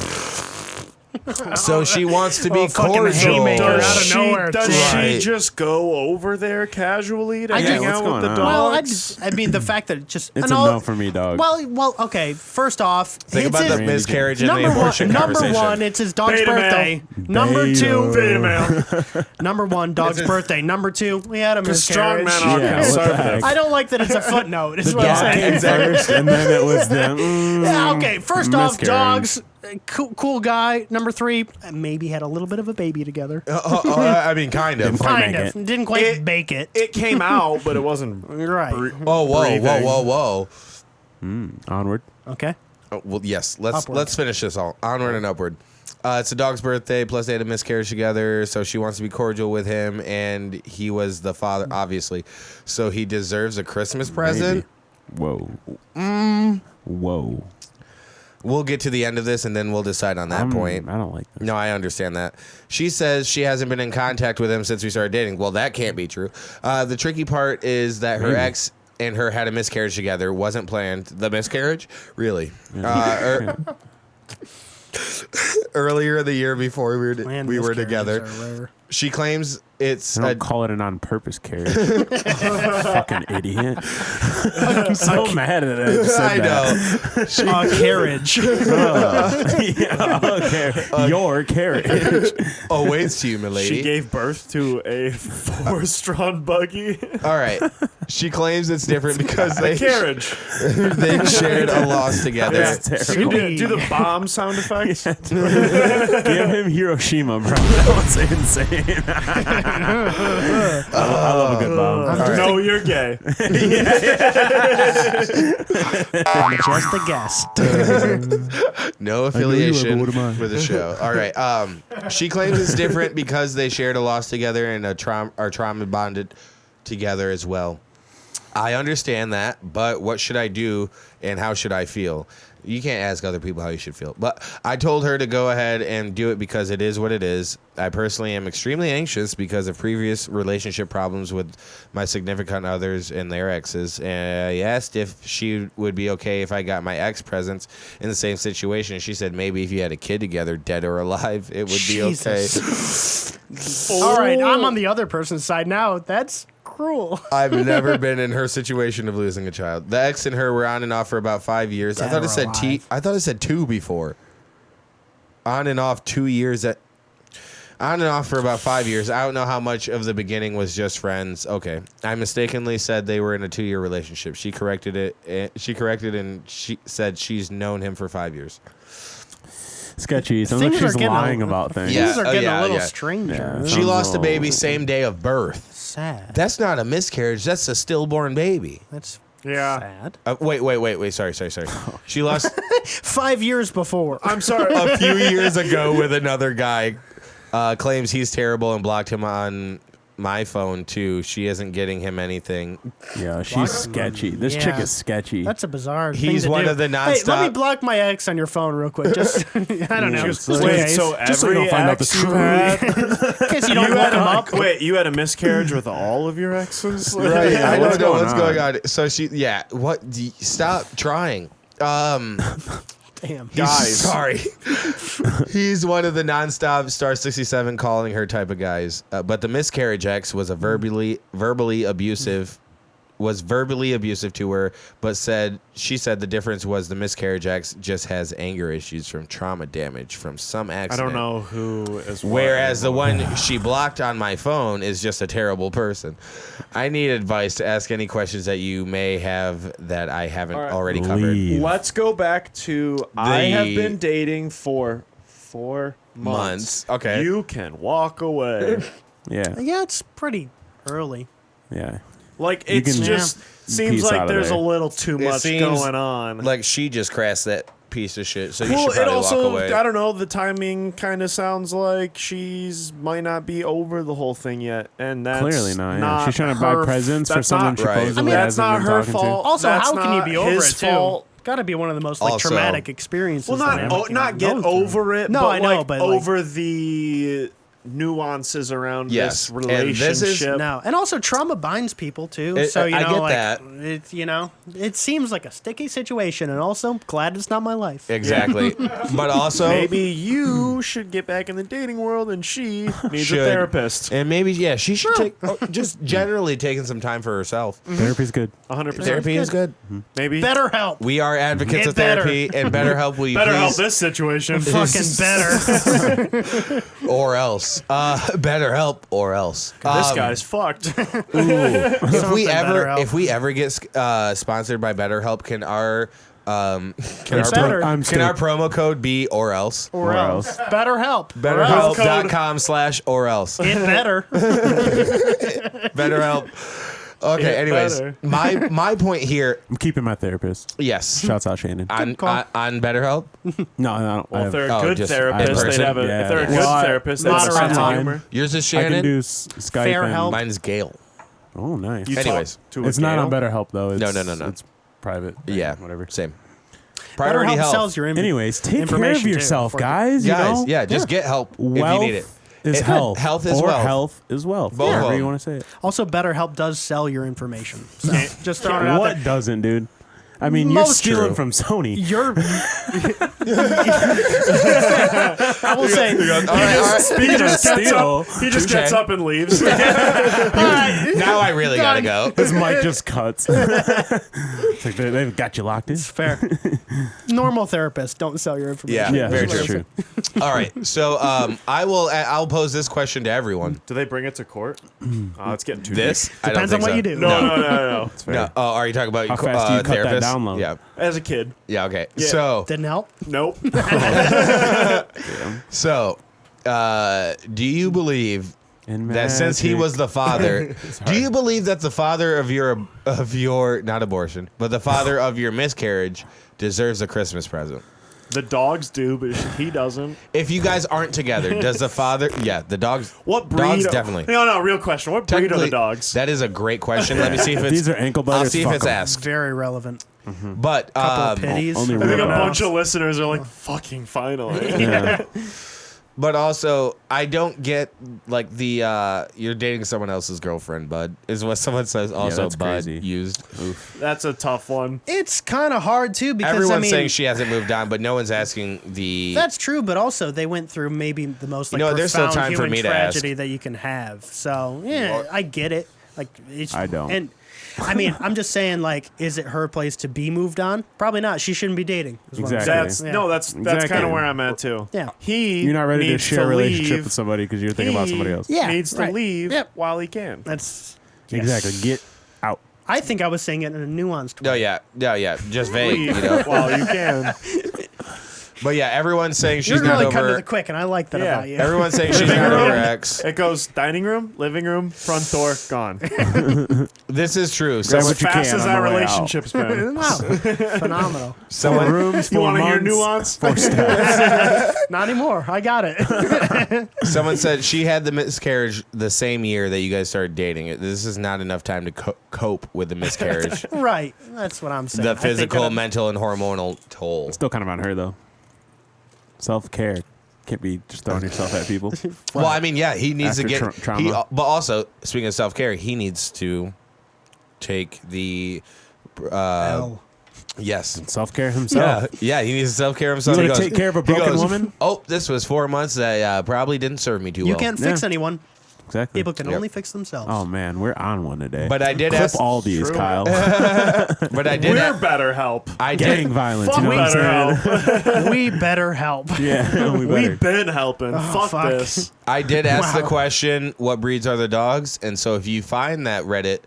So she wants to be fucking cordial. haymaker out of nowhere. Does Right. she just go over there casually to I hang just- out what's with the going on? dogs? Well, I mean, the fact that it just... It's and a all- no for me, dog. Well, okay. First off, Think it's about his, the miscarriage and the number abortion one, conversation. Number one, it's his dog's Beta male. birthday. Number Beta. two, Female. number one, dog's birthday. Number two, we had a Because strong miscarriage. men are Yeah, what the conservative. heck? I don't like that it's a footnote. Is the what I'm dog saying. came first, and then it was them. Yeah, okay. First off, miscarriage. dogs, cool guy. Number three, maybe had a little bit of a baby together. I mean, kind of. Didn't quite Kind make of. Didn't quite It- bake it. It came out, but it wasn't. Right. Oh, whoa, breathing. whoa. Onward. Okay. Oh, well, yes. Let's Upward. let's finish this all. Onward and upward. It's a dog's birthday. Plus, they had a miscarriage together, so she wants to be cordial with him, and he was the father, obviously. So he deserves a Christmas present. Whoa. Whoa. We'll get to the end of this, and then we'll decide on that point. I don't like this. No, I understand that. She says she hasn't been in contact with him since we started dating. Well, that can't be true. The tricky part is that her ex and her had a miscarriage together. Wasn't planned. The miscarriage? Really? Earlier in the year before we were together, she claims it's I don't call it an on-purpose carriage. Fucking idiot. I'm so mad at it. I just said that. A carriage. Okay. Your carriage. awaits you, milady. She gave birth to a 4-strong buggy. All right. She claims it's different because A carriage. they shared a loss together. That's terrible. Do the bomb sound effects. Give him Hiroshima, bro. That was insane. I love a good bomb. No, you're gay. I'm just a guest. No affiliation what am I? with the show. All right. She claims it's different because they shared a loss together and are trauma bonded together as well. I understand that, but what should I do and how should I feel? You can't ask other people how you should feel. But I told her to go ahead and do it because it is what it is. I personally am extremely anxious because of previous relationship problems with my significant others and their exes. And I asked if she would be okay if I got my ex presents in the same situation. She said maybe if you had a kid together, dead or alive, it would be okay. All right, I'm on the other person's side now. That's cruel. I've never been in her situation of losing a child. The ex and her were on and off for about 5 years. I thought it said I thought it said 2 before. On and off 2 years. On and off for about 5 years. I don't know how much of the beginning was just friends. Okay. I mistakenly said they were in a 2-year relationship. She corrected it. She corrected and she said she's known him for 5 years. Sketchy. Sounds like she's lying about things. Things are getting a little strange. Yeah, She lost a baby same day of birth. Sad. That's not a miscarriage. That's a stillborn baby. That's sad. Wait. Sorry. She lost 5 years before. I'm sorry. a few years ago with another guy. Claims he's terrible and blocked him on my phone too. She isn't getting him anything. Yeah, she's sketchy. This chick is sketchy. That's a bizarre thing He's to one do. of the Hey, nonstop. let me block my ex on your phone real quick. Just I don't know. Just Just in wait, case. So Just so you every don't find out the ex you truth. had, In case you don't look him up. wait, you had a miscarriage with all of your exes? Right, I what's don't know going what's on? going on. So what? Stop trying. Damn. Guys. Sorry. He's one of the nonstop Star 67 calling her type of guys. But the miscarriage ex was verbally abusive to her, but she said the difference was the miscarriage ex just has anger issues from trauma damage from some I accident. don't know who is what Whereas the anymore. one she blocked on my phone is just a terrible person. I need advice to ask any questions that you may have that I haven't already covered. Let's go back to I have been dating for 4 months. Okay. You can walk away. Yeah. Yeah, it's pretty early. Yeah. Like, You it's can just seems piece like out of there's a there. little too It much seems going on. Like she just crashed that piece of shit, so you Well, should it probably also, walk away. I don't know, the timing kind of sounds like she's might not be over the whole thing yet, and that's Clearly not, yeah. She's trying to buy her- presents for that's someone not- she supposedly I mean, that's hasn't not been her talking fault. Also, That's how can you not be over it his too? fault. Got to be one of the most Also- traumatic experiences. Well, that not anyone can get go through. over it. No, but I know, like but like, over the nuances around Yes, this and this is- relationship. no, and also trauma binds people too. It- So you I know, get like that. it's it seems like a sticky situation, and also glad it's not my life. Exactly. But also Maybe you should get back in the dating world, and she needs should. a therapist. And maybe she should take just generally taking some time for herself. Therapy's good. 100%. Therapy is good. Maybe Better help. We are advocates Get of therapy, and BetterHelp. Will you better help please? this situation. Fucking better. Or else. BetterHelp or else. This guy's fucked. If we ever get sponsored by BetterHelp, can our better. our promo code be or else? Or else. Better help. BetterHelp.com/or else. It better. BetterHelp. Okay. It Anyways, better. my point here. I'm keeping my therapist. Yes. Shouts out Shannon. On call. BetterHelp. No. Well, if they're a Oh, good just therapist, in they'd person? have a. Yeah. If they're a good Well, therapist, they'd have a moderate sense of time. humor. Yours is I can Shannon. do Skype Fair and help. Mine's Gail. Oh, nice. You Anyways, talk to a It's not on Gail? BetterHelp though. It's, No. It's private. Yeah. Whatever. Same. Priority BetterHelp health. sells your Anyways, take care of information, too, yourself, before you- guys. You Guys, know? yeah, just get help if Wealth you need it. is It- health. health is or wealth. health is wealth. Both of However them. you want to say it. Also, BetterHelp does sell your information. So just throwing it out What there. doesn't, dude? I mean, you're Most stealing true. from Sony. You're. I will say. Speaking of steal, He just Touche. gets up and leaves. Now I really gotta go. his mic just cuts. It's like they've got you locked in. Fair. Normal therapists don't sell your information. Yeah, Yeah, very that's true. All right, so I'll pose this question to everyone. Do they bring it to court? Oh, it's getting too This deep. I don't Depends on think what so. you do. No. No. Oh, are you talking about How fast do you cut that therapists? down low? Yeah. As a kid, Yeah. Okay. Yeah. So Didn't help. nope. do you believe And that since he magic. was the father, do you believe that the father of your not abortion, but the father of your miscarriage deserves a Christmas present? The dogs do, but he doesn't. If you guys aren't together, does the father? Yeah, the dogs. What breed? Dogs definitely. No, real question. What breed are Technically, the dogs? That is a great question. Let me see if it's. These are ankle biters. I'll see if Fuck it's 'em. asked. Very relevant. But Couple of pitties. only I think a real bunch dogs. of listeners are like, fucking finally. Yeah. But also, I don't get like the you're dating someone else's girlfriend, bud, is what someone says. Also, that's bud crazy. used. That's a tough one. It's kind of hard too because Everyone's I mean, saying she hasn't moved on, but no one's asking the. that's true, but also they went through maybe the most like You know, there's still profound time for human me to tragedy ask. that you can have. So yeah, I get it. Like it's, I don't. And I mean, I'm just saying, like, is it her place to be moved on? Probably not. She shouldn't be dating. is what I'm Exactly. saying. That's Exactly. kind of where I'm at too. Yeah. You're not ready to needs share a relationship leave. with somebody because you're thinking about somebody else. Yeah, needs to right. leave Yep. while he can. That's Exactly. Get out. I think I was saying it in a nuanced way. No, yeah, just vague, you Leave know. while you can. But yeah, everyone's saying she's You're not really cutting to over. the quick, and I like that Yeah. about you. Everyone's saying she's Living not over room. ex. It goes dining room, living room, front door, gone. This is true. Grab Someone, what you Fast can as on that the way out. relationship's been. Wow. Phenomenal. someone, Rooms, You 4 want to hear months, nuance? 4 steps. Not anymore. I got it. someone said she had the miscarriage the same year that you guys started dating. This is not enough time to cope with the miscarriage. Right. That's what I'm saying. The I think physical, that- mental, and hormonal toll. Still kind of on her though. Self-care. Can't be just throwing yourself at people. Well, I mean, yeah, he needs After to get. trauma. But also, speaking of self care, he needs to take the. Hell. Yes. Self-care himself. Yeah, he needs to self care himself. You He wanna goes- take care of a he broken goes, woman? Oh, this was 4 months that probably didn't serve me too You well. can't fix Yeah. anyone. Exactly. People can Yep. only fix themselves. Oh man, we're on one today. But I did Clip ask. all these, True. Kyle. But I did. We're better help. I Gang did. violence. Fuck You know what I'm better saying? help. We better help. Yeah, we better. We've been helping. Fuck fuck. this. I did ask the Wow. question, "What breeds are the dogs?" And so, if you find that Reddit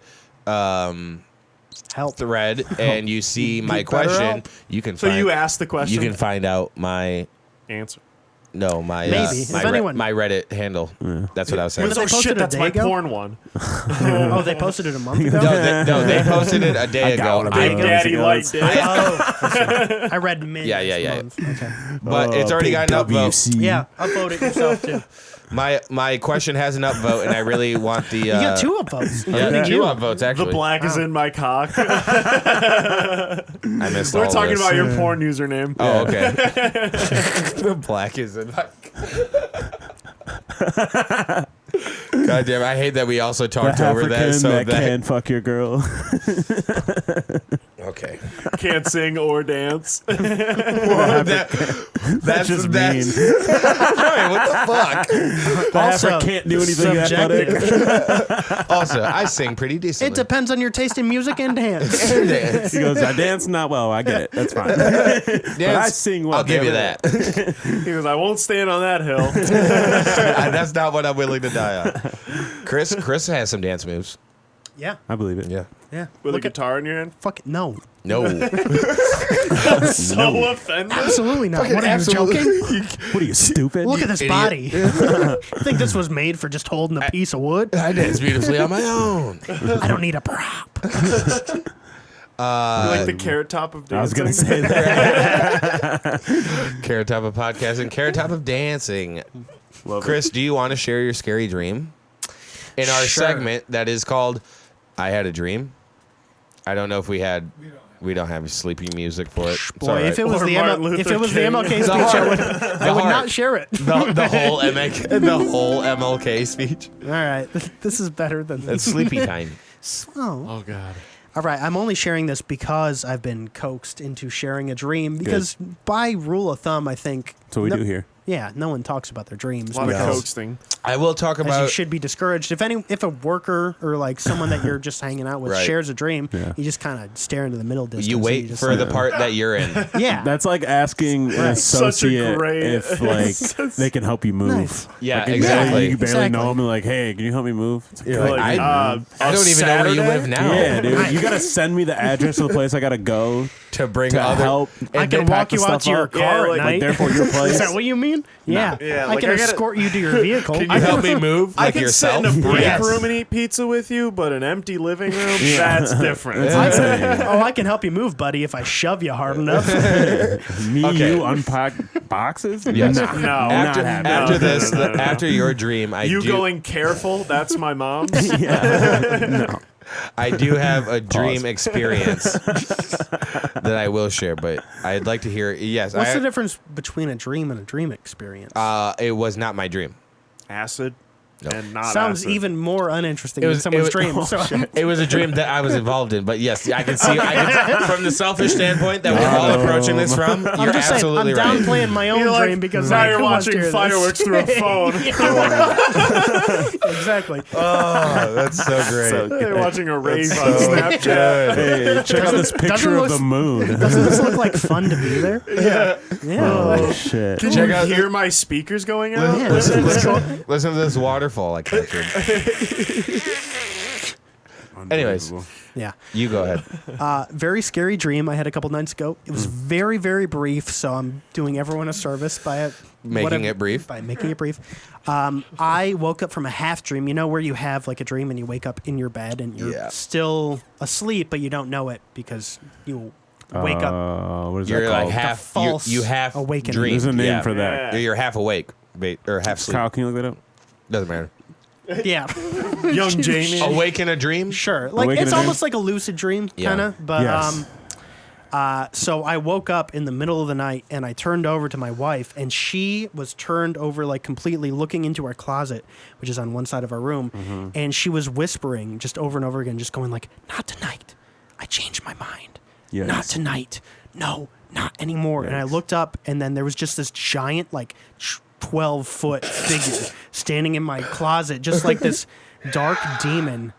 Help. thread and you see my better question, help. you can. So find, you asked the question. You can find out my. answer. No, my Maybe. If my, anyone- my Reddit handle. That's what I was saying. When they Oh posted shit, a that's day my ago? porn one. Oh, they posted it a month ago? No, they posted it a day I ago. got one of I- those. Daddy Light Dick. Oh, I read mid. Yeah, yeah, this yeah. month. Okay. but it's already got an upvote. Yeah, upvote it yourself too. My question has an upvote, and I really want the. You got 2 upvotes. Yeah, including two you. upvotes The actually. black is in my cock. I missed all We're talking this. about your porn username. Oh, okay. The black is in my. God damn! I hate that we also The talked over that. African So that can fuck your girl. okay. Can't sing or dance. That's just that's mean. Right, what the fuck? The Also, African can't do anything athletic. subjective. Also, I sing pretty decently. It depends on your taste in music and dance. And dance. He goes, I dance not well. I get it. That's fine. But I sing well. I'll give you damn that. He goes, I won't stand on that hill. That's not what I'm willing to die on. Chris has some dance moves. Yeah, I believe it. Yeah. yeah. With a Look at guitar in your hand. fuck it. No, No. So offended. absolutely not. What are absolutely. you joking? What are you, stupid? Look at this idiot. body. I think this was made for just holding a piece of wood. I dance beautifully on my own. I don't need a prop. You like the carrot top of dancing. I was going to say that. Carrot Top of podcasting, Carrot Top of dancing. Chris, do you want to share your scary dream? In our Sure. segment that is called I Had a Dream. I don't know if we don't have sleepy music for it. It's all Boy, right. if it was Or the Martin Luther King. MLK speech, The I heart. would heart. not share it. the whole MLK speech. All right, this is better than That's sleepy time. Oh. God. All right, I'm only sharing this because I've been coaxed into sharing a dream. Because by rule of thumb, I think That's what we do here. Yeah, no one talks about their dreams. A lot of because- coaxing. I will talk as you about. should be discouraged. If a worker or like someone that you're just hanging out with Right. shares a dream, Yeah. you just kind of stare into the middle distance. You and wait just for like- the part that you're in. Yeah, That's like asking an Right. Such a associate great- if like they can help you move. Nice. Yeah, Like, if exactly. You barely Exactly. know them and like, hey, can you help me move? It's like, You're like, Like, I don't even know where you live now. yeah, dude. You gotta send me the address of the place I gotta go To bring to other. help. I and can pack walk the you out stuff to your up. car at like night. Therefore, your place. Is that what you mean? saying? Yeah. Yeah, I like, can I gotta- escort you to your vehicle. Can you help me move I like can yourself? sit in a break Yes. room and eat pizza with you, but an empty living room, that's different. I can help you move, buddy, if I shove you hard enough. You unpack boxes? Yes. No. After your dream, you going careful? That's my mom's. No. I do have a dream experience that I will share, but I'd like to hear. Yes, What's the difference between a dream and a dream experience? It was not my dream. Acid. Nope. And not Sounds acid. even more uninteresting than someone's dream. So It was a dream that I was involved in, but yes, I can see from the selfish standpoint that we're all approaching this from. You're I'm just saying, I'm absolutely right. downplaying my own dream because now I you're who wants to watching hear fireworks this? through a phone. Exactly. Oh, that's so great. You're watching a rave on so Snapchat. good. Hey, check out this picture of the moon. Doesn't this look like fun to be there? Yeah. Oh, shit. Can Check you out hear my speakers going out? Listen to this waterfall I captured. Anyways, Yeah. you go ahead. Very scary dream I had a couple nights ago. It was very, very brief, so I'm doing everyone a service by Making it brief. By making it brief. I woke up from a half dream. You know where you have like a dream and you wake up in your bed and you're still asleep, but you don't know it because you wake up. What is You're that like called? half false you half awakening. dream. There's a name Yeah. for that. You're half awake or half sleep. Kyle, can you look that up? Doesn't matter. Yeah. Young Jamie. Awake in a dream? Sure. Like Awake in it's a dream? almost like a lucid dream, Yeah. kind of. But Yes. so I woke up in the middle of the night and I turned over to my wife, and she was turned over like completely looking into our closet, which is on one side of our room, and she was whispering just over and over again, just going like, "Not tonight. I changed my mind. Yes. Not tonight. No, not anymore." And I looked up, and then there was just this giant like 12-foot figure standing in my closet, just like this dark demon.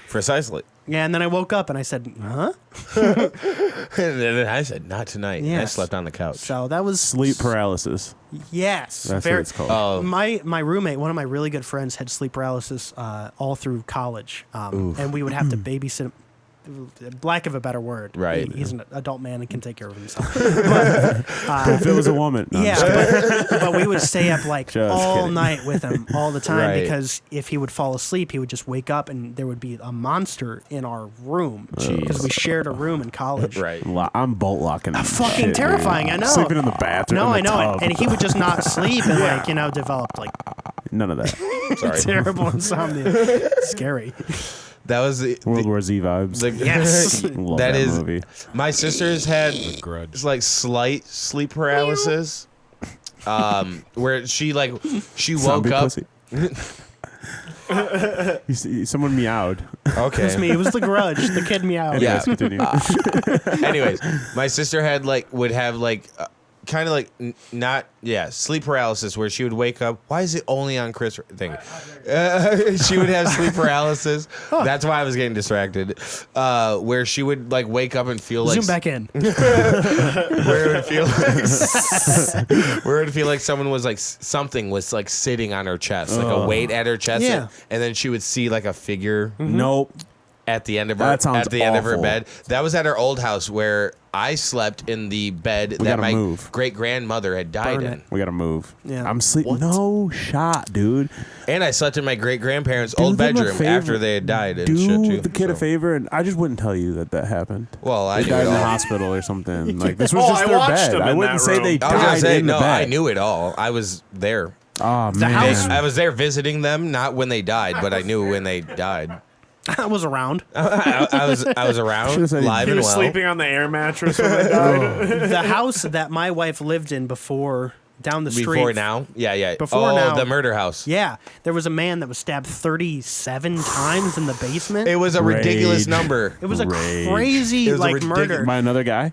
Precisely. Yeah, and then I woke up and I said, "Huh?" And then I said, not tonight. And I Yes. slept on the couch. So that was Sleep paralysis. Yes, That's very, what it's called. Oh, My roommate, one of my really good friends, had sleep paralysis all through college, and we would have to babysit him. Lack of a better word, Right. He's an adult man and can take care of himself. But, If it was a woman. No, I'm just kidding. but we would stay up like Just all kidding. night with him all the time Right. because if he would fall asleep, he would just wake up and there would be a monster in our room because we shared a room in college. right. I'm bolt locking. Fucking terrifying, I know. Sleeping in the bathroom. No, in I the know, tub. and he would just not sleep and developed like None of that. Sorry. terrible insomnia. Scary. That was World War Z vibes. Yes. Love that is. movie. My sister's had Grudge. like slight sleep paralysis, where she woke Zombie up. pussy. You see, someone meowed. It was Okay. me. It was the Grudge. The kid meow. Yeah. Anyways, continue. Anyways, my sister would have kind of like not sleep paralysis where she would wake up. Why is it only on Chris thing? She would have sleep paralysis. That's why I was getting distracted. Where she would like wake up and feel like Zoom back in. where it would feel like someone was like something was like sitting on her chest, like a weight at her chest, Yeah. and then she would see like a figure Nope. at the end of her That sounds at the end of her awful. bed. That was at her old house where I slept in the bed that gotta my move. great grandmother had died Burn in, it. We gotta move. Yeah. I'm sleeping. No shot, dude. and I slept in my great grandparents' Do old them a bedroom favor. after they had died and Do shit too. the kid a So- favor, and I just wouldn't tell you that happened. Well, I They knew died it in the all. hospital or something. Like this was Oh, just I their watched bed. them I in wouldn't that say room. they I was gonna died say in no. the bed. I knew it all. I was there. Oh man. house- I was there visiting them, not when they died, but I knew when they died. I was around. I was around, Should've said he- live He and was well. sleeping on the air mattress when they died. The house that my wife lived in before, down the street. Before now, yeah. Before oh, now. the murder house. Yeah, there was a man that was stabbed 37 times in the basement. It was a ridiculous Rage. It number. was a Rage. crazy It was a like ridiculous- murder. By another guy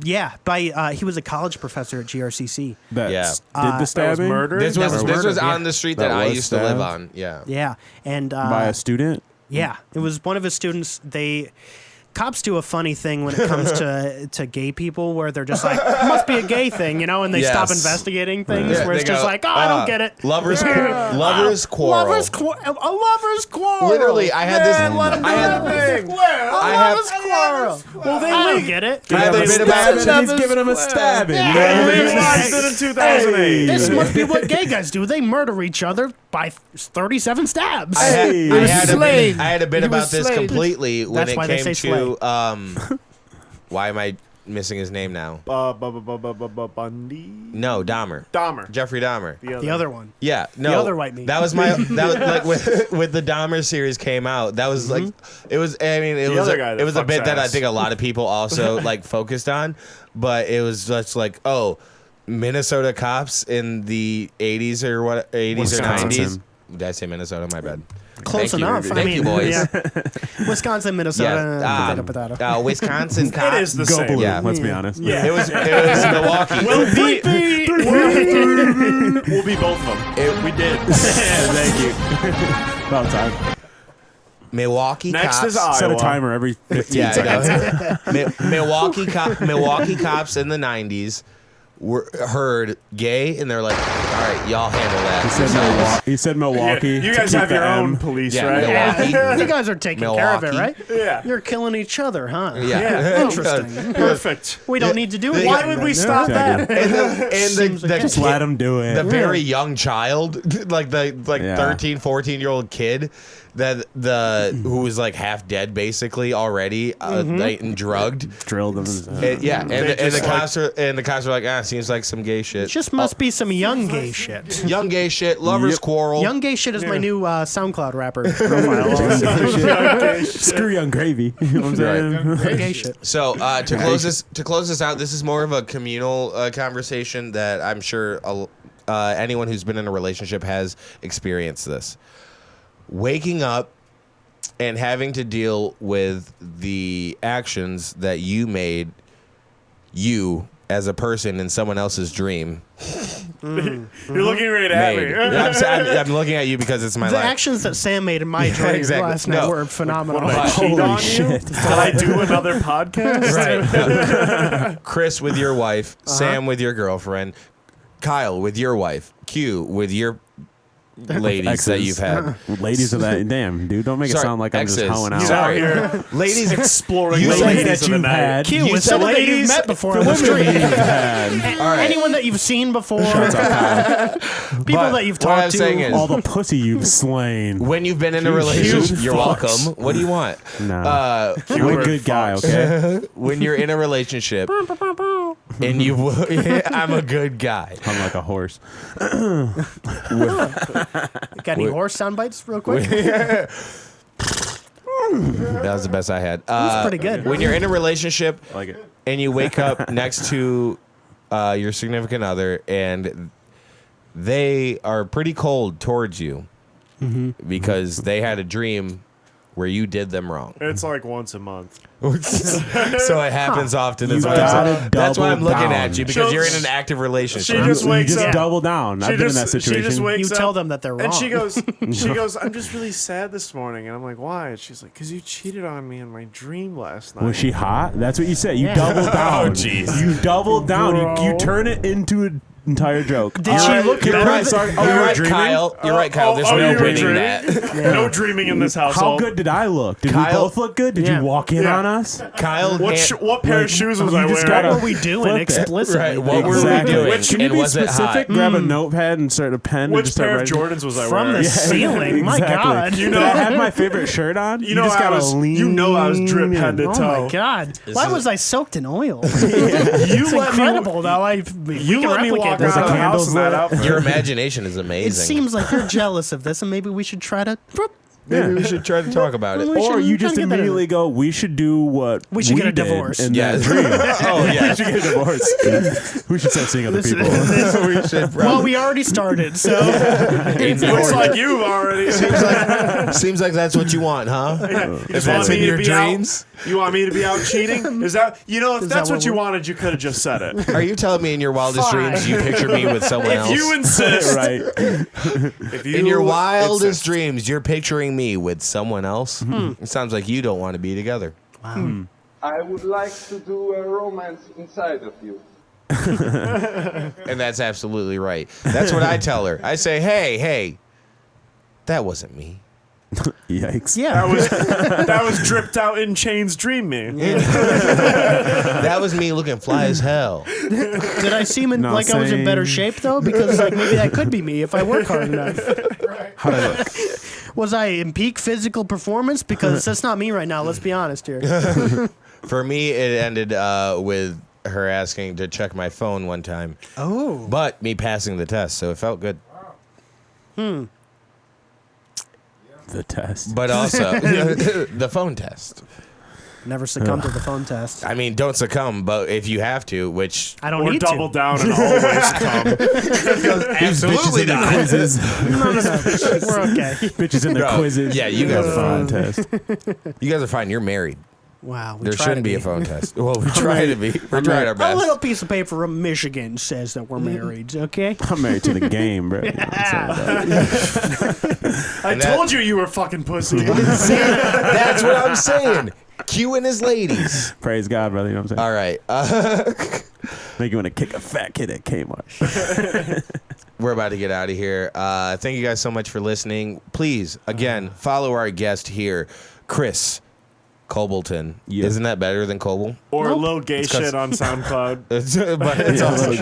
Yeah, by he was a college professor at GRCC. that Yeah. did That the was stabbing. murder? This was was this was murder, on the street that, That I was used to live stabbed? on. Yeah. Yeah, and By a student. yeah, it was one of his students. Cops do a funny thing when it comes to gay people where they're just like, it must be a gay thing, you know, and they stop Yes. investigating things Yeah, where it's they just go, like, oh, I don't get it. Lovers quarrel. A lover's quarrel. Literally, I had this. I Well, they don't get it. I have a bit about it. He's giving him a stabbing. Legalized it in 2008. This must be what gay guys do. They murder each other by 37 stabs. I had a bit He about was this slayed. completely when That's it why they came say to why am I missing his name now? Bundy? No, Dahmer. Jeffrey Dahmer. The other one. Yeah, no. The other white meat. That was like with the Dahmer series came out. That was like it was. I mean, it was other guy that it was a fucks bit that I ass. think a lot of people also like focused on, but it was just like Minnesota cops in the 80s or what 80s Wisconsin. or 90s. Did I say Minnesota? My bad. Close Thank you. enough. Thank you, boys. Yeah. Wisconsin, Minnesota, potato. Wisconsin cops. It is the same. Coble, Yeah. let's be honest. Yeah. It was Milwaukee. We'll be both of them. We did. Thank you. About time. Milwaukee Next cops. is Iowa. Set a timer every 15 Yeah, seconds. I know. Milwaukee cops in the 90s were heard gay, and they're like, all right, y'all handle that. He said Milwaukee. You guys to have keep your the own M. police, Yeah, right? Milwaukee. You guys are taking care of it, right? Yeah. You're killing each other, huh? Yeah. Interesting. Perfect. We don't need to do it. Why would we stop that? And the Just let him do it. the very young child, like the 13, 14-year-old kid who was like half dead basically already, like, and drugged. Drilled him. And the cops are like, seems like some gay shit. It just must be some young gay shit. Young gay shit, lovers quarrel. Young gay shit is my new SoundCloud rapper profile. Screw Young Gravy. You know what I'm saying? Young gay shit. So to close this out, this is more of a communal conversation that I'm sure anyone who's been in a relationship has experienced this. Waking up and having to deal with the actions that you made you as a person in someone else's dream. You're looking right at me. I'm looking at you because it's my The life. actions that Sam made in my dream exactly. last night No. were phenomenal. What, cheat on you? Did I do another podcast? Right. Chris with your wife, Sam with your girlfriend, Kyle with your wife, Q with your ladies Exes. that you've had. Ladies of that. Damn, dude. Don't make it Sorry, sound like I'm just exes. hoeing out. Sorry. Ladies exploring You the said ladies that of the you've night. had. Q You with said someone that you've ladies, met before on the street. right. Anyone that you've seen before. People that you've what I'm talked saying to. is, All the pussy you've slain. when you've been in a relationship, you're welcome. What do you want? Nah. I'm a good guy, okay? When you're in a relationship and I'm a good guy. I'm like a horse. Got any horse sound bites real quick? That was the best I had. was pretty good. When you're in a relationship Like it. and you wake up next to your significant other and they are pretty cold towards you because they had a dream where you did them wrong. It's like once a month. So it happens often. That's why I'm double looking down. at you because you're in an active relationship. She just wakes you just up. double down. I've been in that situation. She just wakes You up. tell them that they're wrong. And she goes, I'm just really sad this morning. And I'm like, why? And she's like, because you cheated on me in my dream last night. Was she hot? That's what you said. You Yeah. double down. Oh, jeez. You double down. You turn it into an entire joke. Did she look You're at right, her? sorry. You're you were right, dreaming? Kyle. You're right, Kyle. There's you no were dreaming dreaming? that. No dreaming in this How household. good did I look? Did Kyle- we both look good? Did Yeah. you walk in Yeah. on us? Kyle, What pair of shoes was I you just wearing? gotta- What were we doing Flip it. explicitly? Right, what were Exactly. we doing? Can you and be was it specific? hot? Grab a notepad and start a pen and Which just start pair of writing. Jordans was I From wearing? the ceiling. My God. You know, I have my favorite shirt on. You know, just I gotta was. lean You know, I was drip head to Oh toe. my God! Why was I soaked in oil? You It's let incredible. Now we You can let me replicate walk this. out of the house candles in that lit? outfit. Your imagination is It amazing. seems like you're jealous of this, and maybe we should try to. Maybe we should try to talk about it. We Or should you try just to get that in. immediately go, we should do what We should get a did divorce. in Yeah. that dream. Oh, yeah. We should get a divorce. We should start seeing other people. We should Well, we already started, so Looks like you've already. Seems like that's what you want, huh? You If just that's want me in to your be dreams. out. You want me to be out cheating? Is that if Is that's that what what you we're- wanted? You could have just said it. Are you telling me in your wildest dreams you picture me with someone else? If you insist, Right. if you in your wildest insist. dreams, you're picturing me with someone else? It sounds like you don't want to be together. I would like to do a romance inside of you. And that's absolutely right. That's what I tell her. I say, hey, that wasn't me. Yikes. Yeah. That was dripped out in Chains Dream Me. That was me looking fly as hell. Did I seem like I was in better shape though? Because like maybe that could be me if I work hard enough. How'd I look? Was I in peak physical performance? Because that's not me right now. Let's be honest here. For me, it ended with her asking to check my phone one time. Oh. But me passing the test, so it felt good. The test. But also, the phone test. Never succumb to the phone test. I mean, don't succumb, but if you have to, which... I don't or need double to. down and always come. Absolutely not. Quizzes. No. We're okay. Bitches in their No, quizzes. yeah, you guys are phone fine. test. You guys are fine. You're married. Wow. We There try shouldn't to be a phone test. Well, we try to be. We're trying our A best. little piece of paper from Michigan says that we're married. Okay. I'm married to the game, bro. I told you were fucking pussy. See, that's what I'm saying. Q and his ladies. Praise God, brother. You know what I'm saying? All right. Make you want to kick a fat kid at Kmart. We're about to get out of here. Thank you guys so much for listening. Please, again, follow our guest here, Chris Cobleton. Yeah. Isn't that better than Coble? Or little gay shit on SoundCloud. But it's also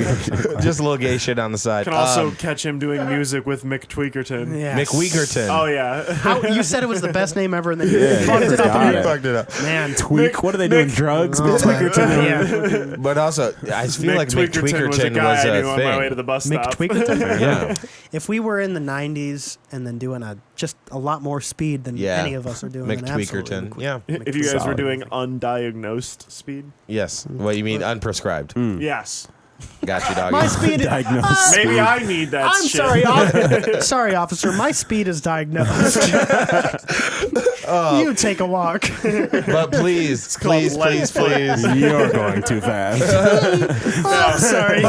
just a little gay shit on the side. Can also catch him doing music with McWeakerton. Yeah. McWeakerton. Oh yeah. You said it was the best name ever, and then you Yeah, fucked you it up. forgot You it. fucked it up. Man, Tweak. What are they doing? Drugs? McWeakerton. yeah. But also, I feel like McWeakerton was a McWeakerton guy was I a knew on my way to thing. the bus stop. McTweakerton. Yeah. If we were in the 90s and then doing just a lot more speed than Yeah. any of us are doing, then McTweakerton. absolutely. Yeah. If you guys were Solid. doing undiagnosed speed. Yes. What you mean unprescribed? Yes. Got you, doggy. My speed. Diagnosed. Maybe I need that I'm shit. sorry, officer. My speed is diagnosed. You take a walk. But please, please, called please, please. You're going too fast. I'm sorry.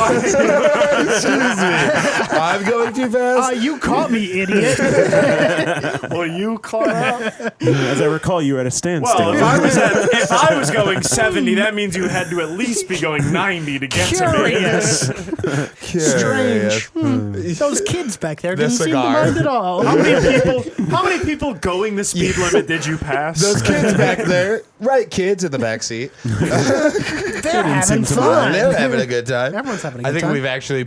I'm going too fast. You caught me, idiot. Well, you caught up. As I recall, you were at a standstill. Well, if I was going 70, that means you had to at least be going 90 to get to me. Curious. Strange. Those kids back there didn't seem to cigar. mind at all. How many people going the speed limit did you pass? Those kids back there, right? Kids in the back seat. They're having fun. They're having a good time. Everyone's having a I good think time. we've actually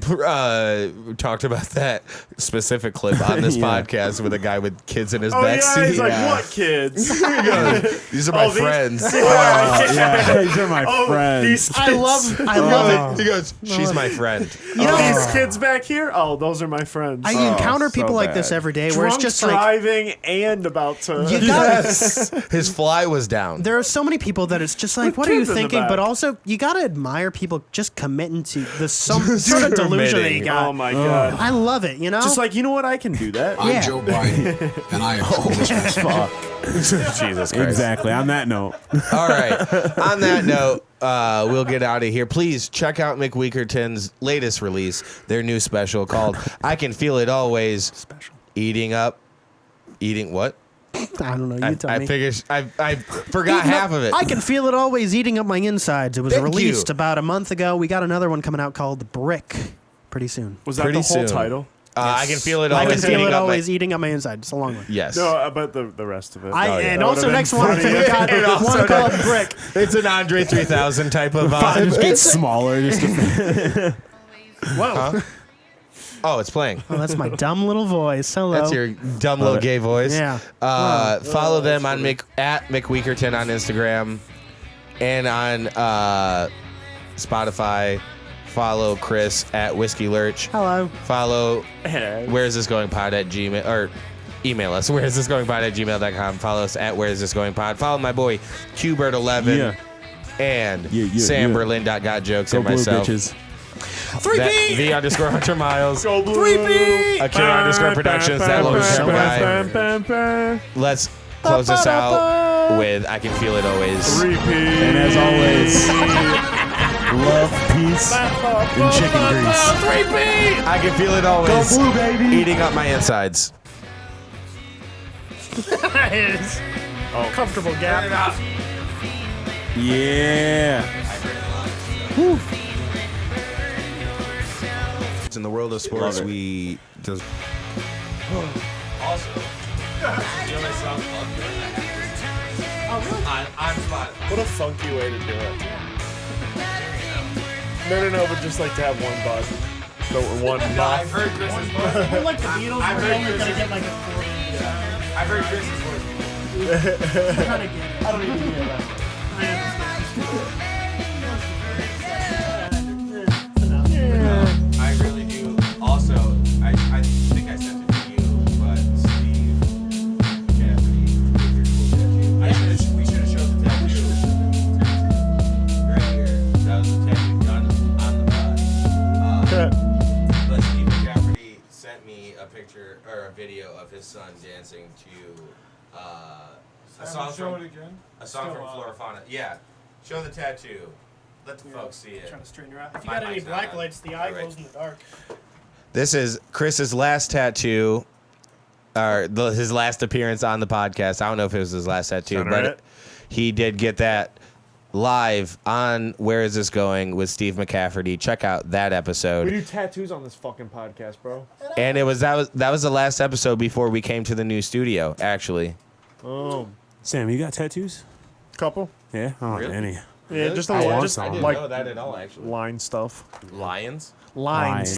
talked about that specific clip on this podcast with a guy with kids in his Oh back yeah, seat. he's like, what kids? These are my Oh, these- friends. Yeah, these are my friends. These kids. I love it. He goes, she's my friend. You know, These kids back here. Oh, those are my friends. I encounter so people like bad. this every day where it's Drunk just like driving and about to. you got Yes. His fly was down. there are so many people that it's just like, With what are you kids in the thinking? back. But also, you got to admire people just committing to the some sort of delusion that you committing. got. Oh my god. I love it, you know? Just like, you know what? I can do that. Yeah. Joe Biden, and I approve this. Fuck. Jesus Christ. Exactly. On that note. All right. On that note, we'll get out of here. Please check out McWeakerton's latest release, their new special called I Can Feel It Always. Special. Eating what? I don't know. You tell I me. figured I forgot Eating half up- of it. I can feel it always eating up my insides. It was Thank released you. about a month ago. We got another one coming out called Brick pretty soon. Was that Pretty the whole soon. title? I can feel it I always can feel eating it up always my... eating up my insides. It's a long one. Yes. No, but the rest of it. And That also would've next been one, funny. we got And also one called Brick. It's an Andre 3000 type of vibe. Just get smaller. Just Whoa. Huh? Oh, it's playing. Oh, that's my dumb little voice. Hello. That's your dumb little gay voice. Yeah. Follow them on at McWeakerton on Instagram and on Spotify. Follow Chris at Whiskey Lurch. Hello. Follow Where Is This Going Pod at Gmail or email us Where Is This Going Pod at gmail.com. Follow us at Where Is This Going Pod. Follow my boy Qbert11 Yeah. and Yeah. Sam Berlin got jokes Go and blue, myself. bitches. 3P! V_Hunter Miles. Go blue. 3P! Akira _Productions. That Logan So Camp guy. Let's close this out with I Can Feel It Always. And as always, love, peace, and chicken grease. 3P! I can feel it always. Go blue, baby. Eating up my insides. Comfortable gap. Yeah. In the world of sports, we just. Oh, really? On Spotify. What a funky way to do it. No, but just like to have one buzz. The one No, I've heard Chris's voice. We're like the Beatles. We're only gonna get like a 4. I've heard Chris's voice. I kind of get it. I don't even hear that. I really do. Also, I think I sent it to you, but Steve Cassidy, your cool tattoo. We should have showed the tattoo. Right here. That was the tattoo done on the butt. But Steve McCafferty sent me a picture or a video of his son dancing to a song from Flora Fauna. Yeah. Show the tattoo. Let the folks see it. Trying to straighten her out. If you got any black lights, the eye glows in the dark. This is Chris's last tattoo, or his last appearance on the podcast. I don't know if it was his last tattoo, but he did get that live on Where Is This Going with Steve McCafferty. Check out that episode. We do tattoos on this fucking podcast, bro. And that was the last episode before we came to the new studio, actually. Oh, Sam, you got tattoos? Couple. Yeah, I don't have any. Yeah, just a I lot. didn't know that at all, actually. Line stuff. Lions? Lines.